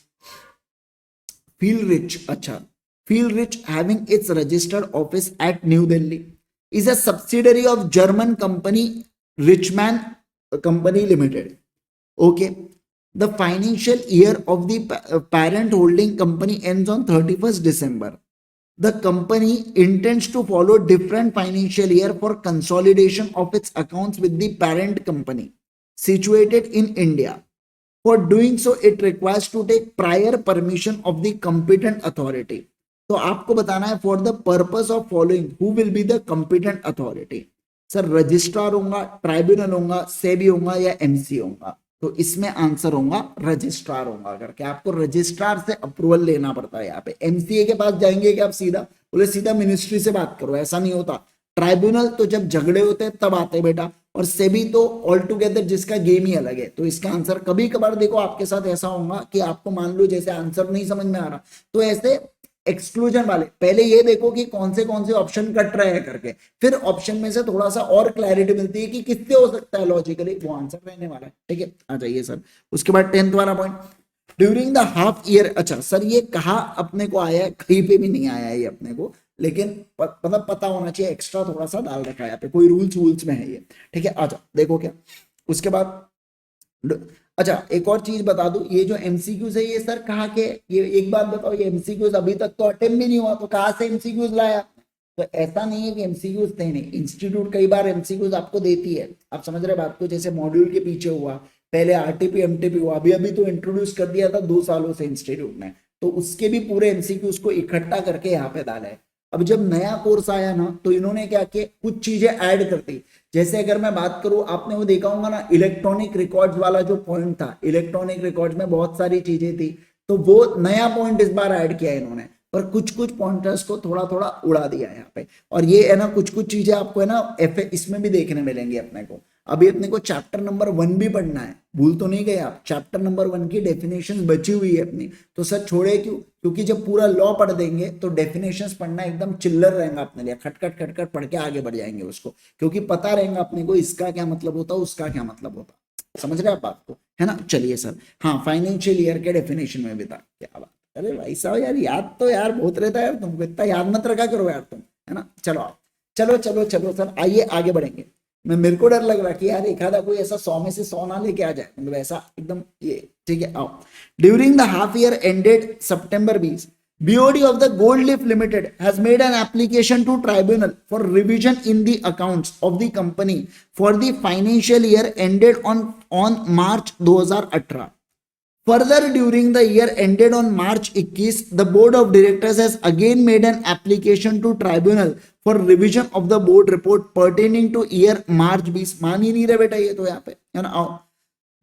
Speaker 1: फील रिच। अच्छा, feel rich having its registered office at new Delhi is a subsidiary of German company Richman Company Limited. Okay. The financial year of the parent holding company ends on 31st December. The company intends to follow different financial year for consolidation of its accounts with the parent company situated in India. For doing so, it requires to take prior permission of the competent authority. तो आपको बताना है for the purpose of following who will be the competent authority. Sir registrar होगा, tribunal होगा, सेबी होगा या MC होगा, तो इसमें आंसर होगा रजिस्ट्रार होगा। करके आपको रजिस्ट्रार से अप्रूवल लेना पड़ता है। यहाँ पे एमसीए के पास जाएंगे कि आप सीधा बोले सीधा मिनिस्ट्री से बात करो, ऐसा नहीं होता। ट्राइब्यूनल तो जब झगड़े होते हैं तब आते हैं बेटा, और सेबी तो ऑल टुगेदर जिसका गेम ही अलग है। तो इसका आंसर कभी कभार देखो आपके साथ ऐसा होगा कि आपको मान लो जैसे आंसर नहीं समझ में आ रहा, तो ऐसे एक्सक्लूजन वाले पहले ये देखो कि कौन से ऑप्शन कट रहे हैं करके, फिर ऑप्शन में से थोड़ा सा और क्लैरिटी मिलती है कि किससे हो सकता है लॉजिकली, वो आंसर रहने वाला है, ठीक है। आ जाइए सर, उसके बाद 10th वाला point, during the half year. अच्छा सर ये कहा अपने को आया है, कहीं पे भी नहीं आया है ये अपने को, लेकिन मतलब पता होना चाहिए, एक्स्ट्रा थोड़ा सा डाल रखा है यहाँ पे, कोई रूल्स में है ये, ठीक है। आ जाओ देखो क्या, उसके बाद अच्छा एक और चीज बता दूं, ये जो एमसीक्यूज है ये सर कहाँ के, ये एक बात बताओ, ये एमसीक्यूज अभी तक तो अटेम्प्ट भी नहीं हुआ, तो कहाँ से एमसीक्यूज लाया। तो ऐसा नहीं है कि एमसीक्यूज थे नहीं, इंस्टीट्यूट कई बार एमसीक्यूज आपको देती है, आप समझ रहे बात को, जैसे मॉड्यूल के पीछे हुआ, पहले आरटीपी एमटीपी हुआ, अभी अभी तो इंट्रोड्यूस कर दिया था 2 सालों से इंस्टीट्यूट ने, तो उसके भी पूरे एमसीक्यूज को इकट्ठा करके यहाँ पे डाला है। अब जब नया कोर्स आया ना तो इन्होंने क्या किया, कुछ चीजें ऐड कर दी। जैसे अगर मैं बात करूं, आपने वो देखा होगा ना इलेक्ट्रॉनिक रिकॉर्ड्स वाला जो पॉइंट था, इलेक्ट्रॉनिक रिकॉर्ड्स में बहुत सारी चीजें थी, तो वो नया पॉइंट इस बार ऐड किया इन्होंने, पर कुछ कुछ पॉइंटर्स को थोड़ा थोड़ा उड़ा दिया है यहाँ पे। और ये है ना कुछ कुछ चीजें आपको है ना इसमें भी देखने मिलेंगी अपने को। अभी अपने को चैप्टर नंबर 1 भी पढ़ना है, भूल तो नहीं गए आप, चैप्टर नंबर 1 की डेफिनेशन बची हुई है अपनी, तो सर छोड़े क्यों, क्योंकि जब पूरा लॉ पढ़ देंगे तो डेफिनेशंस पढ़ना एकदम चिल्लर रहेगा अपने लिए, खटखट खटखट पढ़ के आगे बढ़ जाएंगे उसको, क्योंकि पता रहेगा अपने को इसका क्या मतलब होता है, उसका क्या मतलब होता, समझ रहे आप बात को, है ना। चलिए सर, हाँ फाइनेंशियल ईयर के डेफिनेशन में भी था, क्या बात, अरे भाई साहब यार याद तो यार बहुत रहता है यार तुमको, इतना याद मत रखा करो यार तुम, है ना। चलो आप चलो चलो चलो सर आइए आगे बढ़ेंगे। मैं मेरे को डर लग रहा कि यार एक आधा कोई ऐसा 100 में से 100 ना लेके आ जाए, मतलब ऐसा एकदम ये, ठीक है। आओ, during the half year ended September 20, BOD of the Gold Leaf Limited has made an application to tribunal for revision in the accounts of the company for the financial year ended on March 2018. Further, during the year ended on March 21, the board of directors has again made an application to tribunal for revision of the board report pertaining to year March 20. मान ही नहीं रहे बेटा ये तो यहाँ पे, है ना। आओ,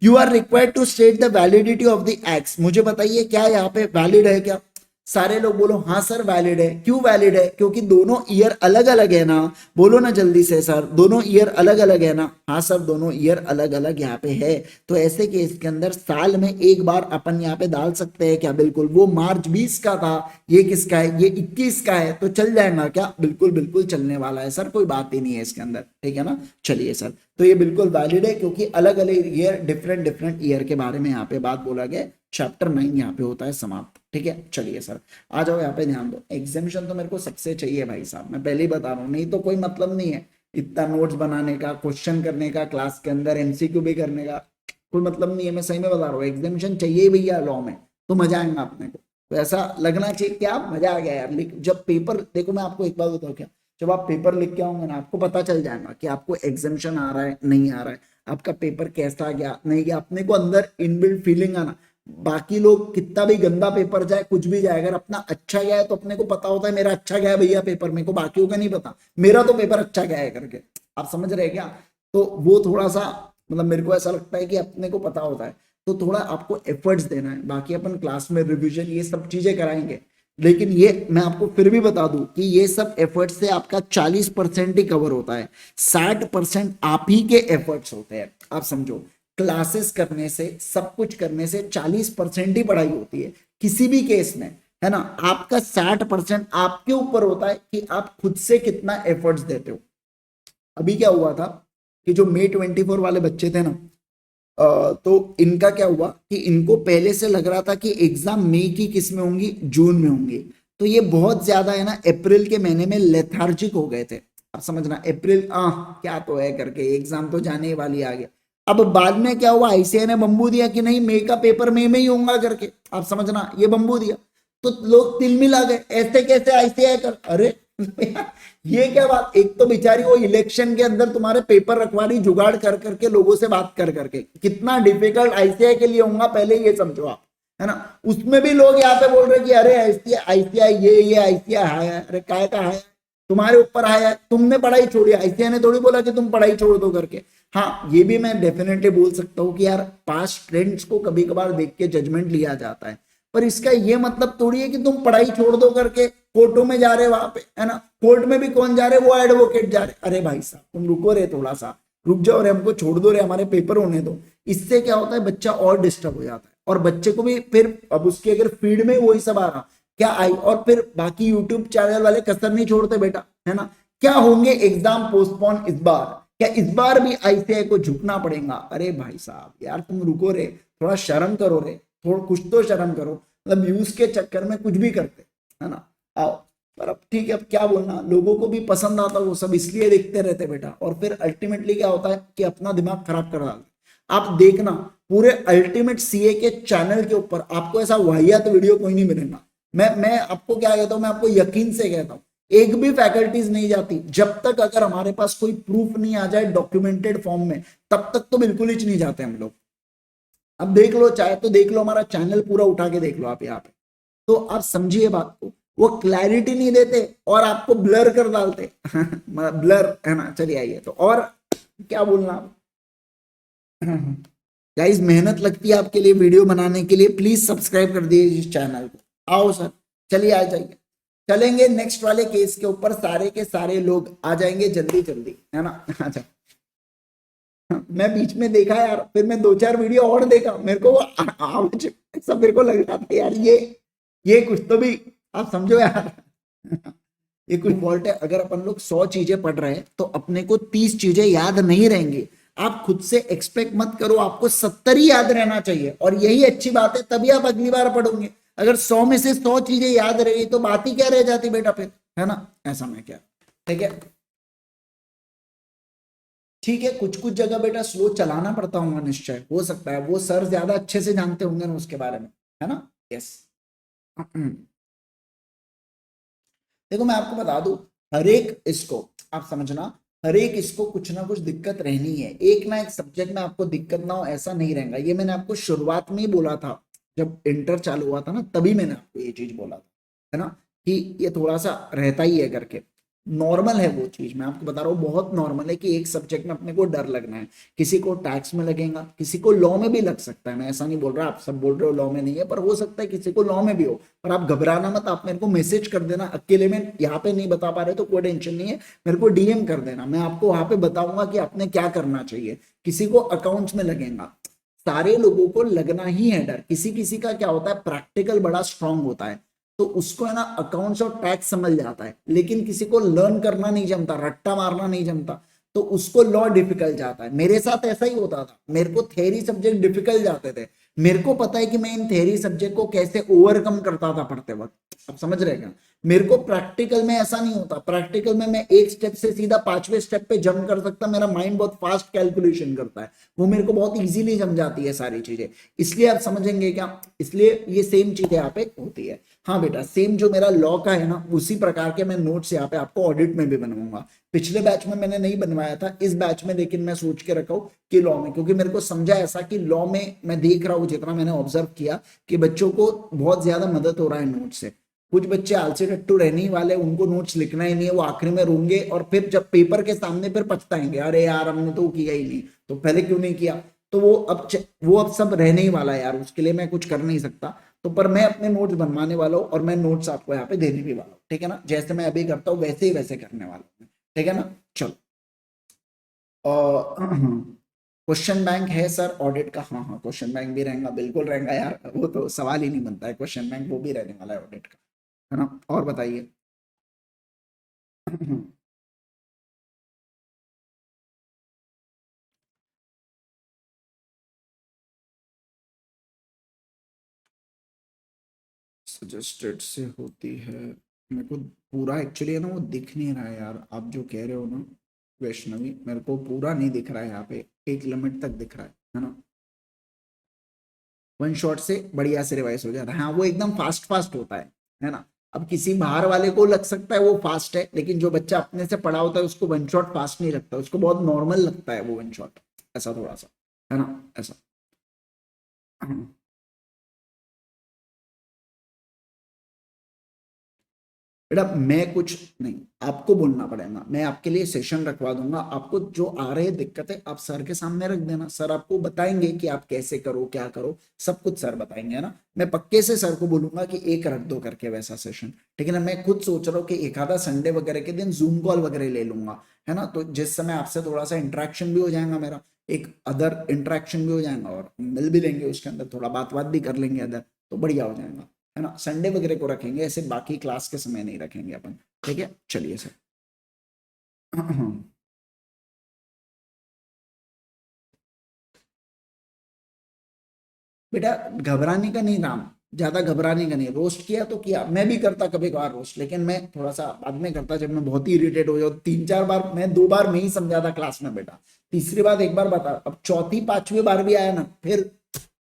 Speaker 1: you are required to state the validity of the acts. मुझे बताइए क्या यहाँ पे वैलिड है क्या, सारे लोग बोलो हाँ सर वैलिड है। क्यों वैलिड है, क्योंकि दोनों ईयर अलग अलग है ना, बोलो ना जल्दी से सर, दोनों ईयर अलग अलग है ना, हाँ सर दोनों ईयर अलग अलग यहाँ पे है। तो ऐसे केस के अंदर साल में एक बार अपन यहाँ पे डाल सकते हैं क्या, बिल्कुल। वो मार्च 20 का था, ये किसका है, ये 21 का है, तो चल जाएगा क्या, बिल्कुल बिल्कुल चलने वाला है सर, कोई बात ही नहीं है इसके अंदर, ठीक है ना। चलिए सर, तो ये बिल्कुल वैलिड है क्योंकि अलग अलग ईयर डिफरेंट ईयर के बारे में यहाँ पे बात बोला गया। चैप्टर 9 यहाँ पे होता है समाप्त, ठीक है। चलिए सर आ जाओ, यहाँ पे ध्यान दो, एग्जामिनेशन तो मेरे को सबसे चाहिए भाई साहब, मैं पहले ही बता रहा हूँ, नहीं तो कोई मतलब नहीं है इतना नोट्स बनाने का, क्वेश्चन करने का, क्लास के अंदर एमसीक्यू भी करने का, कोई मतलब नहीं है, मैं सही में बता रहा हूँ, एग्जामिनेशन चाहिए भैया लॉ में, तो मजा आएगा अपने को, तो ऐसा लगना चाहिए क्या मजा आ गया यार। जब पेपर देखो, मैं आपको एक बात बताऊँ क्या, जब आप पेपर लिख के आओगे ना आपको पता चल जाएगा कि आपको एग्जामिनेशन आ रहा है नहीं आ रहा है, आपका पेपर कैसा गया नहीं गया, अपने को अंदर इनबिल्ट फीलिंग आना। बाकी लोग कितना भी गंदा पेपर जाए, कुछ भी जाए, अगर अपना अच्छा गया है तो अपने को पता होता है मेरा अच्छा गया है भैया पेपर, मेरे को बाकियों का नहीं पता, मेरा तो पेपर अच्छा गया है करके, आप समझ रहे क्या। तो वो थोड़ा सा मतलब मेरे को ऐसा लगता है कि अपने को पता होता है, तो थोड़ा आपको एफर्ट्स देना है। बाकी अपन क्लास में रिवीजन ये सब चीजें कराएंगे, लेकिन ये मैं आपको फिर भी बता दूं कि ये सब एफर्ट्स से आपका 40% ही कवर होता है, 60% आप ही के एफर्ट्स होते हैं। आप समझो, क्लासेस करने से, सब कुछ करने से 40% ही पढ़ाई होती है किसी भी केस में, है ना। आपका 60% आपके ऊपर होता है कि आप खुद से कितना एफर्ट्स देते हो। अभी क्या हुआ था कि जो May 24 वाले बच्चे थे ना, तो इनका क्या हुआ कि इनको पहले से लग रहा था कि एग्जाम मई की किस में होंगी, जून में होंगी। तो ये बहुत ज्यादा है ना अप्रैल के महीने में लेथार्जिक हो गए थे। आप समझना, अप्रैल क्या तो है करके एग्जाम तो जाने ही वाली आ गया। अब बाद में क्या हुआ, आईसीआई ने बम्बू दिया कि नहीं मई का पेपर मई में ही होगा करके। आप समझना, ये बम्बू दिया तो लोग तिल मिला गए, ऐसे कैसे आईसीआई कर, अरे ये क्या बात। एक तो बेचारी वो इलेक्शन के अंदर तुम्हारे पेपर रखवाली जुगाड़ कर करके लोगों से बात कर करके, कितना डिफिकल्ट आईसीआई के लिए होगा पहले ये समझो आप, है ना। उसमें भी लोग यहाँ पे बोल रहे कि अरे आईसीआई आईसीआई ये आईसीआई है, अरे काय का है, तुम्हारे ऊपर आया है, तुमने पढ़ाई छोड़ी, आईसीआई ने थोड़ी बोला कि तुम पढ़ाई छोड़ दो करके। हाँ, ये भी मैं डेफिनेटली बोल सकता हूँ कि यार पास्ट ट्रेंड्स को कभी कभार देख के जजमेंट लिया जाता है, पर इसका ये मतलब थोड़ी है कि तुम पढ़ाई छोड़ दो करके कोर्टों में जा रहे वहां पे, है ना। कोर्ट में भी कौन जा रहे, वो एडवोकेट जा रहे। अरे भाई साहब तुम रुको रे, थोड़ा सा रुक जाओ रे, हमको छोड़ दो रे, हमारे पेपर होने दो। इससे क्या होता है, बच्चा और डिस्टर्ब हो जाता है, और बच्चे को भी फिर अब उसके अगर फीड में वही सब आ रहा क्या आई, और फिर बाकी यूट्यूब चैनल वाले कसर नहीं छोड़ते बेटा, है ना। क्या होंगे एग्जाम पोस्टपोन इस बार, क्या इस बार भी आईसीआई को झुकना पड़ेगा। अरे भाई साहब यार तुम रुको रे, थोड़ा शर्म करो रे, थोड़ा कुछ तो शर्म करो। मतलब व्यूज के चक्कर में कुछ भी करते, है ना। आओ, पर अब ठीक है, अब क्या बोलना, लोगों को भी पसंद आता वो सब, इसलिए देखते रहते बेटा, और फिर अल्टीमेटली क्या होता है कि अपना दिमाग खराब कर डालते। आप देखना पूरे अल्टीमेट सीए के चैनल के ऊपर आपको ऐसा वाहियात वीडियो कोई नहीं मिलेगा। मैं आपको क्या कहता हूं, मैं आपको यकीन से कहता हूं, एक भी फैकल्टीज नहीं जाती जब तक अगर हमारे पास कोई प्रूफ नहीं आ जाए डॉक्यूमेंटेड फॉर्म में, तब तक तो बिल्कुल ही नहीं जाते हम लोग। अब देख लो, चाहे तो देख लो, हमारा चैनल पूरा उठा के देख लो आप यहाँ पे, तो आप समझिए बात को। वो क्लैरिटी नहीं देते और आपको ब्लर कर डालते ब्लर, है ना। चलिए आइए, तो और क्या बोलना आप गाइस, मेहनत लगती है आपके लिए वीडियो बनाने के लिए, प्लीज सब्सक्राइब कर दीजिए इस चैनल को। आओ सर, चलिए आ जाइए, चलेंगे नेक्स्ट वाले केस के ऊपर, सारे के सारे लोग आ जाएंगे जल्दी जल्दी, है ना। अच्छा, मैं बीच में देखा यार, फिर मैं 2-4 वीडियो और देखा, मेरे को आवाज सब मेरे को लग रहा था यार, ये कुछ तो भी आप समझो यार ये कुछ फॉल्ट है। अगर अपन लोग 100 चीजें पढ़ रहे हैं तो अपने को 30 चीजें याद नहीं रहेंगी। आप खुद से एक्सपेक्ट मत करो आपको 70 ही याद रहना चाहिए, और यही अच्छी बात है, तभी आप अगली बार पढ़ोगे। अगर 100 में से 100 चीजें याद रही तो बात ही क्या रह जाती बेटा फिर, है ना। ऐसा मैं क्या, ठीक है ठीक है, कुछ कुछ जगह बेटा स्लो चलाना पड़ता होगा, निश्चय हो सकता है, वो सर ज्यादा अच्छे से जानते होंगे ना उसके बारे में, है ना। यस देखो मैं आपको बता दूं, हर एक इसको आप समझना, हर एक इसको कुछ ना कुछ दिक्कत रहनी है, एक ना एक सब्जेक्ट में आपको दिक्कत ना हो ऐसा नहीं रहेगा। ये मैंने आपको शुरुआत में ही बोला था, जब इंटर चालू हुआ था ना, तभी मैंने आपको ये चीज बोला था, है ना, कि ये थोड़ा सा रहता ही है करके। नॉर्मल है वो चीज, मैं आपको बता रहा हूँ, बहुत नॉर्मल है कि एक सब्जेक्ट में अपने को डर लगना है। किसी को टैक्स में लगेगा, किसी को लॉ में भी लग सकता है, मैं ऐसा नहीं बोल रहा आप सब बोल रहे हो लॉ में नहीं है, पर हो सकता है किसी को लॉ में भी हो। पर आप घबराना मत, आप मेरे को मैसेज कर देना, अकेले में यहाँ पे नहीं बता पा रहे तो कोई टेंशन नहीं है, मेरे को डीएम कर देना, मैं आपको वहां पे बताऊंगा कि आपने क्या करना चाहिए। किसी को अकाउंट्स में लगेगा, सारे लोगों को लगना ही है डर। किसी किसी का क्या होता है, प्रैक्टिकल बड़ा स्ट्रांग होता है, तो उसको है ना अकाउंट्स और टैक्स समझ जाता है, लेकिन किसी को लर्न करना नहीं जमता, रट्टा मारना नहीं जमता, तो उसको लॉ डिफिकल्ट जाता है। मेरे साथ ऐसा ही होता था, मेरे को थ्योरी सब्जेक्ट डिफिकल्ट जाते थे, मेरे को पता है कि मैं इन थ्योरी सब्जेक्ट को कैसे ओवरकम करता था पढ़ते वक्त, आप समझ रहे क्या। मेरे को प्रैक्टिकल में ऐसा नहीं होता, प्रैक्टिकल में मैं एक स्टेप से सीधा 5वें स्टेप पे जंप कर सकता, मेरा माइंड बहुत फास्ट कैलकुलेशन करता है, वो मेरे को बहुत इजीली जम जाती है सारी चीजें, इसलिए आप समझेंगे क्या, इसलिए ये सेम चीजें यहाँ पे होती है। हाँ बेटा, सेम जो मेरा लॉ का है ना, उसी प्रकार के मैं नोट्स यहाँ पे आपको ऑडिट में भी बनवाऊंगा। पिछले बैच में मैंने नहीं बनवाया था, इस बैच में लेकिन मैं सोच के रखा हूँ कि लॉ में, क्योंकि मेरे को समझा ऐसा कि लॉ में मैं देख रहा हूँ, जितना मैंने ऑब्जर्व किया कि बच्चों को बहुत ज्यादा मदद हो रहा है नोट से, कुछ बच्चे आलसी टट्टू रहने ही वाले, उनको नोट्स लिखना ही नहीं है, वो आखिरी में रोंगे और फिर जब पेपर के सामने फिर पछताएंगे, अरे यार हमने तो किया ही नहीं, तो पहले क्यों नहीं किया। तो वो अब सब रहने ही वाला है यार, उसके लिए मैं कुछ कर नहीं सकता। तो पर मैं अपने नोट्स बनवाने वाला हूँ और मैं नोट्स आपको यहाँ पे देने भी वाला हूँ, ठीक है ना। जैसे मैं अभी करता हूँ वैसे ही वैसे करने वाला हूँ, ठीक है ना। चलो, क्वेश्चन बैंक है सर ऑडिट का, हाँ हाँ क्वेश्चन बैंक भी रहेगा, बिल्कुल रहेगा यार, वो तो सवाल ही नहीं बनता है, क्वेश्चन बैंक वो भी रहने वाला है ऑडिट का, है ना। और बताइए। सजेस्टेड से होती है, मेरे को पूरा एक्चुअली है ना वो दिख नहीं रहा है यार, आप जो कह रहे हो ना वैष्णवी, मेरे को पूरा नहीं दिख रहा है यहाँ पे, एक लिमिट तक दिख रहा है ना। वन शॉट से बढ़िया से रिवाइज हो जाता है, हाँ वो एकदम फास्ट फास्ट होता है ना। अब किसी बाहर वाले को लग सकता है वो फास्ट है, लेकिन जो बच्चा अपने से पढ़ा होता है उसको वन शॉट फास्ट नहीं लगता, उसको बहुत नॉर्मल लगता है वो वन शॉट, ऐसा थोड़ा सा, है ना ऐसा। हाँ। बेटा मैं कुछ नहीं, आपको बोलना पड़ेगा, मैं आपके लिए सेशन रखवा दूंगा, आपको जो आ रहे दिक्कतें आप सर के सामने रख देना, सर आपको बताएंगे कि आप कैसे करो क्या करो, सब कुछ सर बताएंगे, है ना। मैं पक्के से सर को बोलूंगा कि एक रख दो करके वैसा सेशन, ठीक है ना। मैं खुद सोच रहा हूँ कि एक आधा संडे वगैरह के दिन जूम कॉल वगैरह ले लूंगा, है ना, तो जिस समय आपसे थोड़ा सा इंटरेक्शन भी हो जाएगा मेरा, एक अदर इंटरेक्शन भी हो जाएगा और मिल भी लेंगे उसके अंदर, थोड़ा बात बात भी कर लेंगे अदर, तो बढ़िया हो जाएगा, है ना। संडे वगैरह को रखेंगे, ऐसे बाकी क्लास के समय नहीं रखेंगे अपन, ठीक है। चलिए सर। बेटा घबराने का नहीं नाम, ज्यादा घबराने का नहीं, रोस्ट किया तो किया, मैं भी करता कभी कभार रोस्ट, लेकिन मैं थोड़ा सा बाद में करता जब मैं बहुत ही इरिटेट हो जाऊँ, 3-4 बार, मैं 2 बार में ही समझा था क्लास में बेटा, तीसरी बार एक बार बता, अब चौथी पांचवी बार भी आया ना फिर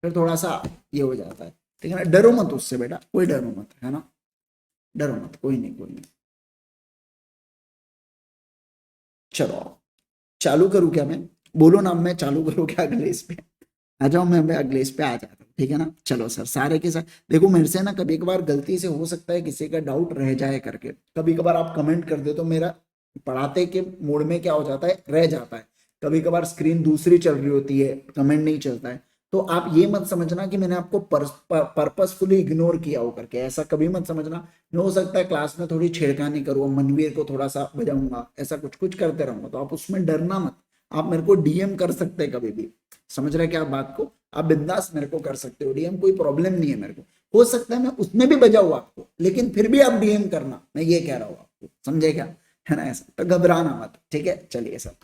Speaker 1: थोड़ा सा ये हो जाता है, ठीक है ना। डरो मत उससे बेटा, कोई डरो मत, है ना, डरो मत, कोई नहीं कोई नहीं। चलो चालू करूँ क्या मैं, बोलो ना, मैं चालू करूँ क्या अगले इस पे, आ जाओ, मैं अगले इस पे आ जाता हूँ, ठीक है ना। चलो सर, सारे के साथ देखो, मेरे से ना कभी कभार गलती से हो सकता है किसी का डाउट रह जाए करके, कभी कभार आप कमेंट कर दे तो मेरा पढ़ाते के मोड में क्या हो जाता है, रह जाता है, कभी कभार स्क्रीन दूसरी चल रही होती है, कमेंट नहीं चलता है, तो आप ये मत समझना कि मैंने आपको पर्पसफुली इग्नोर किया हो करके, ऐसा कभी मत समझना। हो सकता है क्लास में थोड़ी छेड़खानी करूँ, मनवीर को थोड़ा सा बजाऊंगा, ऐसा कुछ कुछ करते रहूंगा, तो आप उसमें डरना मत, आप मेरे को डीएम कर सकते हैं कभी भी, समझ रहे हैं क्या बात को, आप बिंदास मेरे को कर सकते हो डीएम, कोई प्रॉब्लम नहीं है मेरे को, हो सकता है मैं उसमें भी बजाऊँ आपको, लेकिन फिर भी आप डीएम करना, मैं ये कह रहा हूँ आपको, समझे क्या, है ना ऐसा, तो घबराना मत, ठीक है। चलिए सर,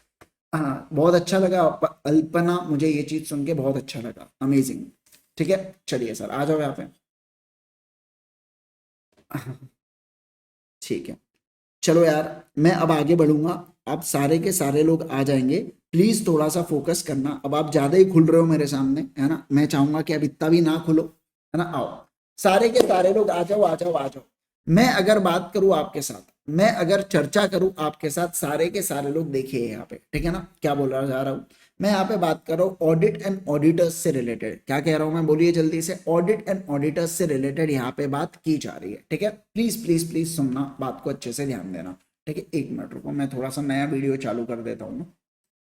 Speaker 1: हाँ बहुत अच्छा लगा अल्पना, मुझे ये चीज सुन के बहुत अच्छा लगा, अमेजिंग, ठीक है। चलिए सर आ जाओ यहाँ पे। ठीक है, चलो यार, मैं अब आगे बढ़ूंगा, आप सारे के सारे लोग आ जाएंगे, प्लीज थोड़ा सा फोकस करना, अब आप ज्यादा ही खुल रहे हो मेरे सामने, है ना, मैं चाहूंगा कि अब इतना भी ना खुलो, है ना। आओ सारे के सारे लोग आ जाओ आ जाओ आ जाओ। मैं अगर बात करूं आपके साथ, मैं अगर चर्चा करूं आपके साथ, सारे के सारे लोग देखिए यहाँ पे, ठीक है ना, क्या बोल रहा जा रहा हूँ मैं यहाँ पे, बात कर रहा हूँ ऑडिट एंड ऑडिटर्स से रिलेटेड, क्या कह रहा हूँ मैं, बोलिए जल्दी से, ऑडिट एंड ऑडिटर्स से रिलेटेड यहाँ पे बात की जा रही है, ठीक है। प्लीज प्लीज प्लीज सुनना, बात को अच्छे से ध्यान देना, ठीक है। एक मिनट रुको, मैं थोड़ा सा नया वीडियो चालू कर देता हूँ ना।